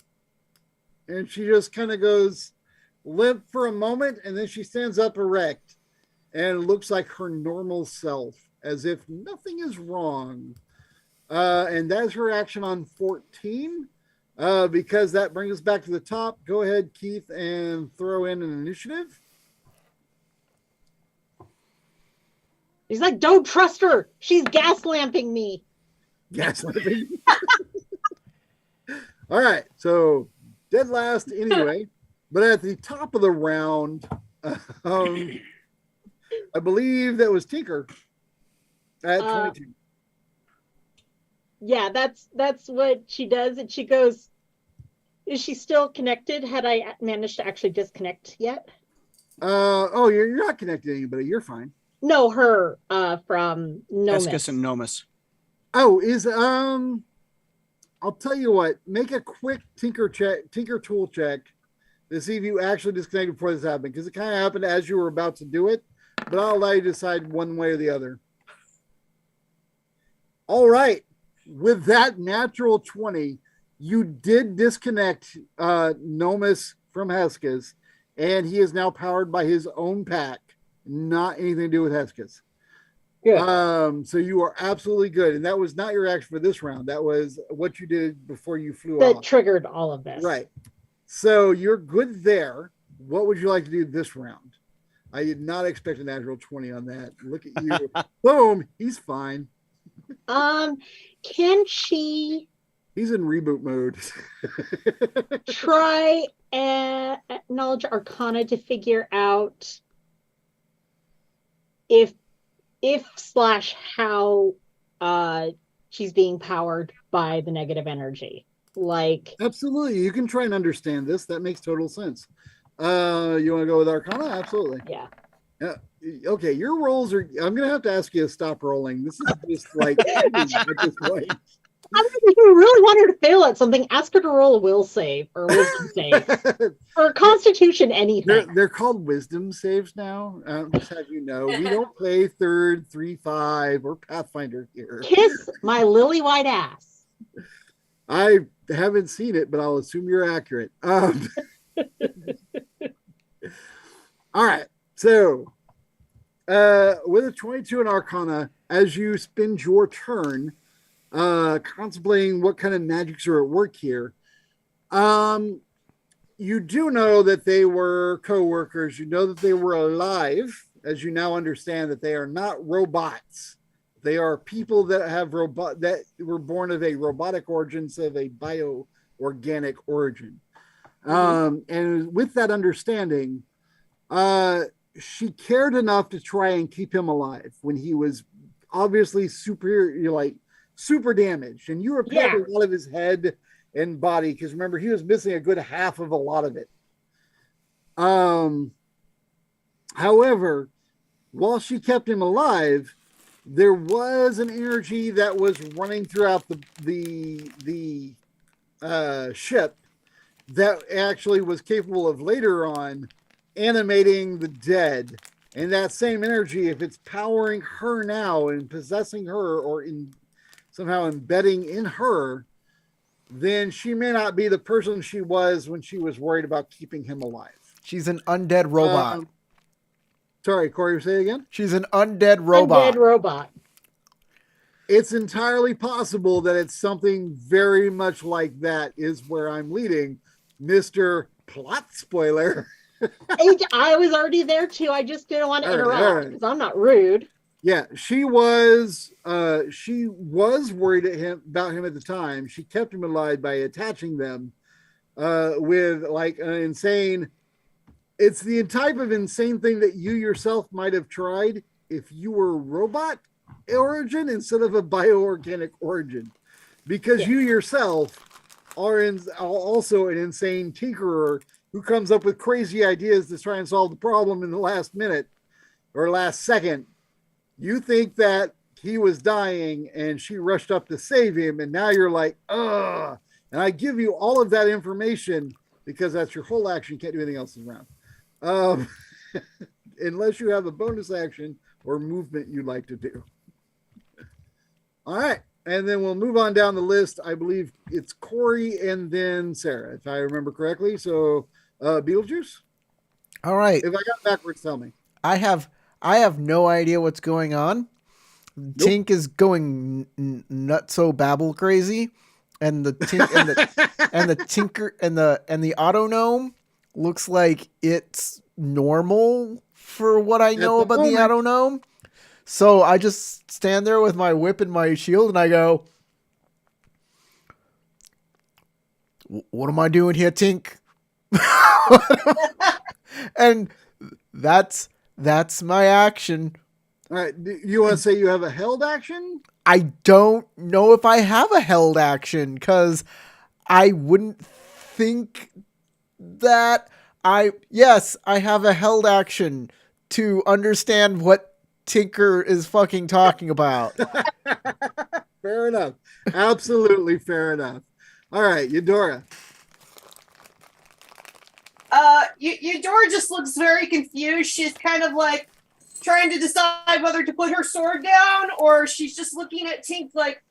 S5: And she just kind of goes limp for a moment, and then she stands up erect and looks like her normal self, as if nothing is wrong. And that's her action on 14. Because that brings us back to the top. Go ahead, Keith, and throw in an initiative.
S3: He's like, don't trust her. She's gaslamping me.
S5: Gaslamping. All right, so dead last anyway. But at the top of the round, I believe that was Tinker at 22.
S3: Yeah, that's what she does. And she goes, Is she still connected? Had I managed to actually disconnect yet?
S5: Oh, you're not connected to anybody. You're fine.
S3: No, her from Nomis.
S2: Escus and Nomus.
S5: Oh, I'll tell you what, make a quick tinker tool check to see if you actually disconnected before this happened, because it kind of happened as you were about to do it, but I'll allow you to decide one way or the other. All right. With that natural 20, you did disconnect Nomus from Heskes, and he is now powered by his own pack, not anything to do with Heskes.
S3: Good.
S5: So you are absolutely good. And that was not your action for this round. That was what you did before you flew
S3: That
S5: off.
S3: triggered all of this.
S5: Right. So you're good there. What would you like to do this round? I did not expect a natural 20 on that. Look at you. Boom. He's fine.
S3: Can she
S5: He's in reboot mode.
S3: try knowledge arcana to figure out if / how she's being powered by the negative energy? Like,
S5: Absolutely. You can try and understand this. That makes total sense. You want to go with arcana? Absolutely.
S3: yeah.
S5: Okay, your rolls are. I'm gonna have to ask you to stop rolling. This is just like at this point.
S3: I mean, if you really want her to fail at something, ask her to roll a will save or wisdom save or constitution, anything.
S5: They're called wisdom saves now. Just have you know, we don't play 3rd, 3, 5, or Pathfinder here.
S3: Kiss my lily white ass.
S5: I haven't seen it, but I'll assume you're accurate. All right, so with a 22 in Arcana, as you spend your turn, contemplating what kind of magics are at work here, you do know that they were co-workers. You know that they were alive, as you now understand that they are not robots. They are people that have that were born of a robotic origin instead of a bio-organic origin. And with that understanding, she cared enough to try and keep him alive when he was obviously super damaged, and you repaired a lot of his head and body, because remember, he was missing a good half of a lot of it. However, while she kept him alive, there was an energy that was running throughout the ship that actually was capable of later on animating the dead. And that same energy, if it's powering her now and possessing her, or somehow embedding in her, then she may not be the person she was when she was worried about keeping him alive.
S1: She's an undead robot.
S5: Sorry, Corey, say it again?
S1: She's an undead robot.
S3: Undead robot.
S5: It's entirely possible that it's something very much like that is where I'm leading. Mr. Plot Spoiler.
S3: I was already there too. I just didn't want to interrupt because I'm not rude.
S5: Yeah, she was worried about him at the time. She kept him alive by attaching them with like an insane. It's the type of insane thing that you yourself might have tried if you were robot origin instead of a bioorganic origin, because you yourself are also an insane tinkerer who comes up with crazy ideas to try and solve the problem in the last minute or last second. You think that he was dying and she rushed up to save him, and now you're like, ugh. And I give you all of that information because that's your whole action. You can't do anything else this round. Unless you have a bonus action or movement you'd like to do. All right. And then we'll move on down the list. I believe it's Corey and then Sarah, if I remember correctly. So Beetlejuice?
S1: All right.
S5: If I got backwards, tell me.
S1: I have no idea what's going on.
S5: Nope.
S1: Tink is going nutso babble crazy, and the tinker and the auto gnome looks like it's normal for what I know about the auto gnome. So I just stand there with my whip and my shield, and I go, "What am I doing here, Tink?" And that's my action.
S5: All right. You want to say you have a held action?
S1: I don't know if I have a held action, because I wouldn't think that I have a held action to understand what Tinker is fucking talking about.
S5: Fair enough. Absolutely fair enough. All right, Eudora.
S4: Eudora just looks very confused. She's kind of like trying to decide whether to put her sword down, or she's just looking at Tink like.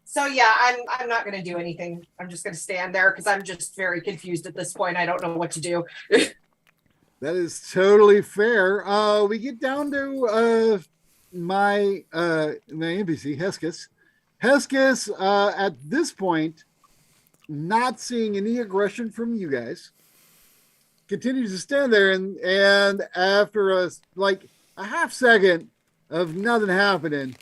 S4: So yeah, I'm not going to do anything. I'm just going to stand there because I'm just very confused at this point. I don't know what to do.
S5: That is totally fair. We get down to my NPC, Heskis. Heskis, at this point, not seeing any aggression from you guys, continues to stand there, and after a half second of nothing happening,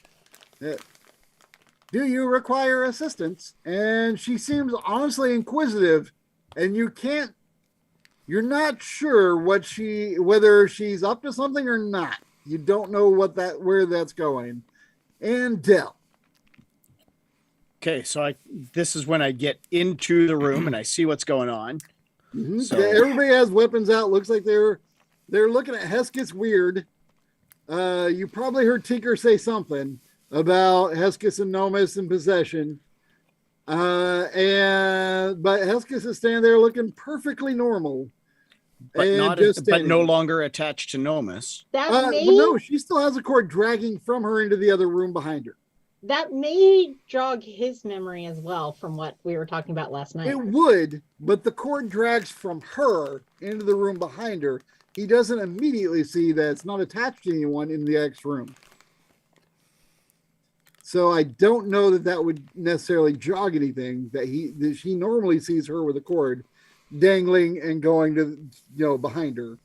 S5: do you require assistance? And she seems honestly inquisitive, and you're not sure whether she's up to something or not. You don't know where that's going. And Dell.
S2: Okay, so this is when I get into the room and I see what's going on.
S5: Mm-hmm.
S2: So
S5: everybody has weapons out. Looks like they're looking at Heskis weird. You probably heard Tinker say something about Heskis and Nomus in possession. But Heskis is standing there looking perfectly normal.
S2: but
S5: and
S2: not
S5: just
S2: but
S5: standing
S2: no
S5: there.
S2: longer attached to Nomus.
S3: That may
S5: Well, no, she still has a cord dragging from her into the other room behind her.
S3: that may jog his memory as well from what we were talking about last night.
S5: It would, but the cord drags from her into the room behind her. He doesn't immediately see that it's not attached to anyone in the X room. So I don't know that would necessarily jog anything. That she normally sees her with a cord dangling and going to behind her.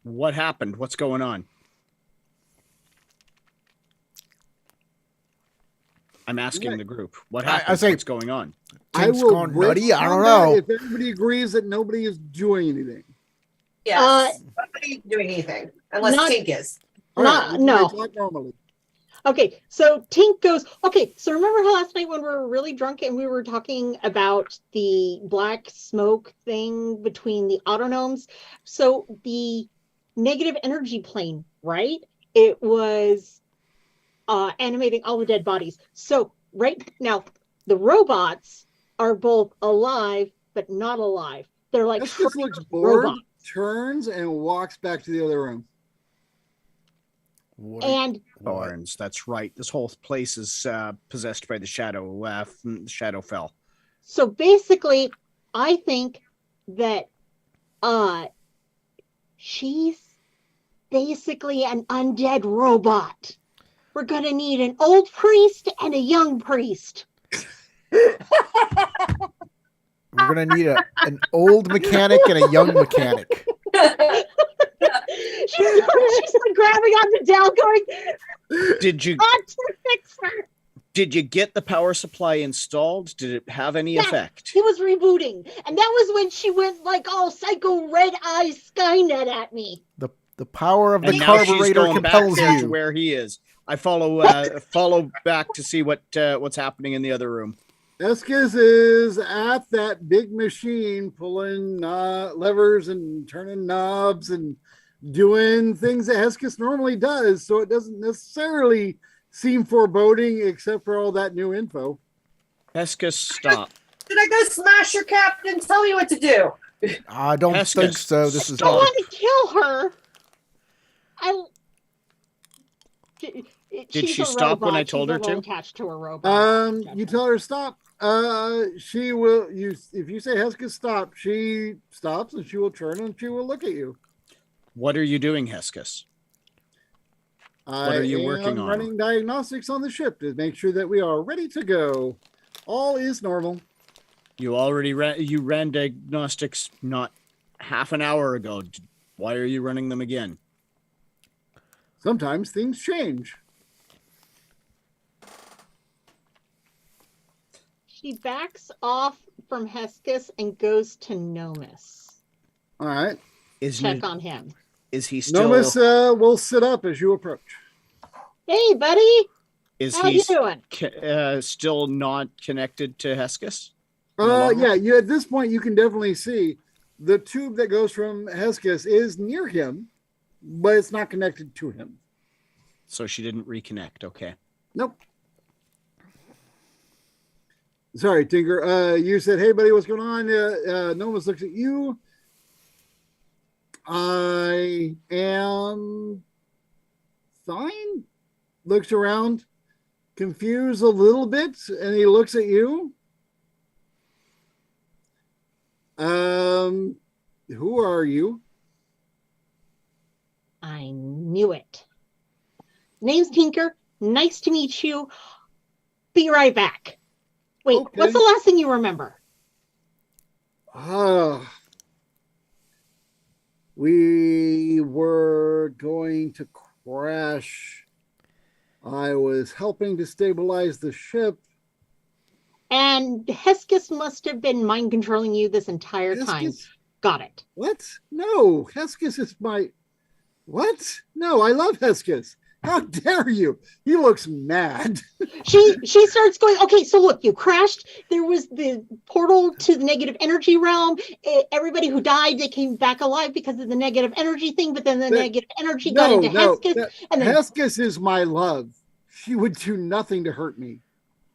S2: What happened? What's going on? I'm asking the group. What happened?
S1: I say-
S2: What's going on?
S1: Things
S5: will
S1: gone
S5: break
S1: nutty? I don't
S5: combat
S1: know.
S5: if everybody agrees that nobody is doing anything.
S4: Yes. Nobody's doing anything unless
S3: not-
S4: Tink is.
S5: All right,
S3: No.
S5: we talk normally.
S3: Okay, so Tink goes, okay, so remember how last night when we were really drunk and we were talking about the black smoke thing between the autonomes? So the negative energy plane, right? It was animating all the dead bodies. So right now, the robots are both alive, but not alive. They're like
S5: Heskis looks bored,
S3: robots.
S5: turns, and walks back to the other room.
S3: And
S2: Thorns. That's right. This whole place is possessed by the shadow. Shadow fell.
S3: so basically, I think that she's basically an undead robot. We're gonna need an old priest and a young priest.
S1: We're gonna need an old mechanic and a young mechanic.
S3: She's like grabbing onto Dell, going,
S2: Did you
S3: "Got to fix her."
S2: did you get the power supply installed? Did it have any
S3: Yeah.
S2: effect?
S3: He was rebooting, and that was when she went like all psycho red eye Skynet at me.
S1: The power of the
S2: And now she's
S1: carburetor
S2: going back
S1: compels
S2: there to
S1: you.
S2: where he is. I follow back to see what's happening in the other room.
S5: Heskis is at that big machine pulling levers and turning knobs and doing things that Heskis normally does, so it doesn't necessarily seem foreboding except for all that new info.
S2: Heskis, stop.
S4: Did I go smash your captain? Tell me what to do.
S1: I don't
S2: Heskis,
S1: think so. This is
S3: I don't want to kill her.
S2: Did
S3: She's
S2: she
S3: a
S2: stop when
S3: robot.
S2: I told
S3: She's
S2: her
S3: a little
S2: to?
S3: attached to a robot.
S5: You tell her to stop. She will. If you say Heskis stop, she stops and she will turn and she will look at you.
S2: What are you doing, Heskis?
S5: I
S2: are you
S5: am
S2: working on?
S5: running diagnostics on the ship to make sure that we are ready to go. All is normal.
S2: You already ran diagnostics not half an hour ago. Why are you running them again?
S5: Sometimes things change.
S3: She backs off from Heskis and goes to Nomus.
S5: All right.
S3: Check on him.
S2: Is he still?
S5: Nomus will sit up as you approach.
S3: Hey, buddy.
S2: Is
S3: How
S2: he
S3: you doing?
S2: still not connected to Heskis? No longer?
S5: Yeah, you at this point you can definitely see the tube that goes from Heskis is near him, but it's not connected to him.
S2: So she didn't reconnect. Okay.
S5: Nope. Sorry, Tinker. You said, "Hey, buddy, what's going on?" Nomus looks at you. I am fine. Looks around, confused a little bit, and he looks at you. Who are you?
S3: I knew it. Name's Tinker. Nice to meet you. Be right back. Wait,
S5: Okay.
S3: what's the last thing you remember?
S5: We were going to crash. I was helping to stabilize the ship.
S3: And Heskis must have been mind controlling you this entire time.
S5: Heskis?
S3: Got it.
S5: What? No, Heskis is my. What? No, I love Heskis. How dare you? He looks mad.
S3: She starts going, okay, so look, you crashed. There was the portal to the negative energy realm. Everybody who died, they came back alive because of the negative energy thing, but then the negative energy got into Heskis. And then,
S5: Heskis is my love. She would do nothing to hurt me.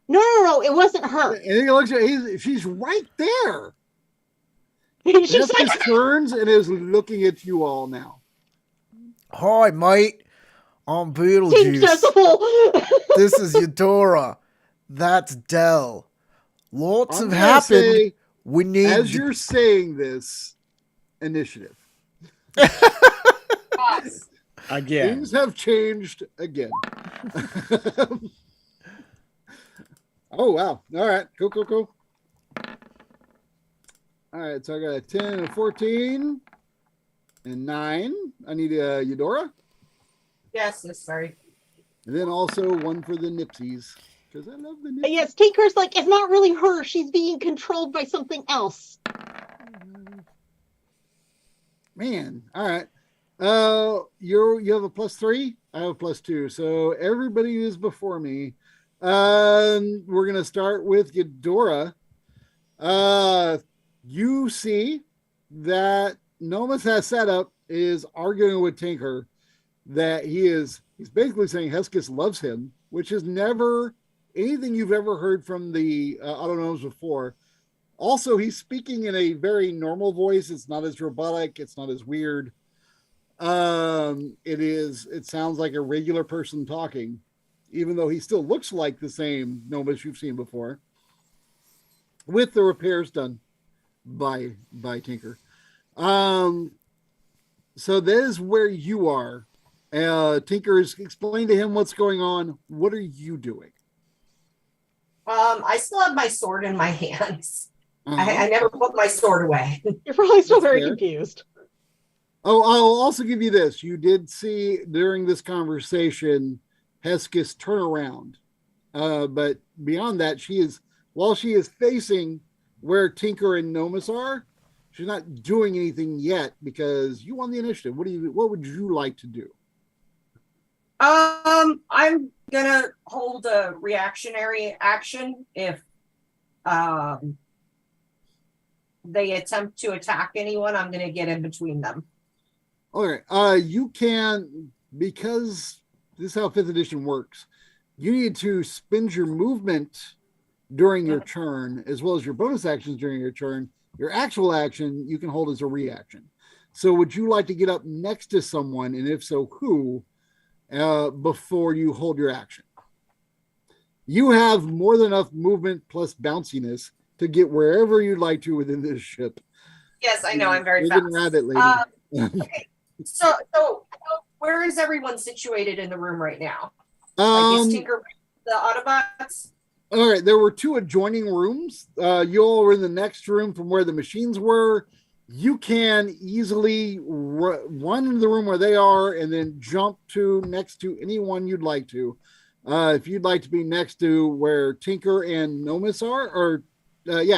S3: No, it wasn't her.
S5: And he looks at she's right there.
S3: She's
S5: Heskis
S3: like,
S5: turns and is looking at you all now.
S1: Hi, mate. I'm
S3: Team
S1: Beetlejuice.
S3: Decibel.
S1: This is Eudora. That's Dell. Lots
S5: I'm
S1: have
S5: gonna
S1: happened.
S5: say,
S1: We need
S5: as you're saying this, initiative.
S2: Again.
S5: Things have changed again. Oh, wow. All right. Cool. All right. So I got a 10 and a 14 and 9. I need a Eudora.
S4: Yes, sorry.
S5: And then also one for the Nipsies. Because I love the Nipsies.
S3: Yes, Tinker's like, it's not really her. She's being controlled by something else.
S5: Man. All right. You have a +3. I have a +2. So everybody is before me. We're gonna start with Eudora. You see that Nomus has set up is arguing with Tinker that he's basically saying Heskis loves him, which is never anything you've ever heard from the Autonomes before. Also, he's speaking in a very normal voice. It's not as robotic. It's not as weird. It sounds like a regular person talking, even though he still looks like the same Nomus you've seen before, with the repairs done by Tinker. So that is where you are. Tinker is explaining to him what's going on. What are you doing?
S4: I still have my sword in my hands.
S5: Uh-huh.
S4: I never put my sword away.
S3: You're probably still
S5: That's
S3: very
S5: fair.
S3: confused.
S5: Oh, I'll also give you this. You did see during this conversation Heskis turn around. But beyond that, while she is facing where Tinker and Nomus are, she's not doing anything yet because you won the initiative. What would you like to do?
S4: I'm gonna hold a reactionary action if they attempt to attack anyone. I'm gonna get in between them.
S5: All right. You can, because this is how 5th edition works. You need to spend your movement during your turn, as well as your bonus actions during your turn. Your actual action you can hold as a reaction. So would you like to get up next to someone, and if so, who, before you hold your action? You have more than enough movement plus bounciness to get wherever you'd like to within this ship.
S4: Yes, I know. I'm very
S5: Even
S4: fast.
S5: around it, lady.
S4: Okay. So where is everyone situated in the room right now? Like, is Tinker the Autobots?
S5: All right, there were 2 adjoining rooms. You all were in the next room from where the machines were. You can easily run into the room where they are and then jump next to anyone you'd like to. If you'd like to be next to where Tinker and Nomus are,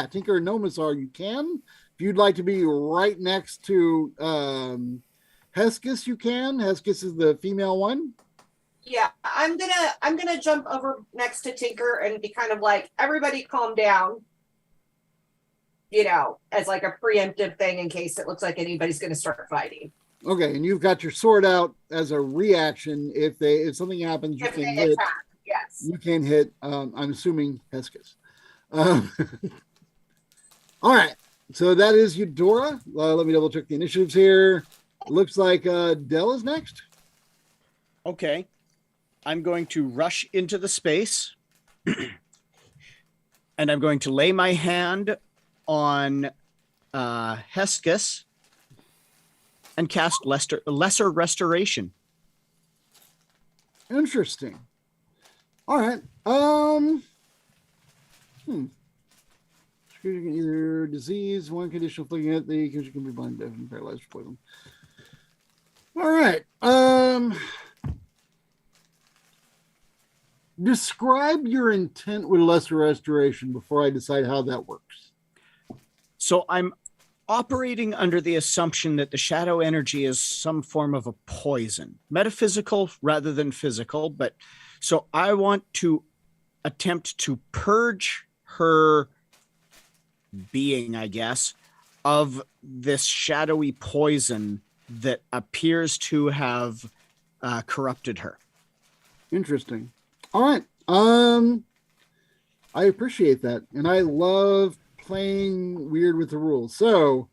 S5: Tinker and Nomus are, you can. If you'd like to be right next to Heskis, you can. Heskis is the female one.
S4: Yeah, I'm gonna jump over next to Tinker and be kind of like, everybody calm down. As like a preemptive thing in case it looks like anybody's gonna start fighting.
S5: Okay, and you've got your sword out as a reaction. If something happens, you
S4: If
S5: can
S4: they
S5: hit.
S4: attack, yes.
S5: You can hit. I'm assuming Heskis. Um, all right, so that is Eudora. Let me double check the initiatives here. Looks like Dell is next.
S2: Okay. I'm going to rush into the space and I'm going to lay my hand on Heskis and cast lesser restoration.
S5: Interesting. All right. You can either disease, one condition flicking at the because you can be blind, deaf, and paralyzed for poison. All right. Describe your intent with lesser restoration before I decide how that works.
S2: So I'm operating under the assumption that the shadow energy is some form of a poison, metaphysical rather than physical. But so I want to attempt to purge her being, I guess, of this shadowy poison that appears to have corrupted her.
S5: Interesting. All right. I appreciate that, and I love playing weird with the rules. So,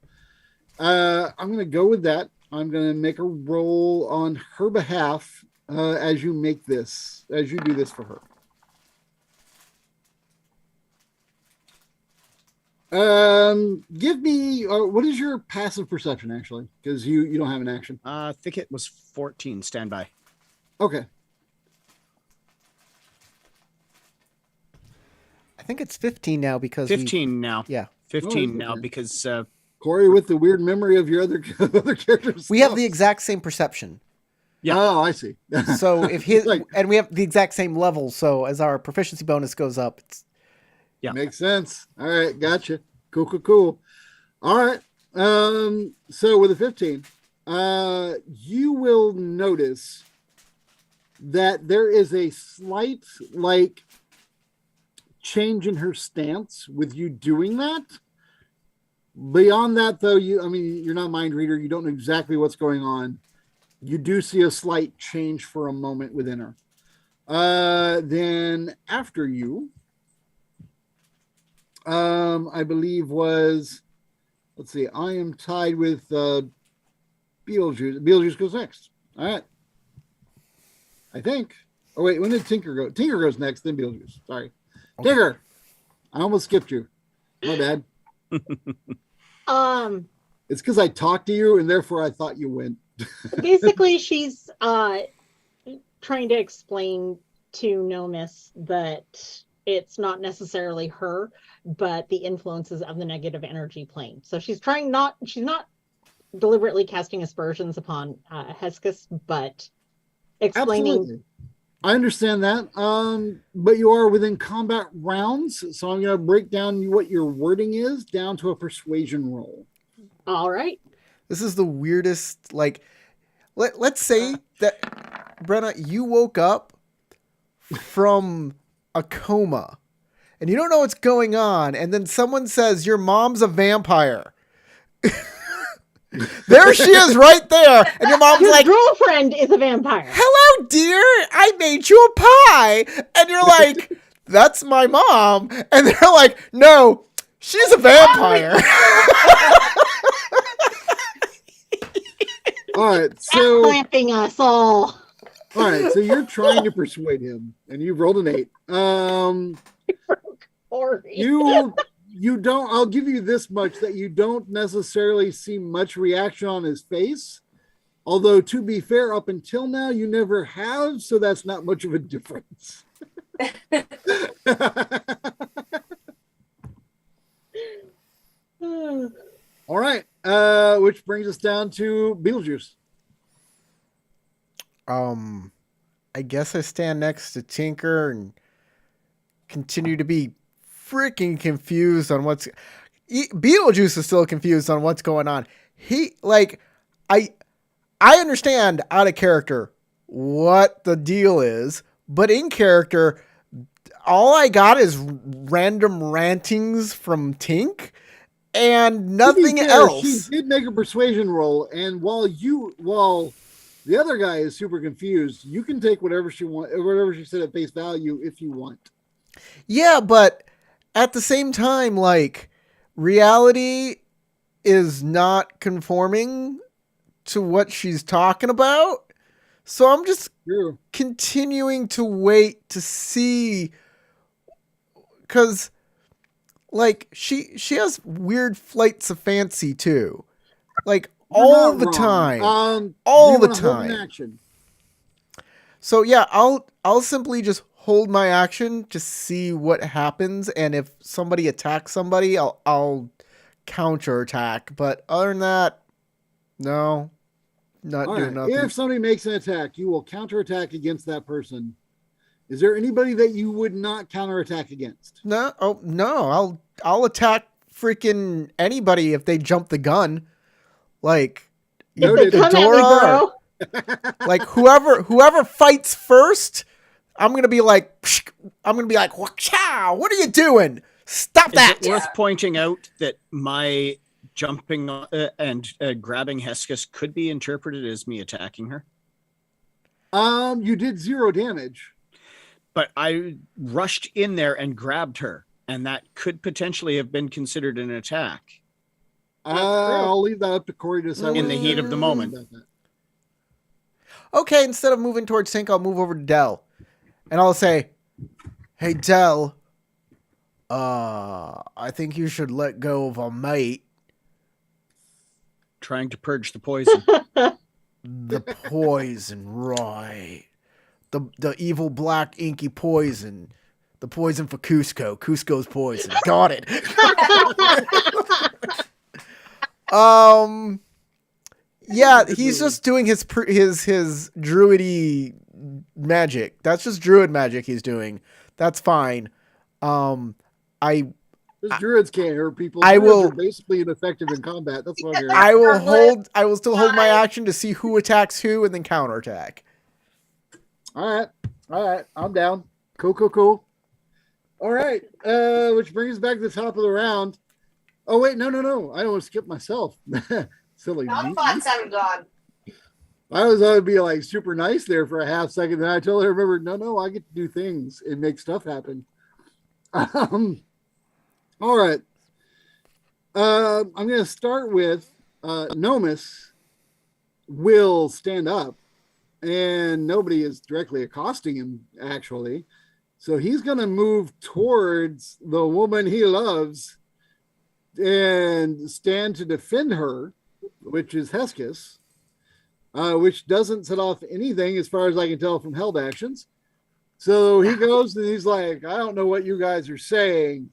S5: I'm going to go with that. I'm going to make a roll on her behalf as you do this for her. Give me what is your passive perception actually? Because you don't have an action.
S2: I think it was 14. Stand by.
S5: Okay.
S1: I think it's 15 now because
S2: 15 now.
S1: Yeah.
S2: 15 now because
S5: Corey, with the weird memory of your other characters,
S1: we have the exact same perception.
S2: Yeah.
S5: Oh, I see.
S1: So if his
S5: Like-
S1: and we have the exact same level, so as our proficiency bonus goes up, it's
S2: Yeah.
S5: Makes sense. All right, gotcha. Cool. All right. So with a 15, you will notice that there is a slight change in her stance with you doing that. Beyond that, though, you're not a mind reader. You don't know exactly what's going on. You do see a slight change for a moment within her. Then after you, I believe let's see, I am tied with Beetlejuice. Beetlejuice goes next. All right. I think. Oh, wait, when did Tinker go? Tinker goes next, then Beetlejuice. Sorry.
S1: Okay.
S5: Tinker! I almost skipped you. My bad. It's because I talked to you, and therefore I thought you went.
S3: Basically, she's trying to explain to Nomis that it's not necessarily her, but the influences of the negative energy plane. So she's not deliberately casting aspersions upon Heskis, but explaining.
S5: Absolutely. I understand that. But you are within combat rounds, so I'm going to break down what your wording is down to a persuasion roll.
S3: All right.
S1: this is the weirdest. Like, let's say that Brenna, you woke up from a coma, and you don't know what's going on, and then someone says your mom's a vampire. There she is right there. And your mom's
S3: Your
S1: like,
S3: girlfriend is a vampire.
S1: hello, dear. I made you a pie. And you're like, that's my mom. And they're like, no, she's a vampire.
S5: All right, so
S3: Clamping us all.
S5: so you're trying to persuade him, and you've rolled an 8.
S3: Sorry.
S5: You don't. I'll give you this much, that you don't necessarily see much reaction on his face. Although, to be fair, up until now, you never have, so that's not much of a difference. All right, which brings us down to Beetlejuice.
S1: I guess I stand next to Tinker and continue to be freaking confused on Beetlejuice is still confused on what's going on. I understand out of character what the deal is, but in character, all I got is random rantings from Tink and nothing
S5: To be fair,
S1: else.
S5: She did make a persuasion roll, and while the other guy is super confused, you can take whatever she said at face value if you want.
S1: Yeah, but at the same time, like, reality is not conforming to what she's talking about. So I'm just
S5: True.
S1: continuing to wait to see, because, like, she has weird flights of fancy too, like
S5: You're
S1: all
S5: not
S1: the
S5: wrong.
S1: time,
S5: Do
S1: all
S5: you
S1: the
S5: wanna hold an
S1: time.
S5: action?
S1: So yeah, I'll simply just hold my action to see what happens, and if somebody attacks somebody, I'll counterattack. But other than that, no, not
S5: All
S1: doing
S5: right.
S1: nothing.
S5: If somebody makes an attack, you will counterattack against that person. Is there anybody that you would not counterattack against?
S1: No, oh no, I'll attack freaking anybody if they jump the gun. Like
S3: If they come at me,
S1: Eudora,
S3: bro.
S1: like whoever fights first, I'm gonna be like, "Wachow, what are you doing? Stop that!"
S2: Is it worth pointing out that my jumping and grabbing Hesketh could be interpreted as me attacking her?
S5: You did 0 damage.
S2: But I rushed in there and grabbed her, and that could potentially have been considered an attack.
S5: I'll leave that up to Corey to decide.
S2: In the heat of the moment.
S1: Okay, instead of moving towards Tink, I'll move over to Dell, and I'll say, "Hey Dell, I think you should let go of a mate.
S2: Trying to purge the poison.
S1: The poison, right? The evil black inky poison. The poison for Cusco. Cusco's poison. Got it." Yeah, he's just doing his druidy magic. That's just druid magic he's doing. That's fine.
S5: Those druids can't hurt people.
S1: I
S5: Druids
S1: will-
S5: are basically ineffective in combat. That's what I'm hearing.
S1: I will still hold my action to see who attacks who and then counterattack.
S5: All right. I'm down. Cool. All right. Which brings us back to the top of the round. Oh wait, no. I don't want to skip myself. Silly
S4: Now
S5: me.
S4: the thoughts haven't gone.
S5: I was going to be like super nice there for a half second. Then I totally remembered, no, I get to do things and make stuff happen. All right. I'm going to start with Nomus will stand up, and nobody is directly accosting him, actually. So he's going to move towards the woman he loves and stand to defend her, which is Hesketh, which doesn't set off anything as far as I can tell from held actions. So he goes and he's like, I don't know what you guys are saying.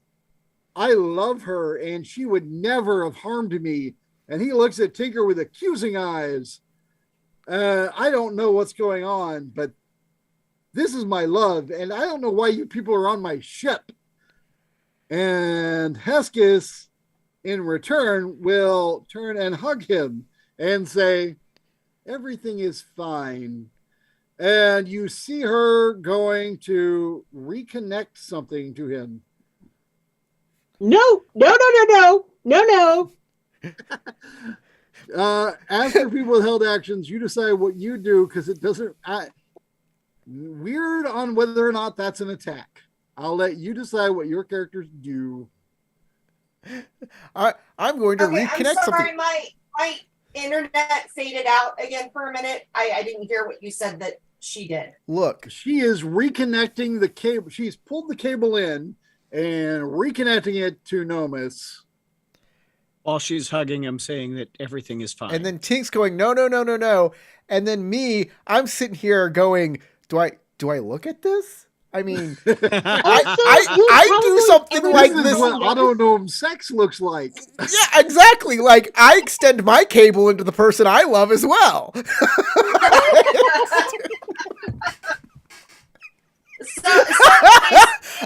S5: I love her and she would never have harmed me. And he looks at Tinker with accusing eyes. I don't know what's going on, but this is my love. And I don't know why you people are on my ship. And Hesketh, in return, will turn and hug him and say, everything is fine. And you see her going to reconnect something to him.
S3: No.
S5: As for people with held actions, you decide what you do because it doesn't. Weird on whether or not that's an attack. I'll let you decide what your characters do.
S1: I'm going to
S4: Okay,
S1: reconnect
S4: I'm sorry,
S1: something.
S4: my internet faded out again for a minute. I didn't hear what you said that she did.
S1: Look,
S5: She is reconnecting the cable. She's pulled the cable in and reconnecting it to Nomus.
S2: While she's hugging him, saying that everything is fine.
S1: and then Tink's going, no. And then me, I'm sitting here going, do I look at this? I mean, I do something like
S5: This is
S1: this.
S5: what autonome sex looks like.
S1: Yeah, exactly. Like, I extend my cable into the person I love as well.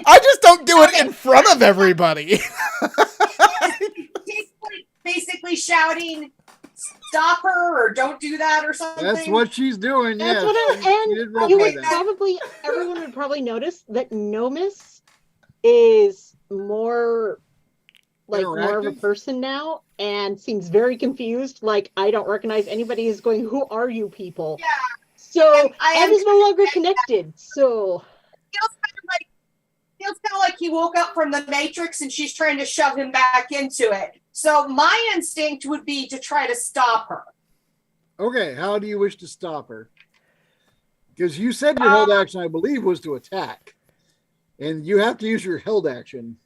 S1: I just don't do it in front of everybody.
S4: Basically shouting, stop her or don't do that or something.
S5: That's what she's doing.
S3: That's
S5: Yes,
S3: what
S5: she did
S3: and
S5: roleplay
S3: you would
S5: that.
S3: probably everyone would probably notice that Nomus is more of a
S5: Interactive?
S3: person now and seems very confused. Like, I don't recognize anybody. Is going, who are you people?
S4: Yeah.
S3: So
S4: I am
S3: and is no longer connected. So
S4: feels kind of like he woke up from the Matrix and she's trying to shove him back into it. So my instinct would be to try to stop her.
S5: Okay, how do you wish to stop her? Because you said your held action, I believe, was to attack. And you have to use your held action.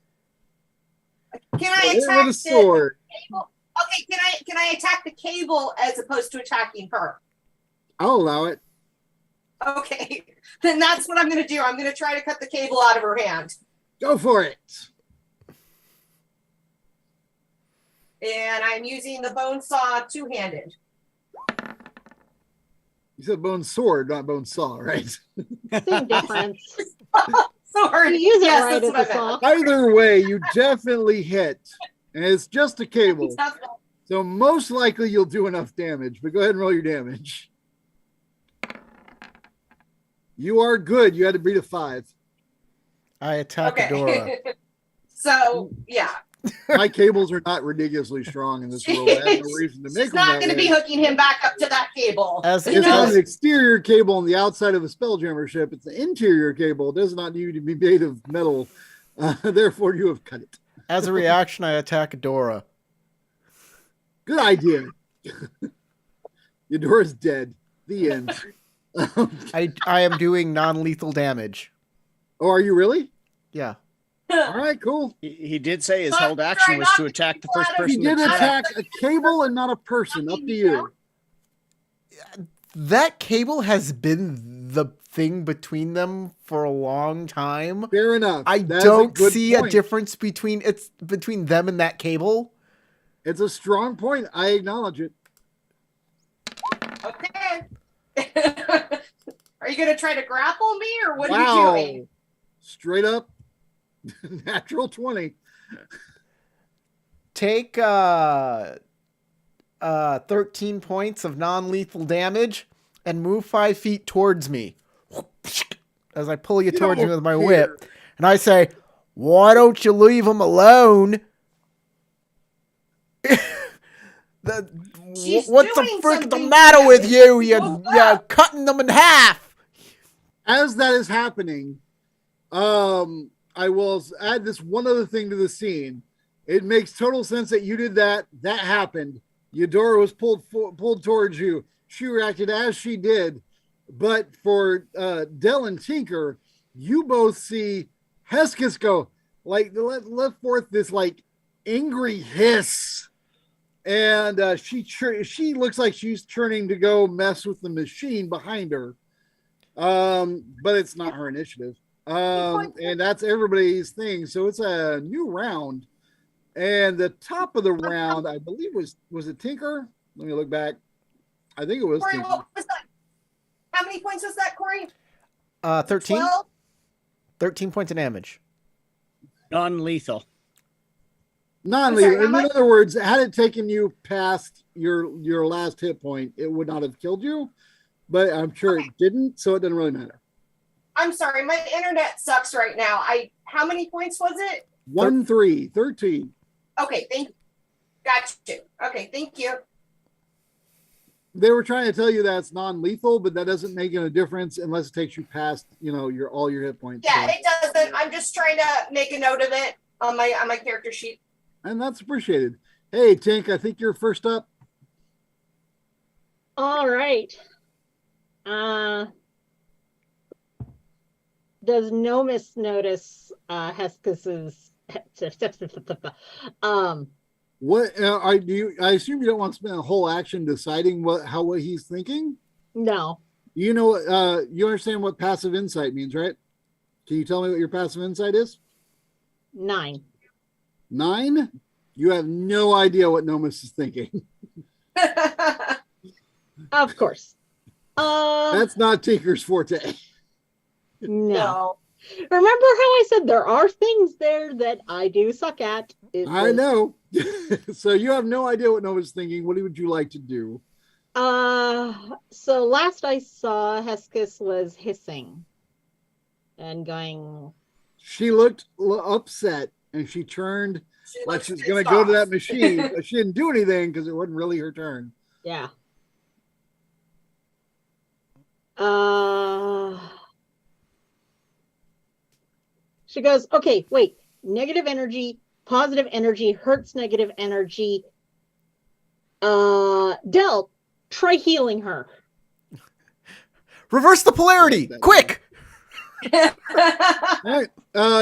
S4: Can I
S5: With
S4: attack
S5: a sword.
S4: the cable? Okay, can I attack the cable as opposed to attacking her?
S5: I'll allow it.
S4: Okay, then that's what I'm going to do. I'm going to try to cut the cable out of her hand.
S5: Go for it.
S4: And I'm using the bone saw two-handed.
S5: You said bone sword, not bone saw, right?
S3: same difference.
S4: Sword.
S3: You use it
S4: Yes,
S3: right
S4: that's
S3: as
S4: what
S3: a
S4: I meant.
S3: saw.
S5: Either way, you definitely hit. And it's just a cable.
S4: Exactly.
S5: So most likely you'll do enough damage, but go ahead and roll your damage. You are good. You had to beat a 5.
S1: I attack Adora.
S4: Okay. So, yeah.
S5: My cables are not ridiculously strong in this world. I have no reason to make
S4: She's
S5: them
S4: not
S5: that
S4: going to
S5: way.
S4: be hooking him back up to that cable.
S1: As
S5: It's
S1: as-
S5: not an exterior cable on the outside of a Spelljammer ship. It's an interior cable. It does not need to be made of metal. Therefore, you have cut it.
S1: as a reaction, I attack Adora.
S5: Good idea. Eudora's dead. The end.
S1: I am doing non-lethal damage.
S5: Oh, are you really?
S1: Yeah.
S5: All right, cool.
S2: He did say his
S4: But
S2: held action
S4: try
S2: was
S4: not
S2: to
S4: to
S2: attack the
S4: pull
S2: first
S4: out of-
S5: He
S2: person.
S5: did
S2: that
S5: attack a cable and not a person. Up to you.
S1: That cable has been the thing between them for a long time.
S5: Fair enough.
S1: I
S5: That is
S1: don't
S5: good
S1: see a
S5: point.
S1: difference between them and that cable.
S5: It's a strong point. I acknowledge it.
S4: Okay. Are you going to try to grapple me or what are you
S5: Wow.
S4: doing?
S5: Straight up natural 20.
S1: Take 13 points of non-lethal damage and move 5 feet towards me. As I pull you towards me
S5: don't
S1: with my
S5: care.
S1: whip. And I say, why don't you leave him alone?
S4: She's
S1: What's the
S4: doing
S1: frick the
S4: something
S1: matter
S4: to
S1: with
S4: him.
S1: you?
S4: Woke
S1: You're
S4: up.
S1: cutting them in half.
S5: As that is happening, I will add this one other thing to the scene. It makes total sense that you did that. That happened. Eudora was pulled towards you. She reacted as she did. But for Dell and Tinker, you both see Hesketh go, like, let forth this, like, angry hiss. And she looks like she's turning to go mess with the machine behind her. But it's not her initiative. And that's everybody's thing. So it's a new round. And the top of the round, I believe, was it Tinker? Let me look back. I think it was
S4: Corey,
S5: Tinker.
S4: what was that? How many points was that, Corey?
S1: 13?
S4: 12?
S1: 13 points of damage.
S2: Non-lethal.
S5: Non-lethal.
S4: Sorry,
S5: In other words, had it taken you past your last hit point, it would not have killed you. But I'm sure it didn't, so it doesn't really matter.
S4: I'm sorry, my internet sucks right now. How many points was it?
S5: 1, 3, 13.
S4: Okay, thank you. Got you. Okay, thank you.
S5: They were trying to tell you that it's non-lethal, but that doesn't make a difference unless it takes you past, all your hit points.
S4: Yeah,
S5: So-
S4: it doesn't. I'm just trying to make a note of it on my character sheet.
S5: and that's appreciated. Hey, Tink, I think you're first up.
S3: All right. Does Nomus notice Hesketh's
S5: What I assume you don't want to spend a whole action deciding what he's thinking.
S3: no.
S5: You understand what passive insight means, right? Can you tell me what your passive insight is?
S3: 9.
S5: 9. You have no idea what Nomus is thinking.
S3: Of course.
S5: That's not Tinker's forte.
S3: No. Remember how I said there are things there that I do suck at?
S5: I know. So you have no idea what Nova's thinking. What would you like to do?
S3: So last I saw, Hesketh was hissing and going.
S5: She looked upset and she turned like
S4: looks
S5: she was
S4: pissed
S5: going to go to
S4: off.
S5: that machine, but she didn't do anything because it wasn't really her turn.
S3: Yeah. She goes, okay, wait. Negative energy, positive energy, hurts negative energy. Del, try healing her.
S1: Reverse the polarity, quick!
S5: All right.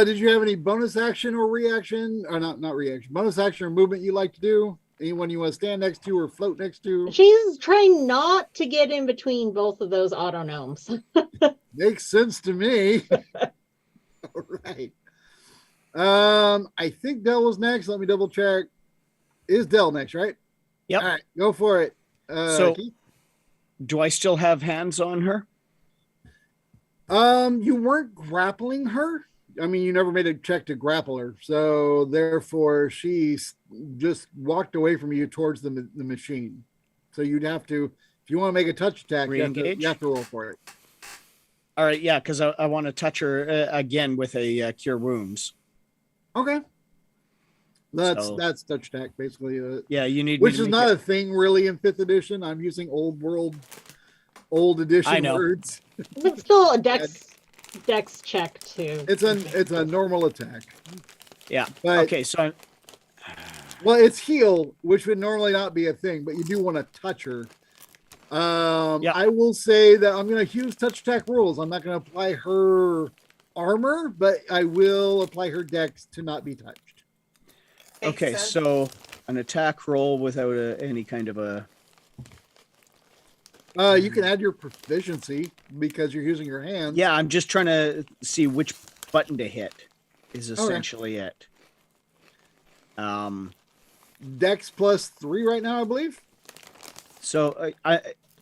S5: Did you have any bonus action or reaction? Or not reaction. Bonus action or movement you like to do? Anyone you want to stand next to or float next to?
S3: She's trying not to get in between both of those autonomes.
S5: Makes sense to me. All right. I think Dell was next. Let me double check. Is Dell next, right?
S2: Yep.
S5: All right, go for it.
S2: So,
S5: Keith?
S2: do I still have hands on her?
S5: You weren't grappling her. I mean, you never made a check to grapple her, so therefore she just walked away from you towards the machine. So you'd have to, if you want to make a touch attack, you have to roll for it.
S2: All right, yeah, because I want to touch her again with a cure wounds.
S5: Okay. That's touch attack basically.
S2: Yeah, you need.
S5: Which is not a thing really in 5th edition. I'm using old edition words.
S3: It's still a dex check too.
S5: It's a normal attack.
S2: Yeah.
S5: But,
S2: okay, so
S5: well, it's heal, which would normally not be a thing, but you do want to touch her.
S2: Yeah.
S5: I will say that I'm going to use touch attack rules. I'm not going to apply her armor, but I will apply her dex to not be touched.
S2: okay, so an attack roll without any kind of a.
S5: You can add your proficiency because you're using your hands.
S2: Yeah, I'm just trying to see which button to hit. Is essentially it.
S5: Dex +3 right now, I believe.
S2: So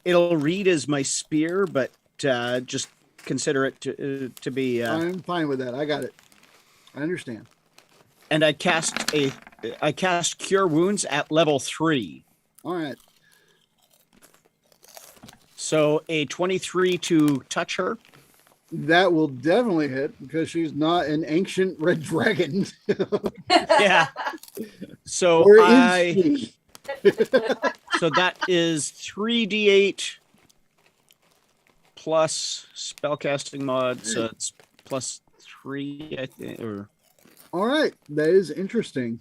S2: it'll read as my spear, but just consider it to be.
S5: I'm fine with that. I got it. I understand.
S2: And I cast Cure Wounds at level 3.
S5: All right.
S2: So a 23 to touch her.
S5: That will definitely hit because she's not an ancient red dragon.
S2: Yeah. So
S5: Or is she?
S2: so that is 3d8 plus spellcasting mod, so it's +3, I think.
S5: All right, that is interesting.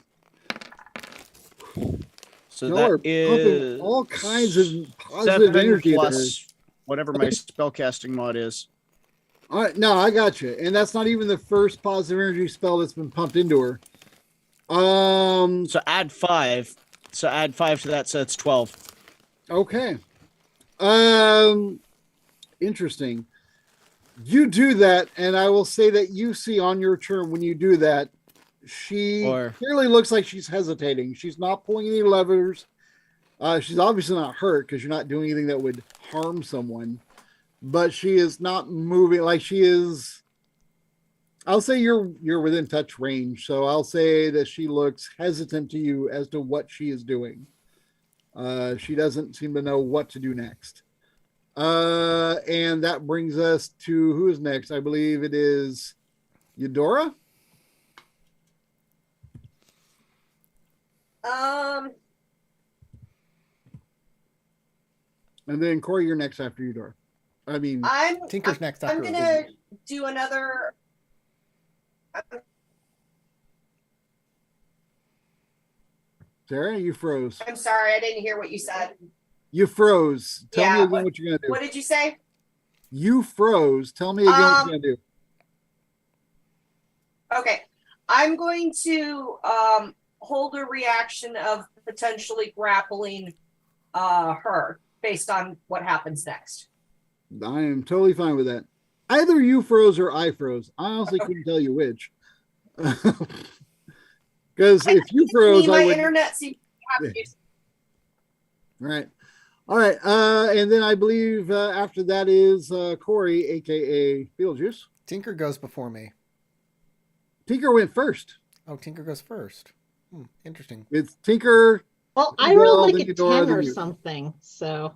S2: So
S5: Y'all are
S2: that is
S5: pumping all kinds of positive
S2: 7
S5: energy
S2: plus whatever my spellcasting mod is.
S5: All right, no, I got you. And that's not even the first positive energy spell that's been pumped into her.
S2: So add 5. So add 5 to that, so it's 12.
S5: Okay. Interesting. You do that, and I will say that you see on your turn when you do that, she clearly looks like she's hesitating. She's not pulling any levers. She's obviously not hurt because you're not doing anything that would harm someone. But she is not moving like she is. I'll say you're within touch range, so I'll say that she looks hesitant to you as to what she is doing. She doesn't seem to know what to do next. And that brings us to who is next? I believe it is Eudora. And then Corey, you're next after Eudora. I mean,
S1: Tinker's next after.
S4: I'm gonna do another.
S5: Sarah, you froze.
S4: I'm sorry, I didn't hear what you said.
S5: You froze. Tell me again what you're gonna do.
S4: What did you say?
S5: You froze. Tell me again what you're gonna do.
S4: Okay, I'm going to hold a reaction of potentially grappling her based on what happens next.
S5: I am totally fine with that. Either you froze or I froze. I honestly couldn't tell you which. Because if you froze,
S4: my
S5: I would.
S4: internet seems to be
S5: Right. All right. And then I believe after that is Corey, aka Beetlejuice.
S1: Tinker goes before me.
S5: Tinker went first.
S1: Oh, Tinker goes first. Interesting.
S5: It's Tinker.
S3: Well, I
S5: Well,
S3: rolled
S5: then
S3: like a
S5: Eudora,
S3: 10
S5: then
S3: or
S5: you.
S3: something, so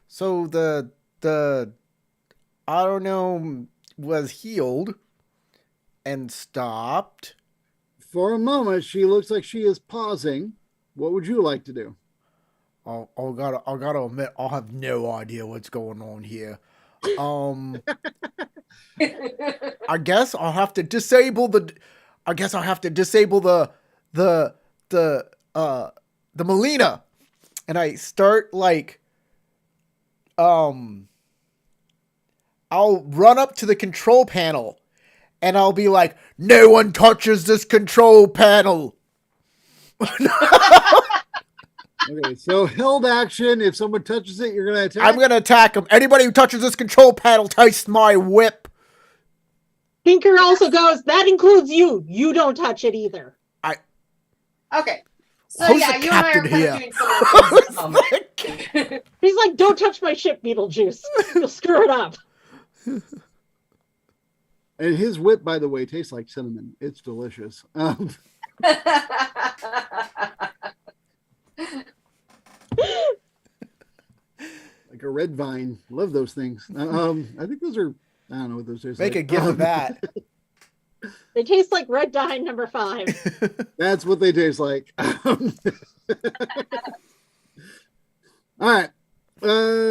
S1: So the autognome was healed and stopped.
S5: For a moment, she looks like she is pausing. What would you like to do?
S1: I gotta admit, I have no idea what's going on here. I guess I'll have to disable the. I guess I'll have to disable the Melina, and I start like. I'll run up to the control panel, and I'll be like, "No one touches this control panel."
S5: Okay, so held action. If someone touches it, you're gonna attack.
S1: I'm gonna attack him. Anybody who touches this control panel tastes my whip.
S3: Tinker also goes, that includes you. You don't touch it either.
S4: Okay. So
S1: Who's
S4: yeah,
S1: the
S4: you and I are
S1: captain
S4: kind
S1: here?
S4: of doing similar things at the moment.
S3: He's like, don't touch my ship, Beetlejuice. You'll screw it up.
S5: And his whip, by the way, tastes like cinnamon. It's delicious. Like a red vine. Love those things. I think those are. I don't know what those taste
S1: Make
S5: like.
S1: a gift of that.
S3: They taste like red dye number 5.
S5: That's what they taste like. All right.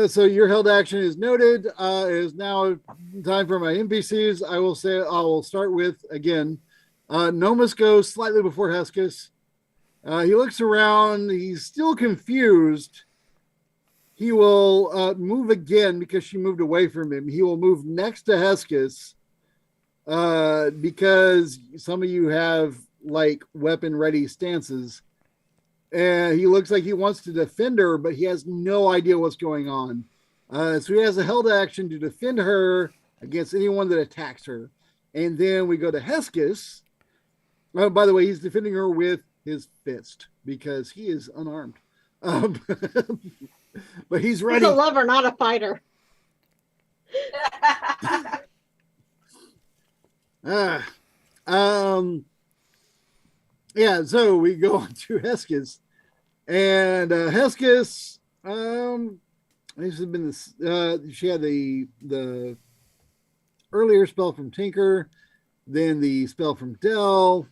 S5: So your held action is noted. It is now time for my NPCs. I will start with again. Nomus goes slightly before Heskis. He looks around. He's still confused. He will move again because she moved away from him. He will move next to Heskis because some of you have like weapon ready stances. And he looks like he wants to defend her, but he has no idea what's going on. So he has a held action to defend her against anyone that attacks her. And then we go to Heskis. Oh, by the way, he's defending her with his fist because he is unarmed. But he's ready.
S3: He's a lover, not a fighter.
S5: Yeah, so we go on to Heskis. And Heskis, this has been this she had the earlier spell from Tinker, then the spell from Dell.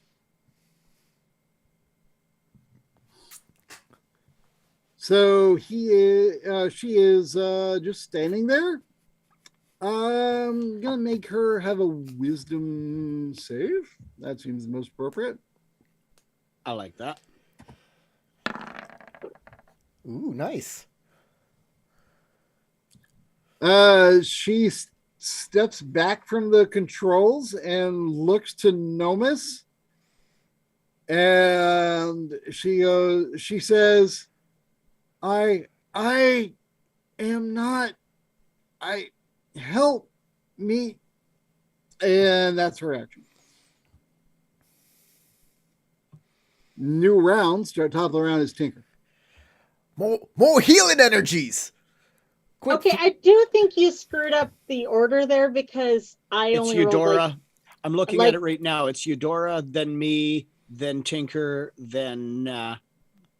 S5: So she is just standing there. I'm gonna make her have a wisdom save. That seems the most appropriate.
S2: I like that.
S1: Ooh, nice.
S5: She steps back from the controls and looks to Nomus. And she says, I am not, help me. And that's her action. New round, start top of the round is Tinker.
S1: More healing energies. Quick.
S3: Okay, I do think you screwed up the order there because I
S2: It's
S3: only rolled
S2: Eudora. I'm looking
S3: like-
S2: at it right now. It's Eudora, then me, then Tinker, then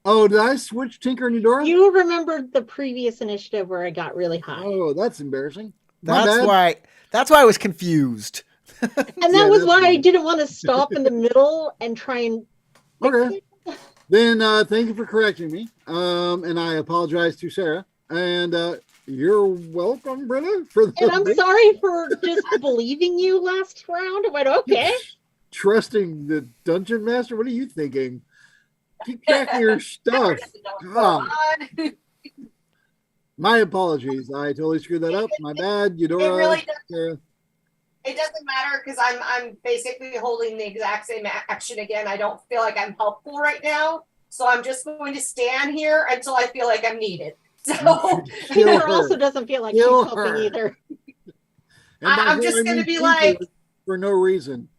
S5: Oh, did I switch Tinker and Eudora?
S3: You remembered the previous initiative where I got really high.
S5: Oh, that's embarrassing. My
S1: That's
S5: bad.
S1: why I was confused.
S3: And that
S5: Yeah,
S3: was
S5: that's
S3: why I
S5: right.
S3: didn't want to stop in the middle and try and fix
S5: Okay.
S3: it.
S5: Then thank you for correcting me. And I apologize to Sarah. And you're welcome, Brenna.
S3: And I'm sorry for just believing you last round. I went, okay.
S5: Trusting the dungeon master. What are you thinking? Keep track of your stuff. God. My apologies. I totally screwed that up. My bad. Eudora.
S4: It really does.
S5: Sarah.
S4: It doesn't matter because I'm basically holding the exact same action again. I don't feel like I'm helpful right now, so I'm just going to stand here until I feel like I'm needed. So
S5: Kill
S3: Peter
S5: her.
S3: also doesn't feel like
S5: Kill
S3: she's
S5: her.
S3: helping either.
S5: And by
S4: I'm
S5: her,
S4: just
S5: I
S4: gonna
S5: mean
S4: be
S5: Tinker
S4: like-
S5: for no reason.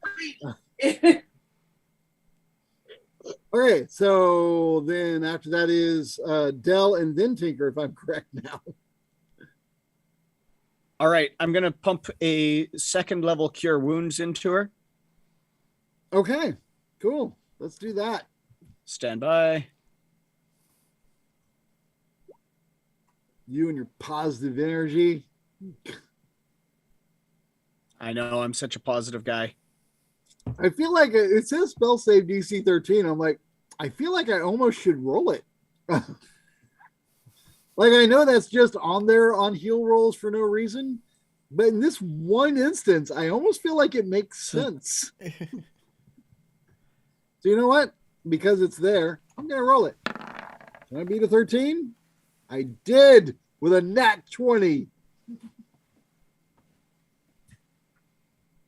S5: Okay, so then after that is Dell and then Tinker, if I'm correct now.
S2: All right, I'm gonna pump a second level cure wounds into her.
S5: Okay, cool. Let's do that.
S2: Stand by.
S5: You and your positive energy.
S2: I know I'm such a positive guy.
S5: I feel like it says spell save DC 13. I'm like, I feel like I almost should roll it. Like, I know that's just on there on heal rolls for no reason, but in this one instance, I almost feel like it makes sense. So you know what? Because it's there, I'm going to roll it. Can I beat a 13? I did with a nat 20.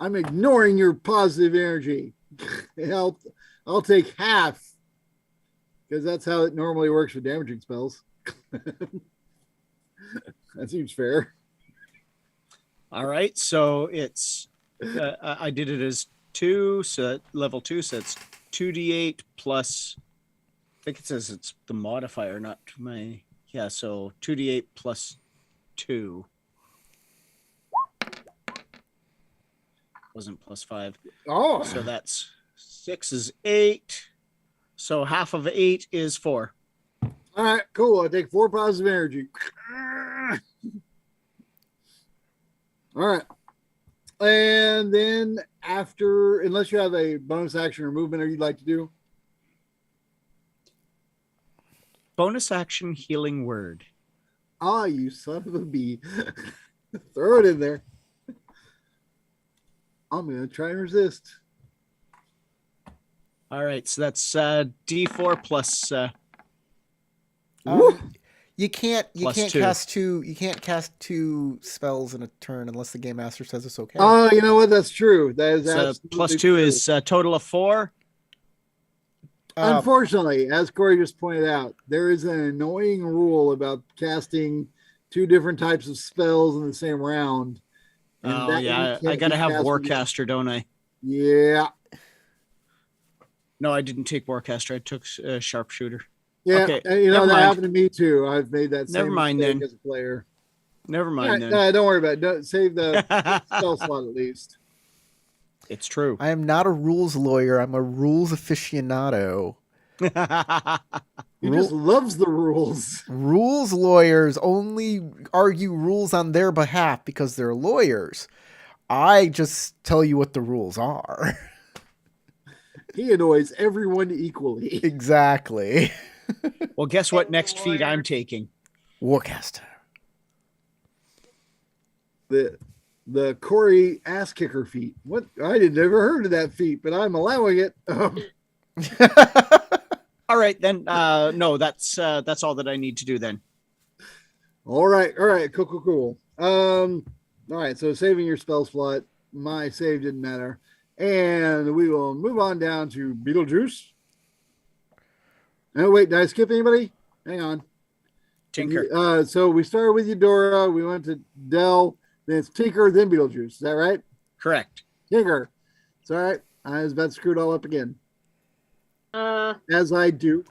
S5: I'm ignoring your positive energy. I'll take half because that's how it normally works with damaging spells. That seems fair.
S2: All right, so it's I did it as 2, so level 2, so it's 2d8 plus. I think it says it's the modifier, not my. Yeah, so 2d8 plus 2. Wasn't plus 5.
S5: Oh,
S2: So that's 6 is 8. So half of 8 is 4.
S5: all right, cool. I take 4 positive energy. All right. And then after, unless you have a bonus action or movement or you'd like to do,
S2: Bonus action healing word.
S5: you son of a bee. Throw it in there. I'm going to try and resist.
S2: All right, so that's D4 plus.
S1: You can't
S2: Plus
S1: can't
S2: 2.
S1: cast two spells in a turn unless the game master says it's okay.
S5: Oh, you know what? That's true. That is
S2: So
S5: absolutely
S2: plus 2
S5: true.
S2: is a total of 4.
S5: Unfortunately, as Corey just pointed out, there is an annoying rule about casting 2 different types of spells in the same round. And
S2: Oh
S5: that
S2: yeah,
S5: one can't
S2: I gotta
S5: be
S2: have
S5: cast with-
S2: Warcaster, don't I?
S5: Yeah.
S2: No, I didn't take Warcaster. I took Sharpshooter.
S5: Yeah,
S2: Okay,
S5: and, you know
S2: never
S5: that
S2: mind.
S5: happened to me too. I've made that same
S2: Never mind
S5: mistake
S2: then.
S5: as a player.
S2: Never
S5: All
S2: mind
S5: right,
S2: then.
S5: no, don't worry about it. Don't, save the spell slot at least.
S2: It's true.
S1: I am not a rules lawyer. I'm a rules aficionado.
S5: He
S1: Rule-
S5: just loves the rules.
S1: Rules lawyers only argue rules on their behalf because they're lawyers. I just tell you what the rules are.
S5: He annoys everyone equally.
S1: Exactly.
S2: Well, guess what? Next feat I'm taking.
S1: Warcaster.
S5: The Corey ass kicker feat. What? I did never heard of that feat, but I'm allowing it.
S2: All right, then. No, that's all that I need to do then.
S5: All right, cool. All right, so saving your spell slot. My save didn't matter, and we will move on down to Beetlejuice. Oh wait, did I skip anybody? Hang on.
S2: Tinker.
S5: So we started with Eudora. We went to Dell. Then it's Tinker. Then Beetlejuice. Is that right?
S2: Correct.
S5: Tinker. It's all right. I was about to screw it all up again,
S3: Uh,
S5: as I do.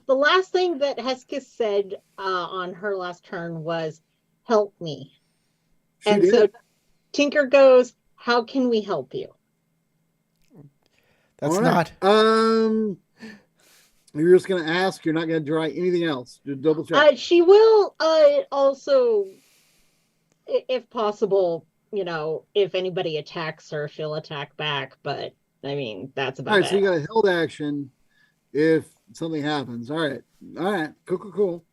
S3: the last thing that Hesketh said on her last turn was, "Help me."
S5: She
S3: And
S5: did.
S3: so Tinker goes, "How can we help you?"
S1: That's
S5: All right. You're just gonna ask. You're not gonna try anything else. Just double check.
S3: She will also, if possible, if anybody attacks her, she'll attack back. But I mean, that's
S5: All
S3: about
S5: right.
S3: it.
S5: So you got a held action if something happens. All right. Cool.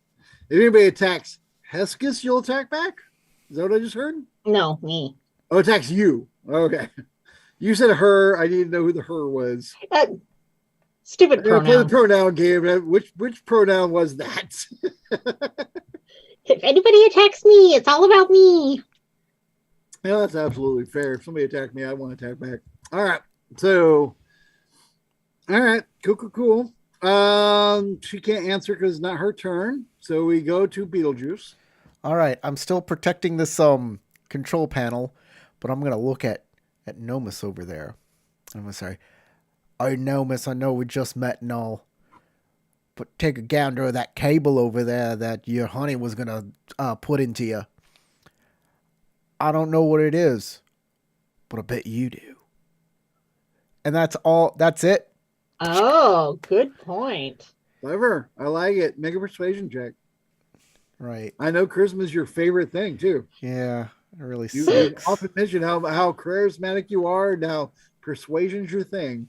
S5: If anybody attacks Hesketh, you'll attack back. Is that what I just heard?
S3: No, me.
S5: Oh, attacks you. Okay. You said her. I need to know who the her was.
S3: Stupid
S5: Yeah, play the
S3: pronoun.
S5: pronoun game. Which pronoun was that?
S3: If anybody attacks me, it's all about me.
S5: Yeah, that's absolutely fair. If somebody attacked me, I want to attack back. All right. So, all right. Cool. She can't answer because it's not her turn. So we go to Beetlejuice.
S1: All right. I'm still protecting this control panel, but I'm gonna look at Nomus over there. I'm sorry. I know, miss, I know we just met and all. But take a gander of that cable over there that your honey was gonna put into you. I don't know what it is, but I bet you do. And that's all. That's it.
S3: Oh, good point.
S5: Clever. I like it. Make a persuasion check.
S1: Right.
S5: I know charisma is your favorite thing too.
S1: Yeah, it really
S5: You
S1: sucks.
S5: often mention how charismatic you are. Now persuasion's your thing.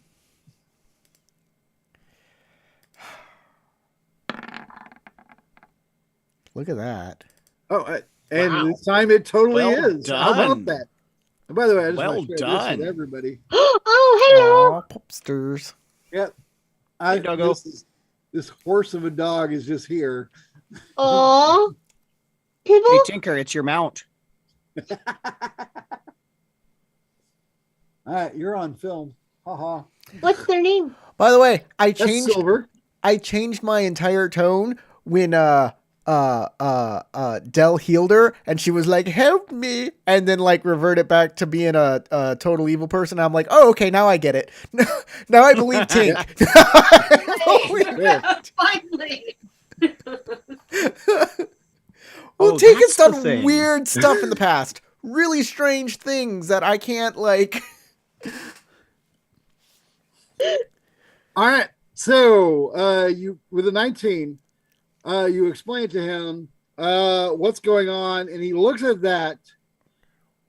S1: Look at that.
S5: Oh, and
S2: Wow.
S5: this time it totally
S2: Well
S5: is. How about
S2: done.
S5: that? And by the way, I just
S2: Well
S5: want to share this
S2: done.
S5: with everybody.
S3: Oh, hello.
S1: Aw, popsters.
S5: Yep.
S2: Hey, doggo.
S5: This horse of a dog is just here.
S3: Oh, people.
S2: Hey, Tinker, it's your mount.
S5: All right, you're on film. Haha.
S3: What's their name?
S1: By the way, I
S5: That's
S1: changed.
S5: Silver.
S1: I changed my entire tone when Dell healed her and she was like, "Help me," and then like reverted back to being a total evil person. I'm like, "Oh, okay, now I get it. Now I believe Tink."
S4: Finally.
S1: Well,
S2: Oh,
S1: Tink has
S2: that's the
S1: done
S2: thing.
S1: weird stuff in the past. Really strange things that I can't like.
S5: All right. So you with a 19, you explain to him what's going on, and he looks at that.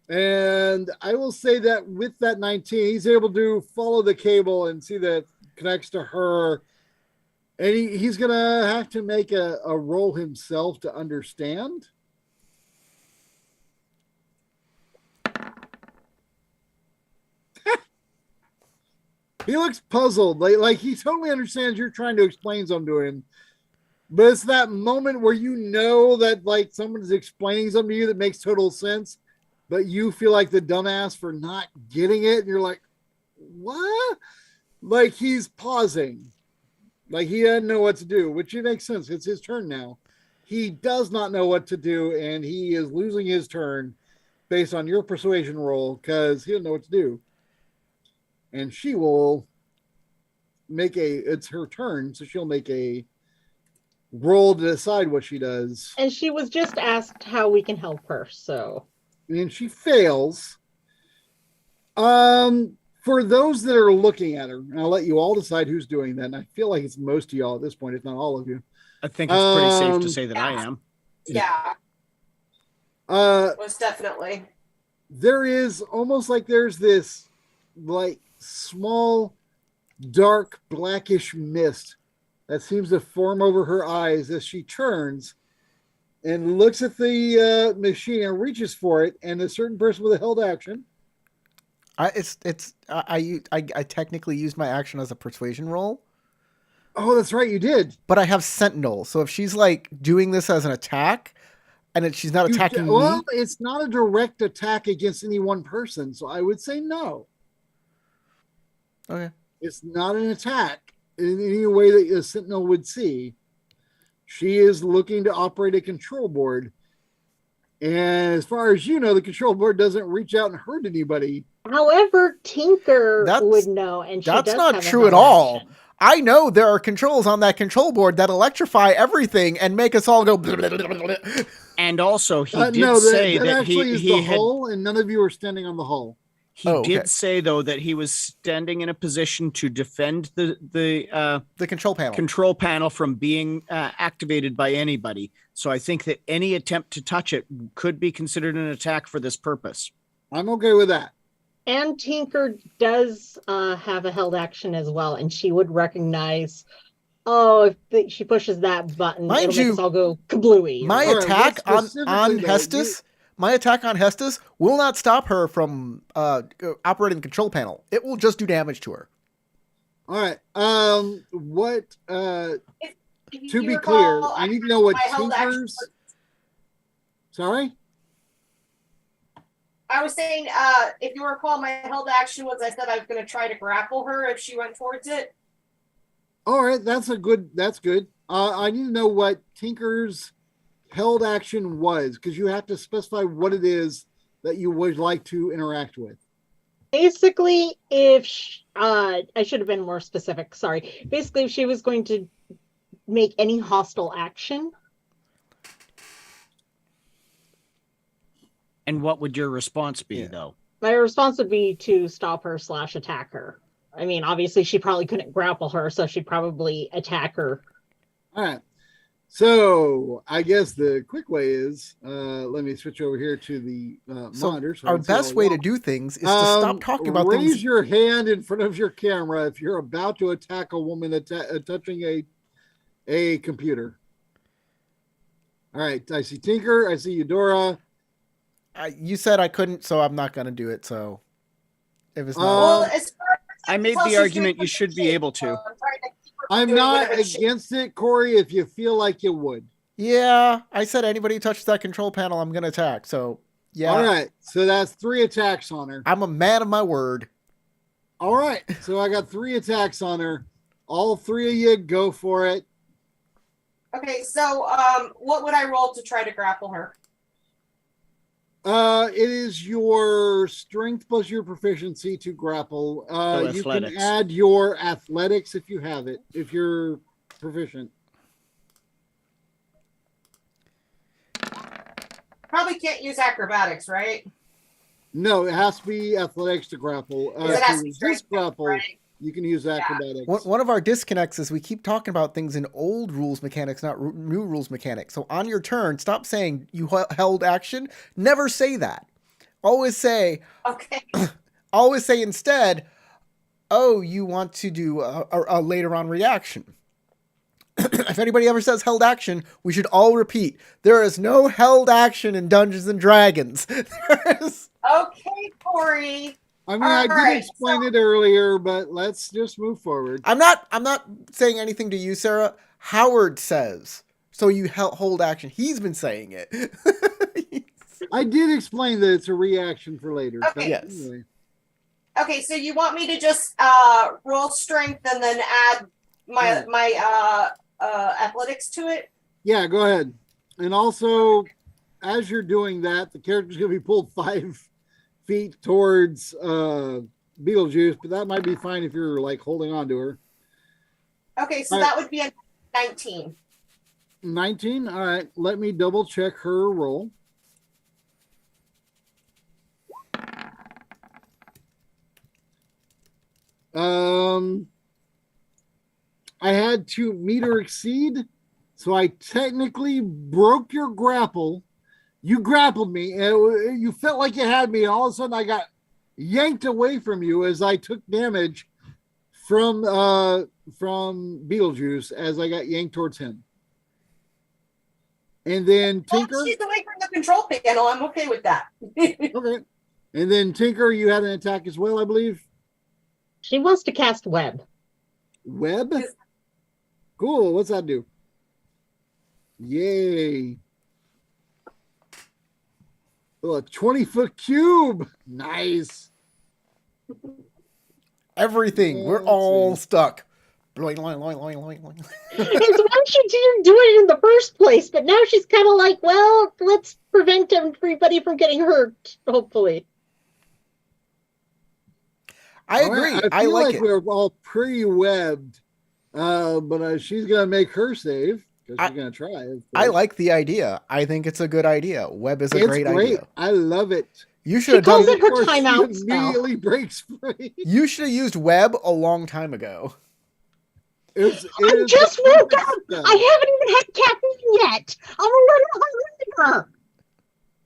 S5: And I will say that with that 19, he's able to follow the cable and see that it connects to her. And he's gonna have to make a roll himself to understand. He looks puzzled, like he totally understands you're trying to explain something to him. But it's that moment where you know that like someone is explaining something to you that makes total sense, but you feel like the dumbass for not getting it, and you're like, what? Like he's pausing. Like he doesn't know what to do, which it makes sense. It's his turn now. He does not know what to do, and he is losing his turn based on your persuasion roll because he doesn't know what to do. And she will make it's her turn, so she'll make a roll to decide what she does.
S3: And she was just asked how we can help her. So,
S5: And she fails. For those that are looking at her, and I'll let you all decide who's doing that. And I feel like it's most of y'all at this point, if not all of you.
S2: I think it's pretty safe to say that I am.
S4: Yeah,
S5: Uh,
S4: most definitely.
S5: there is almost like there's this like small dark blackish mist that seems to form over her eyes as she turns and looks at the machine and reaches for it, and a certain person with a held action.
S1: I technically used my action as a persuasion roll,
S5: Oh, that's right, you did.
S1: but I have Sentinel. So if she's like doing this as an attack, and she's not attacking
S5: Well,
S1: me,
S5: it's not a direct attack against any one person, so I would say no.
S1: okay.
S5: It's not an attack in any way that a Sentinel would see. She is looking to operate a control board. And as far as you know, the control board doesn't reach out and hurt anybody.
S3: however, Tinker
S1: That's-
S3: would know, and she
S1: that's
S3: does
S1: not
S3: have a
S1: true at
S3: held
S1: all.
S3: action.
S1: I know there are controls on that control board that electrify everything and make us all go.
S2: And also, he did
S5: No,
S2: say
S5: that
S2: that
S5: actually is
S2: he
S5: the
S2: had.
S5: hull, and none of you are standing on the hull.
S2: He
S1: Oh, okay.
S2: did say though that he was standing in a position to defend the
S1: The control panel.
S2: control panel from being activated by anybody. So I think that any attempt to touch it could be considered an attack for this purpose.
S5: I'm okay with that.
S3: And Tinker does have a held action as well, and she would recognize. Oh, if she pushes that button,
S1: Mind
S3: it'll make
S1: you,
S3: us all go kablooey.
S1: My
S5: All right,
S1: attack
S5: what
S1: on
S5: specifically, though,
S1: Hestus, my attack on Hestus will not stop her from operating the control panel. It will just do damage to her.
S5: All right. What?
S4: If
S5: To
S4: you
S5: be
S4: recall,
S5: clear, I need to know what
S4: my held action
S5: Tinker's. Sorry.
S4: I was saying, if you recall, my held action was I said I was going to try to grapple her if she went towards it.
S5: All right, that's good. I need to know what Tinker's held action was, because you have to specify what it is that you would like to interact with.
S3: Basically, if I should have been more specific. Sorry. Basically, if she was going to make any hostile action,
S2: And what would your response be,
S1: Yeah.
S2: though?
S3: my response would be to stop her / attack her. I mean, obviously, she probably couldn't grapple her, so she'd probably attack her.
S5: All right. So I guess the quick way is let me switch over here to the
S1: So
S5: monitor. So
S1: our
S5: I can see all
S1: best way to
S5: y'all.
S1: do things is to stop talking about
S5: raise
S1: things.
S5: your hand in front of your camera if you're about to attack a woman touching a computer. All right. I see Tinker. I see Eudora.
S1: You said I couldn't, so I'm not going to do it. So if it's not,
S4: Well, as far as
S2: I made
S4: tell,
S2: the
S4: she's
S2: argument
S4: doing
S2: you should be
S4: shit,
S2: able to.
S4: so I'm trying to keep her
S5: I'm
S4: doing
S5: not
S4: whatever shit.
S5: against it, Corey, if you feel like you would.
S1: yeah, I said anybody who touches that control panel, I'm going to attack. So yeah,
S5: All right. So that's 3 attacks on her.
S1: I'm a man of my word.
S5: All right. So I got 3 attacks on her. All 3 of you go for it.
S4: Okay, so what would I roll to try to grapple her?
S5: It is your strength plus your proficiency to grapple. You can
S2: athletics.
S5: add your athletics if you have it, if you're proficient.
S4: Probably can't use acrobatics, right?
S5: No, it has to be athletics to grapple.
S4: Because it has to be
S5: To
S4: strength,
S5: resist grapple,
S4: right?
S5: you can use acrobatics.
S1: One of our disconnects is we keep talking about things in old rules mechanics, not new rules mechanics. So on your turn, stop saying you held action. Never say that. Always say
S4: Okay.
S1: instead, oh, you want to do a later on reaction. If anybody ever says held action, we should all repeat, there is no held action in Dungeons and Dragons.
S4: Okay, Corey.
S5: I mean,
S4: All
S5: I did
S4: right,
S5: explain it earlier, but let's just move forward.
S1: I'm not saying anything to you, Sarah. Howard says, so you hold action. He's been saying it.
S5: I did explain that it's a reaction for later.
S4: Okay.
S5: but
S1: Yes.
S5: anyway.
S4: Okay, so you want me to just roll strength and then add my athletics to it?
S5: Yeah, go ahead. And also, as you're doing that, the character's going to be pulled 5 feet towards Beetlejuice, but that might be fine if you're like holding on to her.
S4: Okay, so
S5: All right.
S4: that would be a 19.
S5: 19. All right, let me double check her roll. I had to meet or exceed, so I technically broke your grapple. You grappled me, and you felt like you had me, and all of a sudden I got yanked away from you as I took damage from Beetlejuice as I got yanked towards him. And then Tinker.
S4: Well, she's away from the control panel. I'm okay with that.
S5: Okay. And then Tinker, you had an attack as well, I believe.
S3: She wants to cast web.
S5: Web? Cool. What's that do? Yay. Oh, a 20-foot cube. Nice.
S1: Everything.
S5: Yeah,
S1: We're
S5: let's
S1: all
S5: see.
S1: stuck. Loing, loing, loing, loing, loing, loing.
S3: It's why she didn't do it in the first place, but now she's kind of like, well, let's prevent everybody from getting hurt, hopefully.
S1: I
S5: All
S1: agree.
S5: right,
S1: I
S5: feel
S1: like it.
S5: we're all pre-webbed, but she's gonna make her save because she's gonna try. of
S1: I
S5: course.
S1: like the idea. I think it's a good idea. Web is a
S5: It's
S1: great
S5: great.
S1: idea.
S5: I love it.
S1: You should
S3: She
S1: have done.
S3: calls it her
S5: Of course, she
S3: timeout spell.
S5: immediately breaks free.
S1: You should have used web a long time ago.
S3: I just woke up. I haven't even had caffeine yet. I'm a little hungover.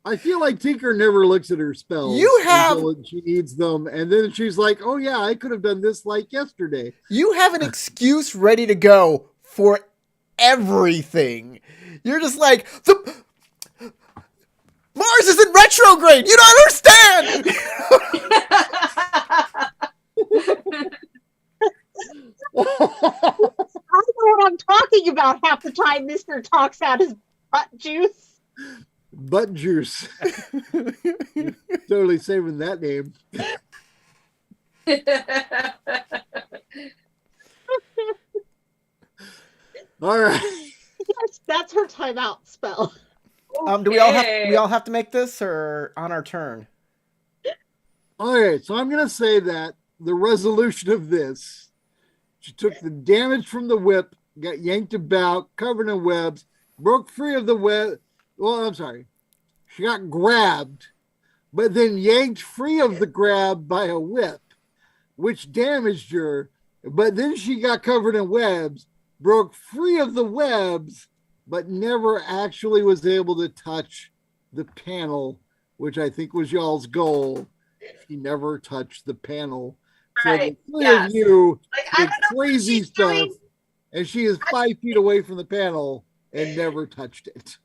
S5: I feel like Tinker never looks at her spells.
S1: You have-
S5: until she needs them, and then she's like, "Oh yeah, I could have done this like yesterday."
S1: You have an excuse ready to go for everything. You're just like the Mars is in retrograde. You don't understand.
S3: I know what I'm talking about half the time Mr. talks out his butt juice.
S5: Butt juice. Totally saving that name. All right.
S3: Yes, that's her timeout spell.
S1: Do we all have to make this or on our turn?
S5: All right, so I'm going to say that the resolution of this, she took the damage from the whip, got yanked about, covered in webs, broke free of the web. Well, I'm sorry. She got grabbed, but then yanked free of the grab by a whip, which damaged her. But then she got covered in webs, broke free of the webs, but never actually was able to touch the panel, which I think was y'all's goal. She never touched the panel. So
S4: Right.
S5: the three
S4: Yes.
S5: of you
S4: Like, I
S5: did
S4: don't know what
S5: crazy
S4: she's
S5: stuff,
S4: doing.
S5: and she is 5 feet away from the panel and never touched it.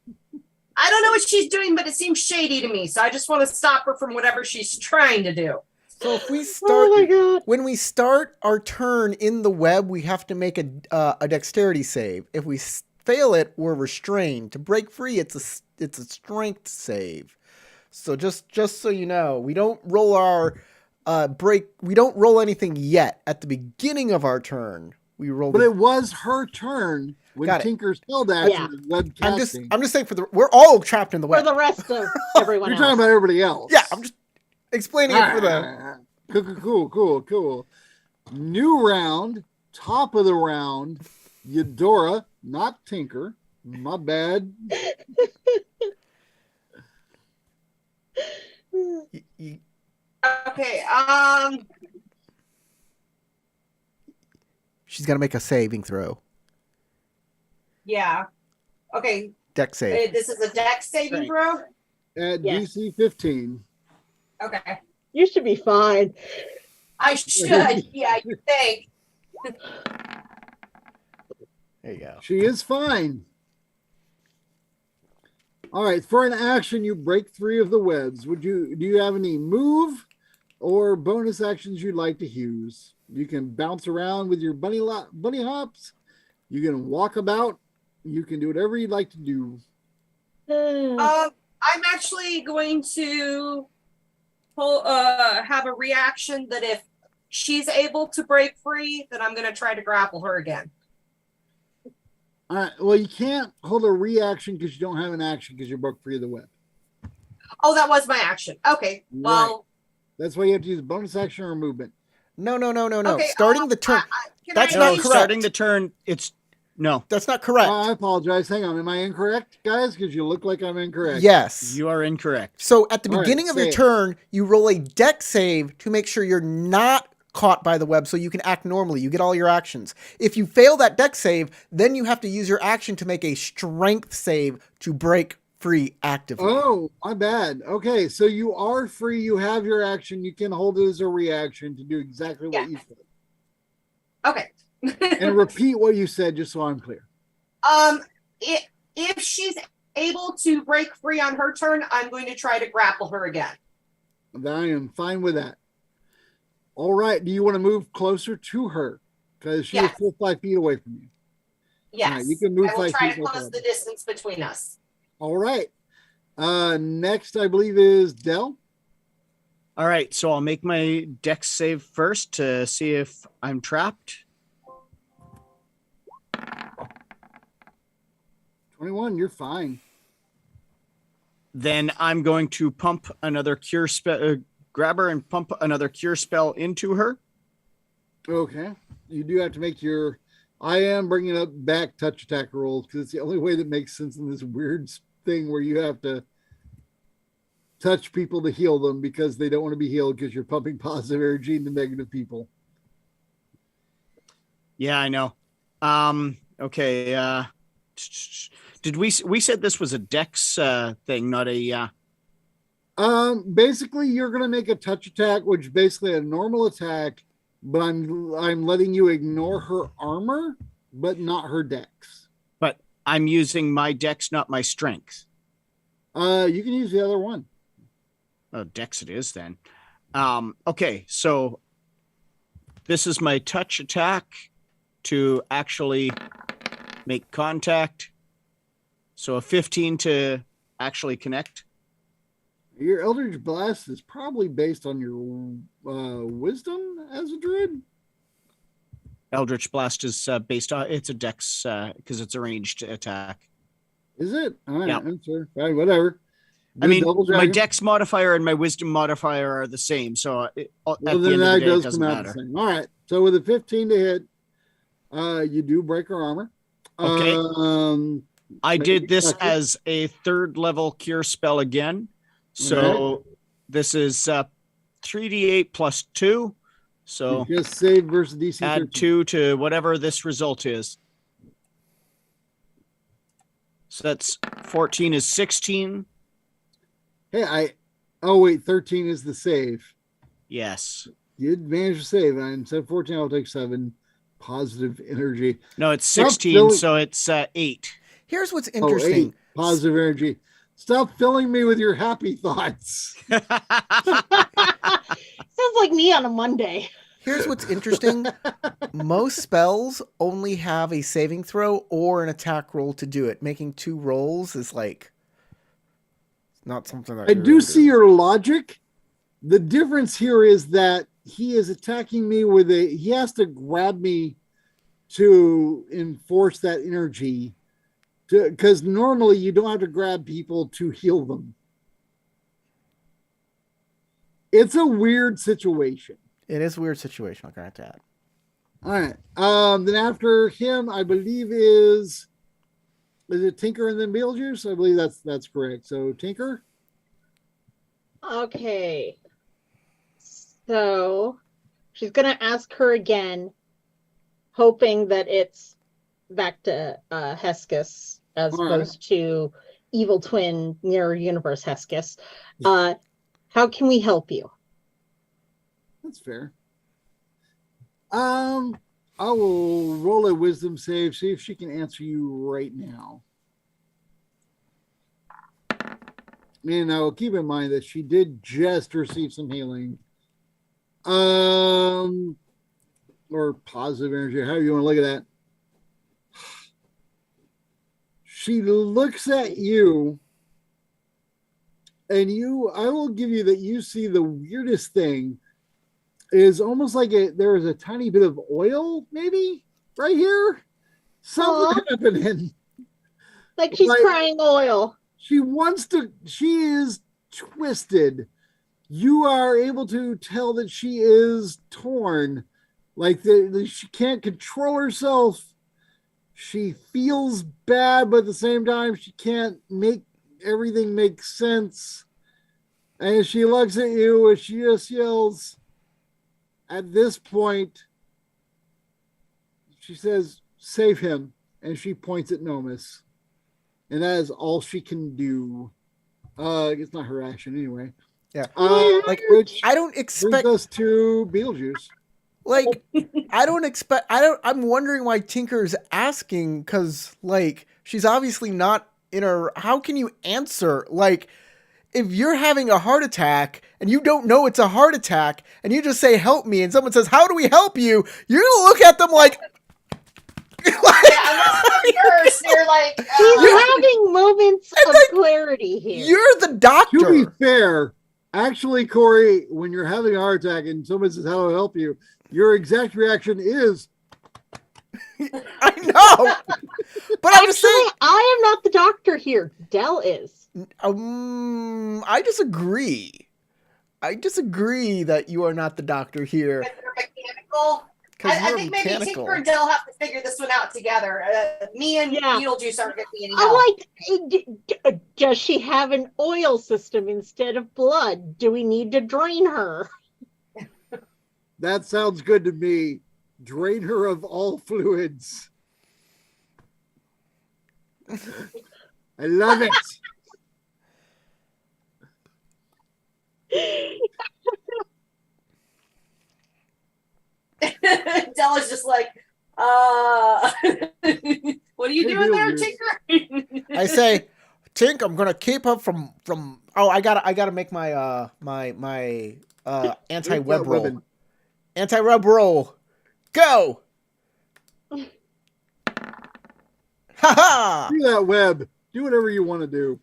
S4: I don't know what she's doing, but it seems shady to me. So I just want to stop her from whatever she's trying to do.
S1: So if we
S3: Oh
S1: start,
S3: my god.
S1: when we start our turn in the web, we have to make a dexterity save. If we fail it, we're restrained. To break free, it's a strength save. So just so you know, we don't roll our we don't roll anything yet. At the beginning of our turn, we roll.
S5: But it was her turn when
S1: Got it.
S5: Tinker's held action
S3: Yeah.
S5: and web
S1: I'm
S5: casting.
S1: just saying we're all trapped in the
S3: For
S1: web.
S3: the rest of everyone
S5: You're
S3: else.
S5: talking about everybody else.
S1: Yeah, I'm just explaining it for the.
S5: Cool. New round, top of the round, Eudora, not Tinker. My bad.
S4: Okay.
S1: She's got to make a saving throw.
S4: Yeah. Okay.
S1: Deck save.
S4: This is a dex saving throw.
S5: At
S3: Yes.
S5: DC 15.
S4: Okay.
S3: You should be fine.
S4: I should. Yeah, you think.
S1: There you go.
S5: She is fine. All right, for an action, you break 3 of the webs. Do you have any move or bonus actions you'd like to use? You can bounce around with your bunny hops. You can walk about. You can do whatever you'd like to do.
S4: I'm actually going to have a reaction that if she's able to break free, then I'm going to try to grapple her again.
S5: All right. Well, you can't hold a reaction because you don't have an action because you broke free of the web.
S4: Oh, that was my action. Okay. Well,
S5: That's why you have to use bonus action or movement.
S1: No.
S4: Okay,
S1: Starting the turn.
S4: can
S1: That's
S4: I
S1: not
S2: No,
S1: correct.
S2: starting the turn, it's no.
S1: That's not correct.
S5: I apologize. Hang on. Am I incorrect, guys? Because you look like I'm incorrect.
S1: Yes.
S2: You are incorrect.
S1: So at the
S5: All right,
S1: beginning of your
S5: say it.
S1: turn, you roll a deck save to make sure you're not caught by the web so you can act normally. You get all your actions. If you fail that deck save, then you have to use your action to make a strength save to break free actively.
S5: Oh, my bad. Okay, so you are free. You have your action. You can hold it as a reaction to do exactly what you said.
S4: okay.
S5: And repeat what you said just so I'm clear.
S4: If she's able to break free on her turn, I'm going to try to grapple her again.
S5: I am fine with that. All right. Do you want to move closer to her? Because she is still 5 feet away from you.
S4: Yes.
S5: Right, you can move
S4: I will
S5: 5
S4: try
S5: feet,
S4: to
S5: no
S4: close
S5: problem.
S4: the distance between us.
S5: All right. Next, I believe, is Dell.
S2: All right, so I'll make my dex save first to see if I'm trapped.
S5: 21, you're fine.
S2: Then I'm going to pump another cure spell, grab her and pump another cure spell into her.
S5: Okay. You do have to make your, I am bringing up back touch attack rolls because it's the only way that makes sense in this weird thing where you have to touch people to heal them because they don't want to be healed because you're pumping positive energy into negative people.
S2: Yeah, I know. Okay. Did we said this was a dex thing, not a
S5: Basically you're going to make a touch attack, which basically a normal attack, but I'm letting you ignore her armor, but not her dex.
S2: but I'm using my dex, not my strength.
S5: You can use the other one.
S2: Oh, dex it is then. Okay, so this is my touch attack to actually make contact. So a 15 to actually connect.
S5: Your Eldritch Blast is probably based on your wisdom as a druid.
S2: Eldritch Blast is based on, it's a dex because it's a ranged attack.
S5: Is it? All right,
S2: Yeah.
S5: I'm sorry. All right, whatever.
S2: I mean,
S5: double
S2: my
S5: dragon?
S2: dex modifier and my wisdom modifier are the same, so at the
S5: Well,
S2: end
S5: then
S2: of the
S5: that
S2: day, it
S5: does
S2: doesn't
S5: come out the
S2: matter.
S5: same. All right. So with a 15 to hit, you do break her armor.
S2: Okay. I
S5: make
S2: did
S5: it
S2: this
S5: effective.
S2: as a 3rd level cure spell again. So this is 3d8 plus 2. So
S5: You just save versus DC
S2: add
S5: 13.
S2: 2 to whatever this result is. So that's 14 is 16.
S5: Hey, oh wait, 13 is the save.
S2: Yes.
S5: You did manage to save. And instead of 14, I'll take 7 positive energy.
S2: No, it's
S5: Stop
S2: 16,
S5: filling-
S2: so it's 8.
S1: Here's what's
S5: Oh,
S1: interesting.
S5: 8 positive energy. Stop filling me with your happy thoughts.
S3: Sounds like me on a Monday.
S1: Here's what's interesting. Most spells only have a saving throw or an attack roll to do it. Making 2 rolls is like not something that
S5: I
S1: you're
S5: do
S1: gonna
S5: see your logic. The difference here is that he is attacking me with he has to grab me to enforce that energy. Because normally you don't have to grab people to heal them. It's a weird situation.
S1: It is a weird situation, I'll grant that.
S5: All right. Then after him, I believe is it Tinker and then Beetlejuice? I believe that's correct. So Tinker.
S3: Okay. So she's gonna ask her again, hoping that it's back to Hesketh as
S5: All right.
S3: opposed to evil twin mirror universe Hesketh. How can we help you?
S5: That's fair. I will roll a wisdom save, see if she can answer you right now. And I will keep in mind that she did just receive some healing. Or positive energy, however you want to look at that. She looks at you, and I will give you that you see the weirdest thing is almost like there is a tiny bit of oil, maybe right here. Something happening.
S3: Like she's
S5: Like-
S3: crying oil.
S5: She is twisted. You are able to tell that she is torn. Like she can't control herself. She feels bad, but at the same time, she can't make everything make sense. And she looks at you and she just yells. At this point, she says, "Save him." And she points at Nomus. And that is all she can do. It's not her action anyway.
S1: Yeah.
S5: Like, which
S1: I don't
S5: brings
S1: expect
S5: us to Beetlejuice.
S1: like I'm wondering why Tinker's asking, because like she's obviously not in her. How can you answer? Like, if you're having a heart attack and you don't know it's a heart attack and you just say help me and someone says how do we help you, you're gonna look at them like
S4: Yeah, unless you're nurse, you're like,
S3: She's having moments of clarity here.
S1: you're the doctor.
S5: To be fair, actually, Corey, when you're having a heart attack and someone says, "How do I help you?" your exact reaction is,
S1: I know. But I'm just saying,
S3: Actually, I am not the doctor here. Dell is.
S1: I disagree. I disagree that you are not the doctor here.
S4: you're mechanical.
S1: Because
S4: I
S1: you're
S4: think maybe
S1: mechanical.
S4: Tinker and Dell have to figure this one out together. Me and
S3: Yeah.
S4: Beetlejuice aren't going to be any help.
S3: I'm like, does she have an oil system instead of blood? Do we need to drain her?
S5: "That sounds good to me. Drain her of all fluids." I love it.
S4: Dell is just like, what are you
S5: Hey,
S4: doing there,
S5: Beetlejuice.
S4: Tinker?
S1: I say, Tink, I'm gonna keep her from. Oh, I gotta make my my anti-web roll.
S5: Weapon.
S1: Anti-web roll. Go. Ha ha.
S5: Do that web. Do whatever you want to do.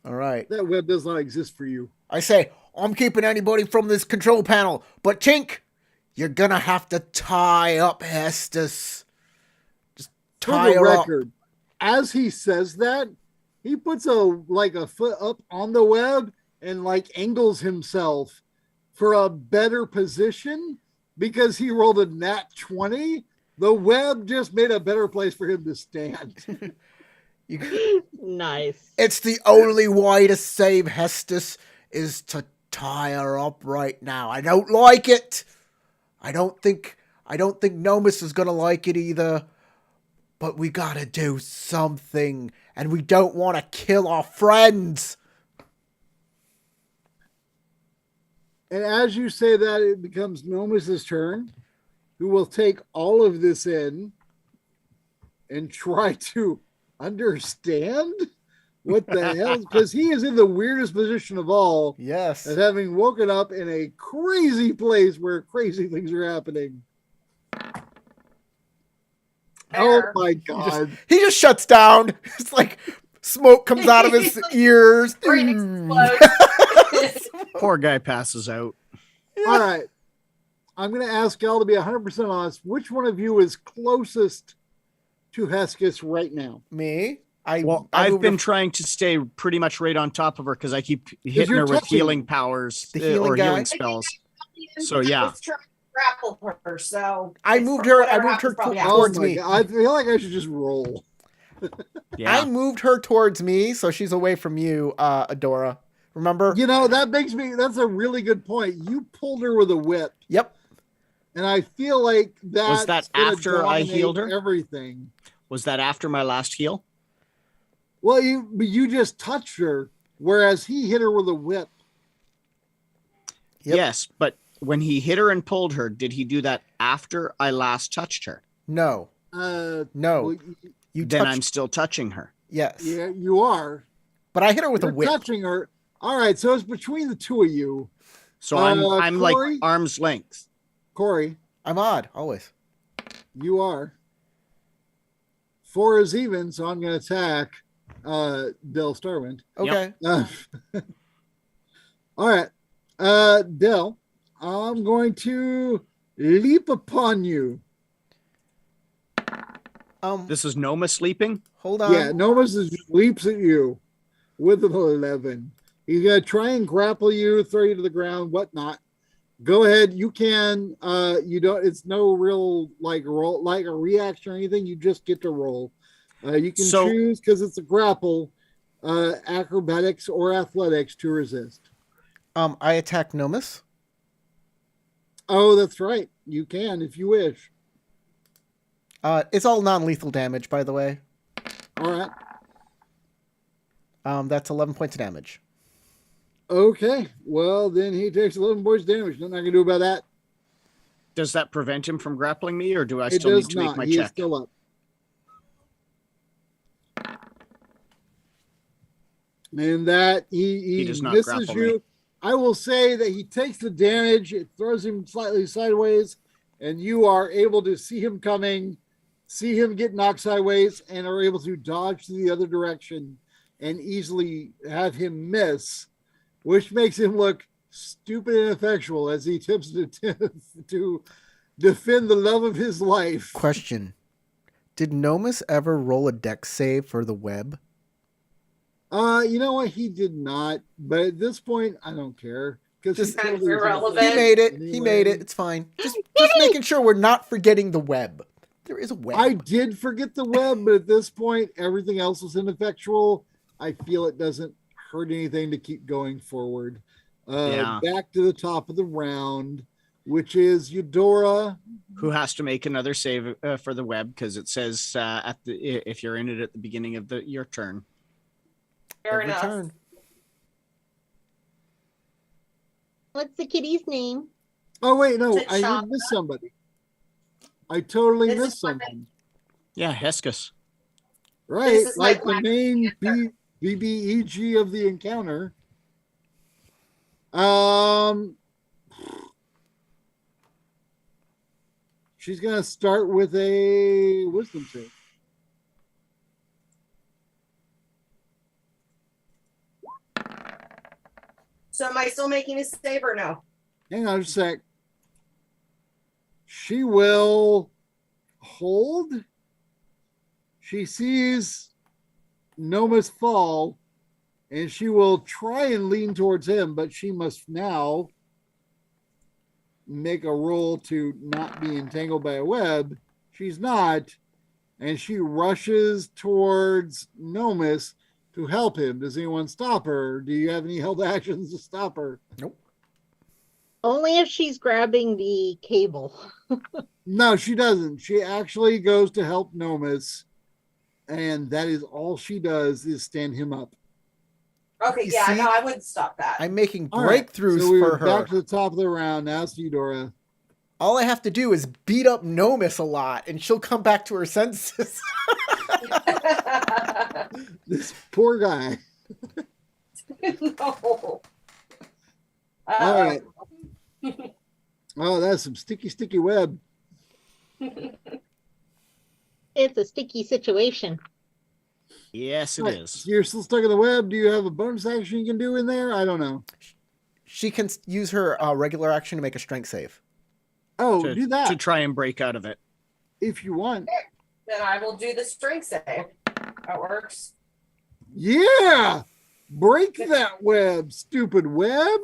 S1: All right.
S5: That web does not exist for you.
S1: I say, I'm keeping anybody from this control panel, but Tink, you're gonna have to tie up Hestus. Just
S5: For
S1: tie
S5: the
S1: her up.
S5: record, as he says that, he puts a foot up on the web and like angles himself for a better position because he rolled a nat 20. The web just made a better place for him to stand.
S3: Nice.
S1: It's the only way to save Hestus is to tie her up right now. I don't like it. I don't think Nomus is gonna like it either. But we gotta do something, and we don't want to kill our friends.
S5: And as you say that, it becomes Nomus's turn, who will take all of this in and try to understand what the hell, because he is in the weirdest position of all.
S1: Yes.
S5: As having woken up in a crazy place where crazy things are happening.
S4: Fair.
S5: Oh my God.
S1: He just shuts down. It's like smoke comes out of his ears.
S4: Brain explodes.
S2: Poor guy passes out.
S5: All right. I'm going to ask Gal to be 100% honest. Which one of you is closest to Hesketh right now?
S1: Me?
S2: I've been trying to stay pretty much right on top of her because I keep hitting her with
S5: touching
S2: healing powers
S1: The healing
S2: or
S1: guy?
S2: healing spells. So, yeah.
S4: Let's try to grapple her. So
S1: I
S4: it's
S1: moved
S4: for
S1: her- I
S4: whatever
S1: moved her
S4: happens, probably
S1: to-
S4: happens.
S1: towards
S5: my
S1: me.
S5: God. I feel like I should just roll.
S2: Yeah.
S1: I moved her towards me, so she's away from you, Adora. Remember?
S5: You know, that's a really good point. You pulled her with a whip.
S1: Yep.
S5: And I feel like
S2: Was that after I healed her?
S5: Everything.
S2: Was that after my last heal?
S5: Well, you just touched her, whereas he hit her with a whip.
S1: Yep.
S2: Yes, but when he hit her and pulled her, did he do that after I last touched her?
S1: No.
S5: No.
S1: No. You
S2: Then
S1: touched.
S2: I'm still touching her.
S1: Yes.
S5: Yeah, you are.
S1: But I hit her with
S5: You're
S1: a whip.
S5: touching her. All right, so it's between the two of you.
S2: So I'm like
S5: Corey?
S2: arm's length.
S5: Corey,
S1: I'm odd, always.
S5: you are. 4 is even, so I'm going to attack Del Starwind.
S1: Okay.
S5: All right. Del, I'm going to leap upon you.
S2: This is Noma sleeping.
S1: Hold on.
S5: Yeah, Nomus just leaps at you with an 11. He's going to try and grapple you, throw you to the ground, whatnot. Go ahead. You can. You don't. It's no real like roll, like a reaction or anything. You just get to roll. You can choose because it's a grapple, acrobatics or athletics to resist.
S1: I attack Nomus.
S5: Oh, that's right. You can if you wish.
S1: It's all non-lethal damage, by the way.
S5: All right.
S1: That's 11 points of damage.
S5: Okay. Well, then he takes 11 points damage. Nothing I can do about that.
S2: Does that prevent him from grappling me, or do I
S5: It
S2: still
S5: does
S2: need to make
S5: not.
S2: my
S5: He is
S2: check?
S5: still up. And that he
S2: does not
S5: misses
S2: grapple
S5: you.
S2: me.
S5: I will say that he takes the damage. It throws him slightly sideways, and you are able to see him coming, see him get knocked sideways, and are able to dodge to the other direction and easily have him miss, which makes him look stupid and ineffectual as he attempts to defend the love of his life.
S1: Question. Did Nomus ever roll a dex save for the web?
S5: You know what? He did not, but at this point, I don't care.
S1: Just
S4: kind of irrelevant.
S1: He made it.
S5: Anyway.
S1: He made it. It's fine. Just making sure we're not forgetting the web. There is a web.
S5: I did forget the web, but at this point, everything else was ineffectual. I feel it doesn't hurt anything to keep going forward. Back to the top of the round, which is Eudora.
S2: Who has to make another save for the web because it says if you're in it at the beginning of your turn.
S4: Fair
S1: Every
S4: enough.
S1: turn.
S3: What's the kitty's name?
S5: Oh, wait, no,
S4: Is it
S5: I did
S4: Shaka?
S5: miss somebody. I totally
S4: This is
S5: missed someone.
S2: Yeah, Heskus.
S5: Right,
S4: This is
S5: like
S4: my
S5: the main BBEG of the encounter. She's gonna start with a wisdom save.
S4: So am I still making a save or no?
S5: Hang on just a sec. She will hold. She sees Nomus fall, and she will try and lean towards him, but she must now make a roll to not be entangled by a web. She's not, and she rushes towards Nomus to help him. Does anyone stop her? Do you have any held actions to stop her?
S1: Nope.
S3: Only if she's grabbing the cable.
S5: No, she doesn't. She actually goes to help Nomus, and that is all she does is stand him up.
S4: Okay,
S1: You
S4: yeah,
S1: see?
S4: no, I wouldn't stop that.
S1: I'm making
S5: All right,
S1: breakthroughs
S5: so we're
S1: for her.
S5: back to the top of the round. Now it's Eudora.
S1: All I have to do is beat up Nomus a lot, and she'll come back to her senses.
S5: This poor guy.
S4: No.
S5: All right. Oh, that's some sticky web.
S3: It's a sticky situation.
S2: Yes, it
S5: Right,
S2: is.
S5: so you're still stuck in the web. Do you have a bonus action you can do in there? I don't know.
S1: She can use her regular action to make a strength save.
S5: Oh,
S2: To,
S5: do that
S2: to try and break out of it.
S5: if you want.
S4: Then I will do the strength save. That works.
S5: Yeah. Break that web, stupid web.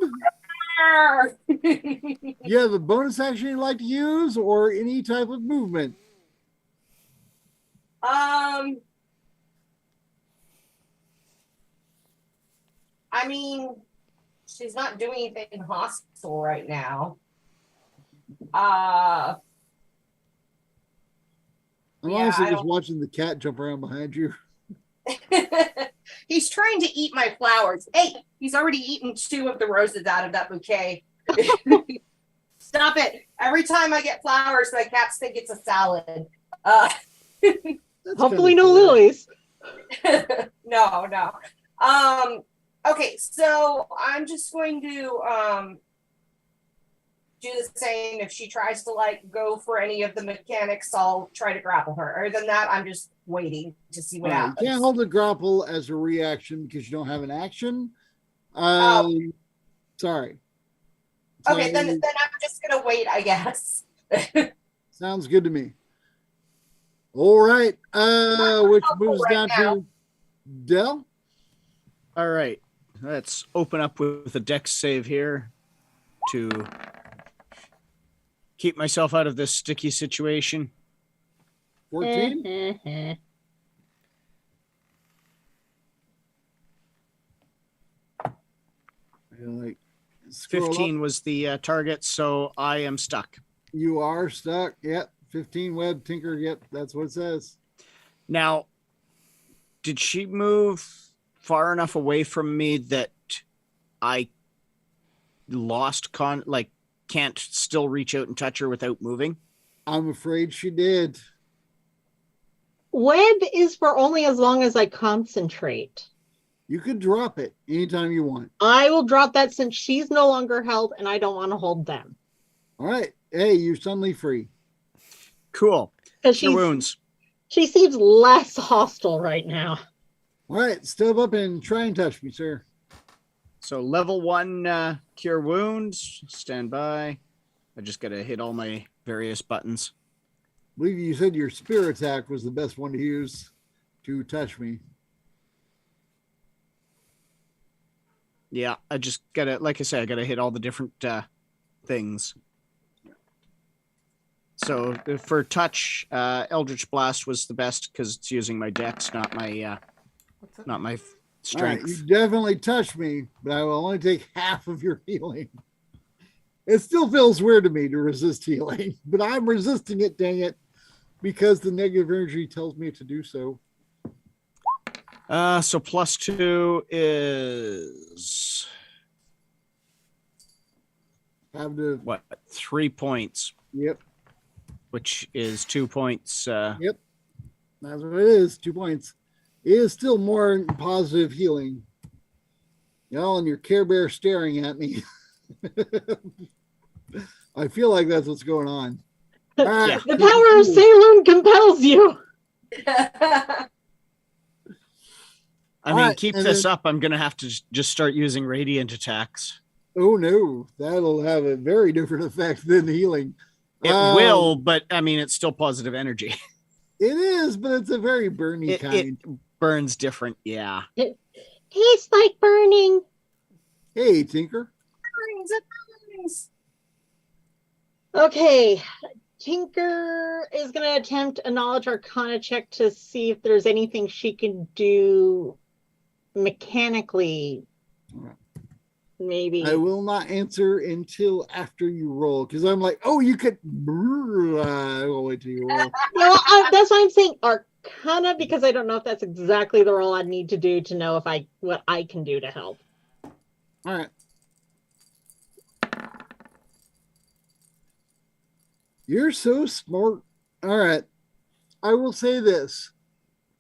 S5: You have a bonus action you'd like to use or any type of movement?
S4: I mean, she's not doing anything hostile right now.
S5: I'm
S4: Yeah,
S5: honestly
S4: I
S5: just
S4: don't-
S5: watching the cat jump around behind you.
S4: He's trying to eat my flowers. Hey, he's already eaten 2 of the roses out of that bouquet. Stop it. Every time I get flowers, my cats think it's a salad.
S5: That's
S3: Hopefully
S5: kinda
S3: no
S5: fair.
S3: lilies.
S4: No. Okay, so I'm just going to do the same. If she tries to like go for any of the mechanics, I'll try to grapple her. Other than that, I'm just waiting to see what
S5: All right,
S4: happens.
S5: you can't hold the grapple as a reaction because you don't have an action. Sorry.
S4: Okay,
S5: So,
S4: then I'm just gonna wait, I guess.
S5: sounds good to me. All right. Which moves
S4: right
S5: down
S4: now.
S5: to Dell.
S2: All right. Let's open up with a dex save here to keep myself out of this sticky situation.
S5: 14. Like, scroll up.
S2: 15 was the target, so I am stuck.
S5: You are stuck. Yep. 15 web tinker. Yep. That's what it says.
S2: Now, did she move far enough away from me that I lost can't still reach out and touch her without moving?
S5: I'm afraid she did.
S3: Web is for only as long as I concentrate.
S5: You could drop it anytime you want.
S3: I will drop that since she's no longer held and I don't want to hold them.
S5: All right. Hey, you're suddenly free.
S2: Cool.
S3: Because
S2: Your wounds.
S3: she seems less hostile right now.
S5: All right. Step up and try and touch me, sir.
S2: So level 1 cure wounds. Stand by. I just got to hit all my various buttons.
S5: I believe you said your spear attack was the best one to use to touch me.
S2: Yeah, I just got to, like I said, I got to hit all the different things. So for touch, Eldritch Blast was the best because it's using my dex, not my
S5: All right,
S2: strength.
S5: you definitely touched me, but I will only take half of your healing. It still feels weird to me to resist healing, but I'm resisting it, dang it, because the negative energy tells me to do so.
S2: So +2 is
S5: Have to,
S2: what? 3 points,
S5: yep,
S2: which is 2 points.
S5: that's what it is. 2 points. It is still more positive healing. Y'all and your Care Bear staring at me. I feel like that's what's going on. All right.
S2: Yeah.
S3: The power of Salem compels you.
S2: I
S5: All
S2: mean,
S5: right,
S2: keep
S5: and
S2: this
S5: then-
S2: up. I'm going to have to just start using radiant attacks.
S5: Oh no, that'll have a very different effect than healing.
S2: It will, but I mean, it's still positive energy.
S5: It is, but it's a very burny
S2: It,
S5: kind.
S2: Burns different. Yeah.
S3: Tastes like burning.
S5: Hey, Tinker.
S4: Burns, it burns.
S3: Okay. Tinker is going to attempt a knowledge arcana check to see if there's anything she can do mechanically. Maybe.
S5: I will not answer until after you roll because I'm like, oh, you could. I will wait till you roll.
S3: No, that's why I'm saying arcana, because I don't know if that's exactly the role I need to do to know if what I can do to help.
S5: All right. You're so smart. All right. I will say this.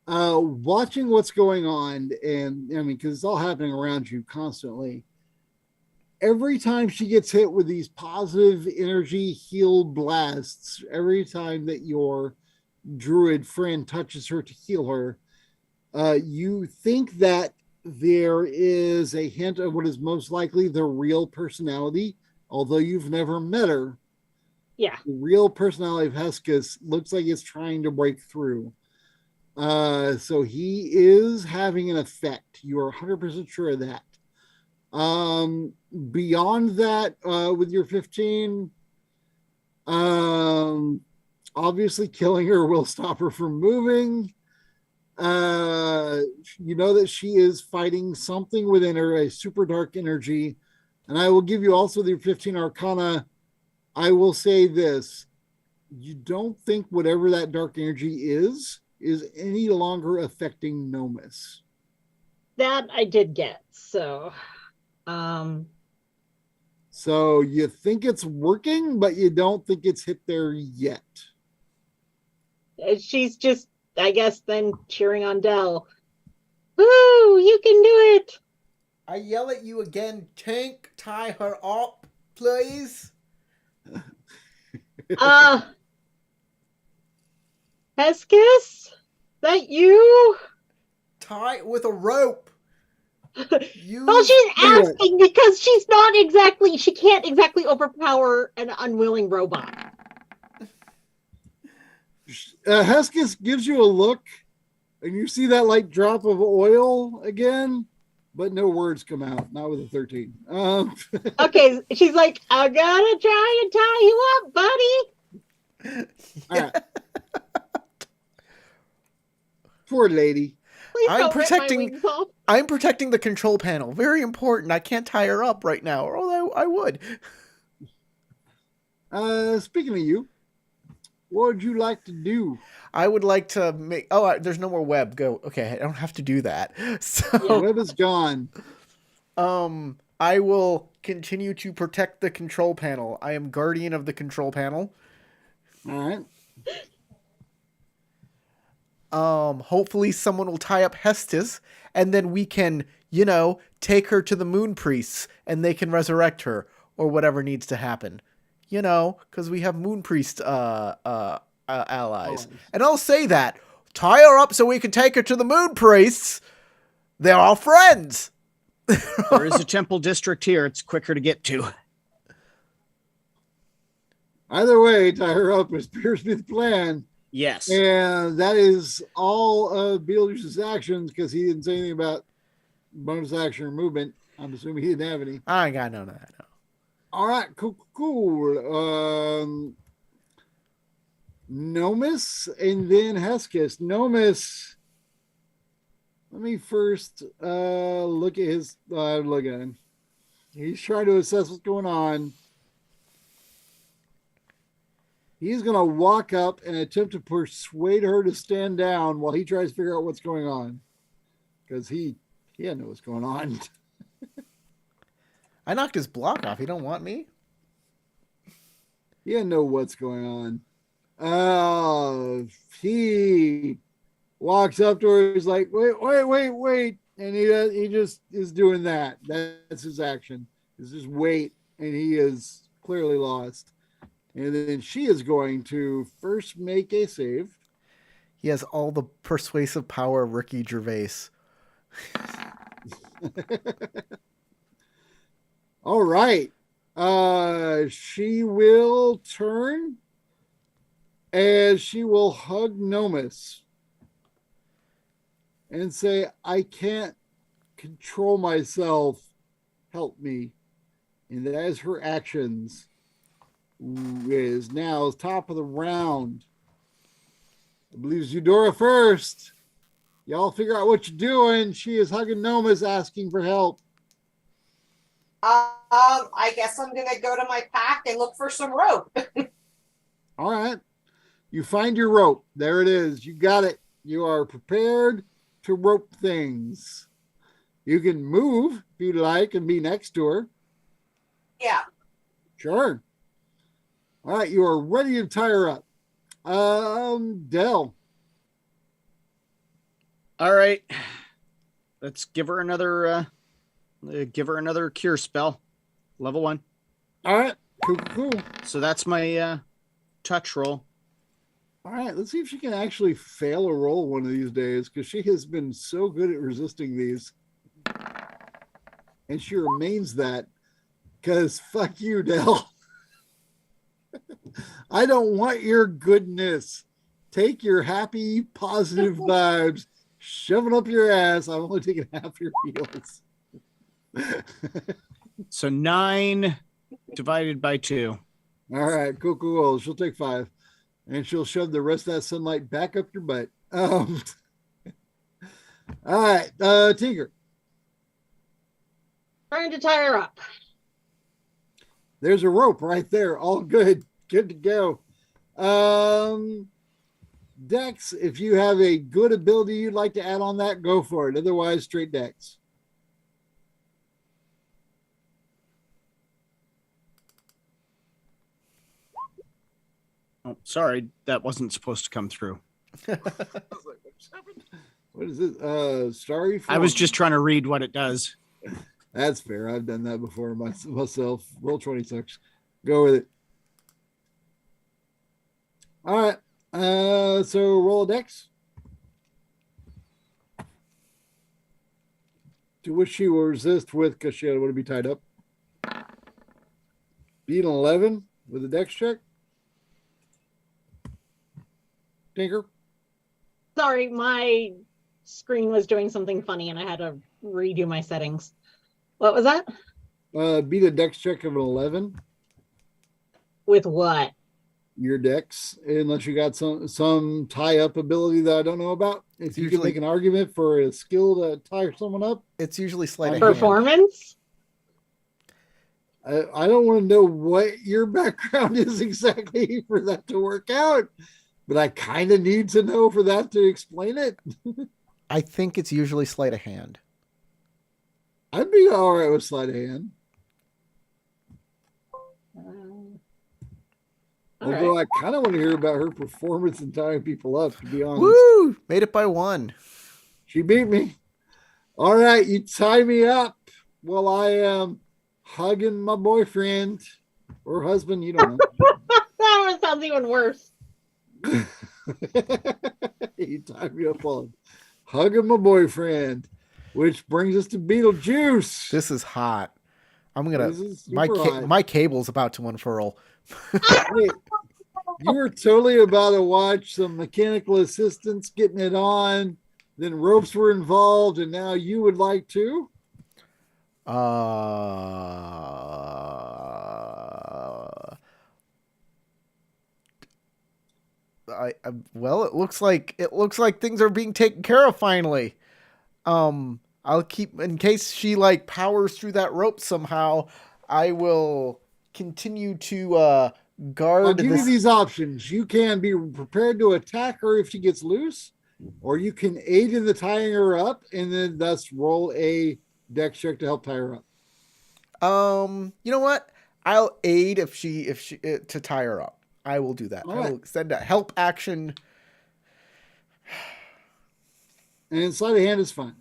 S5: Watching what's going on, and I mean, because it's all happening around you constantly. Every time she gets hit with these positive energy heal blasts, every time that your druid friend touches her to heal her, you think that there is a hint of what is most likely the real personality, although you've never met her.
S3: Yeah.
S5: The real personality of Hesketh looks like it's trying to break through. So he is having an effect. You are 100% sure of that. Beyond that, with your 15, obviously killing her will stop her from moving. You know that she is fighting something within her, a super dark energy. And I will give you also the 15 Arcana. I will say this. You don't think whatever that dark energy is any longer affecting Nomus.
S3: That I did get. So
S5: you think it's working, but you don't think it's hit there yet.
S3: she's just, I guess, then cheering on Dell. Woo, you can do it.
S1: I yell at you again, Tank, tie her up, please.
S3: Hesketh? That you?
S1: Tie with a rope. You.
S3: Well, she's asking because she can't exactly overpower an unwilling robot.
S5: Hesketh gives you a look, and you see that like drop of oil again, but no words come out. Not with a 13.
S3: Okay, she's like, I gotta try and tie you up, buddy.
S5: All right. Poor lady.
S3: Please
S1: I'm
S3: don't rip my
S1: protecting-
S3: wings off.
S1: I'm protecting the control panel. Very important. I can't tie her up right now, although I would.
S5: Speaking of you, what would you like to do?
S1: I would like to make. Oh, there's no more web. Go. Okay, I don't have to do that. So,
S5: The web is gone.
S1: I will continue to protect the control panel. I am guardian of the control panel.
S5: All right.
S1: Hopefully someone will tie up Hestes, and then we can, take her to the moon priests, and they can resurrect her, or whatever needs to happen. Because we have moon priest allies. And I'll say that. Tie her up so we can take her to the moon priests. They're our friends.
S2: There is a temple district here. It's quicker to get to.
S5: Either way, tie her up appears to be the plan.
S2: Yes.
S5: And that is all of Beetlejuice's actions because he didn't say anything about bonus action or movement. I'm assuming he didn't have any.
S1: I ain't got none of that. No.
S5: All right, cool. Nomus and then Hesketh. Nomus, let me first look at his look at him. He's trying to assess what's going on. He's going to walk up and attempt to persuade her to stand down while he tries to figure out what's going on. Because he didn't know what's going on.
S1: I knocked his block off. He don't want me?
S5: He didn't know what's going on. He walks up to her. He's like, wait. And he just is doing that. That's his action. Is just wait. And he is clearly lost. And then she is going to first make a save.
S1: He has all the persuasive power of Ricky Gervais.
S5: All right. She will turn and she will hug Nomus. and say, I can't control myself. Help me. And as her actions is now top of the round. I believe Eudora first. Y'all figure out what you're doing. She is hugging Noma's asking for help.
S4: I guess I'm gonna go to my pack and look for some rope.
S5: All right. You find your rope. There it is. You got it. You are prepared to rope things. You can move if you like and be next to her.
S4: Yeah.
S5: Sure. All right. You are ready to tie her up. Dell.
S2: All right. Let's give her another cure spell. Level 1.
S5: All right. Cool.
S2: So that's my touch roll.
S5: All right. Let's see if she can actually fail a roll one of these days, because she has been so good at resisting these. And she remains that, because fuck you, Dell. I don't want your goodness. Take your happy, positive vibes, shove it up your ass. I'm only taking half your heals.
S2: So 9 divided by 2.
S5: All right, cool. She'll take 5, and she'll shove the rest of that sunlight back up your butt. All right, Tinker.
S3: Trying to tie her up.
S5: There's a rope right there. All good to go. Dex, if you have a good ability you'd like to add on that, go for it. Otherwise, straight Dex.
S2: Oh, sorry, that wasn't supposed to come through.
S5: What is it? Starry Form.
S2: I was just trying to read what it does.
S5: That's fair. I've done that before myself. Roll 26. Go with it. All right. So roll a Dex. To which she will resist with, because she would be tied up. Beat an 11 with a Dex check. Tinker.
S3: Sorry, my screen was doing something funny and I had to redo my settings. What was that?
S5: Beat a Dex check of an 11.
S3: With what?
S5: Your Dex, unless you got some tie up ability that I don't know about. If you can make an argument for a skill to tie someone up,
S1: It's usually sleight of hand.
S3: Performance?
S5: I don't want to know what your background is exactly for that to work out, but I kind of need to know for that to explain it.
S1: I think it's usually sleight of hand.
S5: I'd be all right with sleight of hand. Although
S3: right.
S5: I kind of want to hear about her performance in tying people up, to be honest.
S1: Woo! Made it by 1.
S5: She beat me. All right, you tie me up while I am hugging my boyfriend or husband. You don't know.
S3: That one sounds even worse.
S5: You tie me up while I'm hugging my boyfriend, which brings us to Beetlejuice.
S1: This is hot. I'm gonna.
S5: This is super hot.
S1: My cable's about to unfurl.
S5: Hey, you were totally about to watch some mechanical assistants getting it on, then ropes were involved, and now you would like to?
S1: Well, it looks like things are being taken care of finally. I'll keep, in case she like powers through that rope somehow, I will continue to guard.
S5: I'll give you these options. You can be prepared to attack her if she gets loose, or you can aid in the tying her up and then thus roll a Dex check to help tie her up.
S1: You know what? I'll aid if she to tie her up. I will do that.
S5: All
S1: I
S5: right.
S1: will send a help action.
S5: And sleight of hand is fine.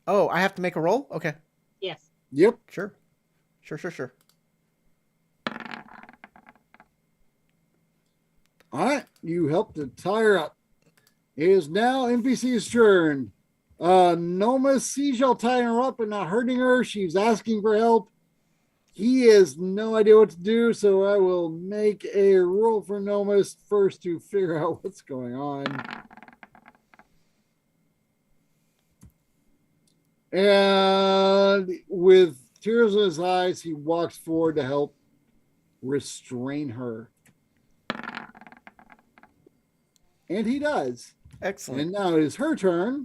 S1: Oh, I have to make a roll? Okay.
S3: Yes.
S5: Yep.
S1: Sure.
S5: All right. You helped to tie her up. It is now NPC's turn. Noma sees y'all tying her up and not hurting her. She's asking for help. He has no idea what to do, so I will make a roll for Nomus first to figure out what's going on. And with tears in his eyes, he walks forward to help restrain her. And he does.
S1: Excellent.
S5: And now it is her turn.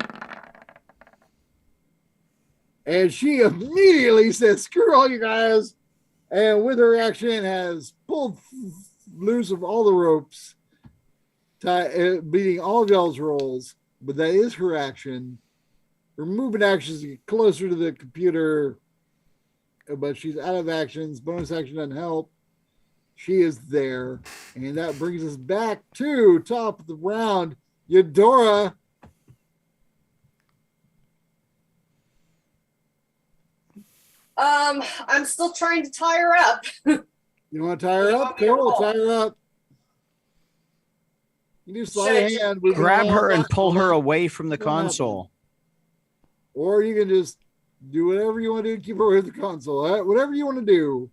S5: And she immediately says, screw all you guys. And with her action has pulled loose of all the ropes, beating all of y'all's rolls. But that is her action. Her movement actions to get closer to the computer. But she's out of actions. Bonus action doesn't help. She is there. And that brings us back to top of the round. Eudora.
S4: I'm still trying to tie her up.
S5: You want to tie her up? Cool, tie her up. You do sleight of hand.
S2: Grab her and pull her away from the console.
S5: Or you can just do whatever you want to do to keep her away from the console. Whatever you want to do.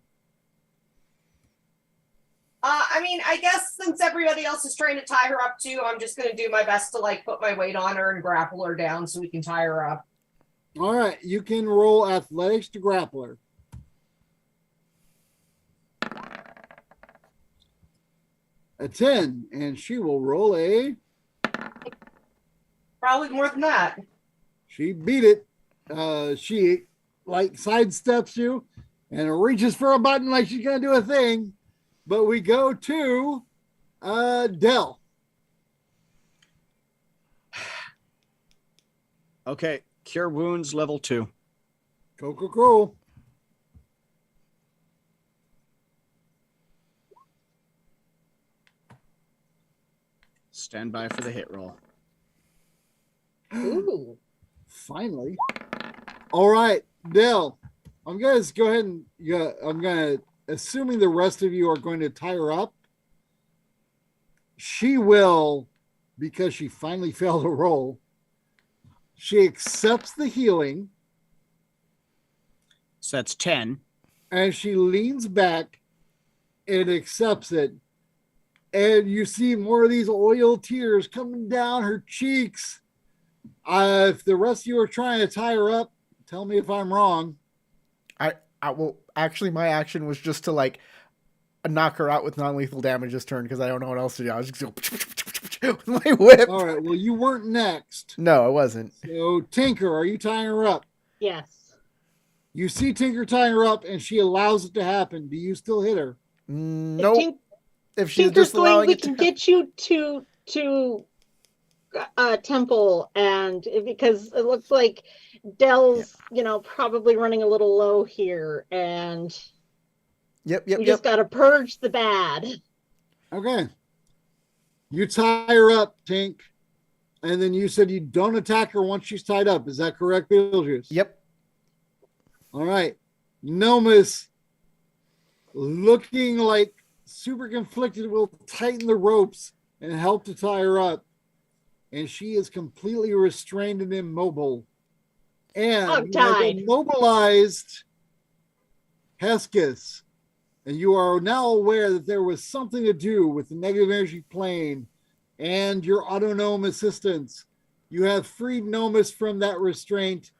S4: I mean, I guess since everybody else is trying to tie her up too, I'm just going to do my best to like put my weight on her and grapple her down so we can tie her up.
S5: All right, you can roll athletics to grapple her. A 10, and she will roll a...
S4: Probably more than that.
S5: She beat it. She like sidesteps you and reaches for a button like she's going to do a thing. But we go to Dell.
S2: Okay. Cure wounds level 2.
S5: Cool.
S2: Stand by for the hit roll.
S3: Ooh.
S5: Finally. All right, Dell. I'm going to go ahead and I'm going to, assuming the rest of you are going to tie her up, she will, because she finally failed a roll, she accepts the healing.
S2: So that's 10.
S5: And she leans back and accepts it. And you see more of these oil tears coming down her cheeks. If the rest of you are trying to tie her up, tell me if I'm wrong.
S1: I will actually, my action was just to like knock her out with non-lethal damage this turn because I don't know what else to do. I was just going with my whip.
S5: All right, well, you weren't next.
S1: No, I wasn't.
S5: So, Tinker, are you tying her up?
S3: Yes.
S5: You see Tinker tying her up, and she allows it to happen. Do you still hit her?
S1: Nope. If she's
S3: Tinker's
S1: just allowing
S3: we
S1: it to
S3: can get you to temple, and because it looks like Dell's, probably running a little low here, and we just got to purge the bad.
S5: Okay. You tie her up, Tink, and then you said you don't attack her once she's tied up. Is that correct, Beetlejuice?
S1: Yep.
S5: All right. Nomus, looking like super conflicted, will tighten the ropes and help to tie her up. And she is completely restrained and immobile. And you have immobilized Hesketh. And you are now aware that there was something to do with the negative energy plane and your autonome assistance. You have freed Nomus from that restraint.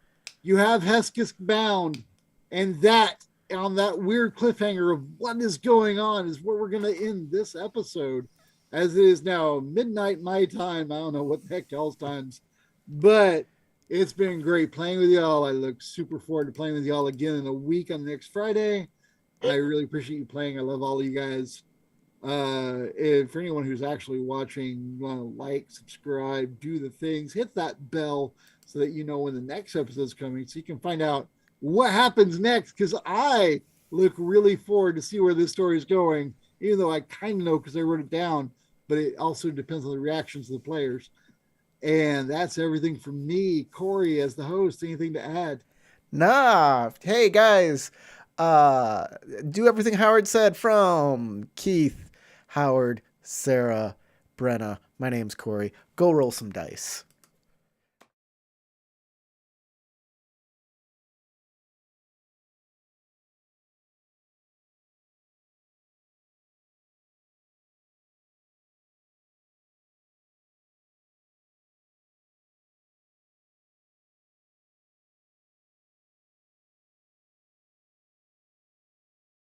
S5: You have Hesketh bound. And that, on that weird cliffhanger of what is going on, is where we're going to end this episode. As it is now midnight my time. I don't know what the heck y'all's times. But it's been great playing with y'all. I look super forward to playing with y'all again in a week on next Friday. I really appreciate you playing. I love all of you guys. If for anyone who's actually watching, you want to like, subscribe, do the things, hit that bell so that you know when the next episode is coming, so you can find out what happens next. Because I look really forward to see where this story is going, even though I kind of know because I wrote it down. But it also depends on the reactions of the players. And that's everything from me, Corey, as the host. Anything to add?
S1: Nah. Hey, guys. Do everything Howard said from Keith, Howard, Sarah, Brenna. My name's Corey. Go roll some dice.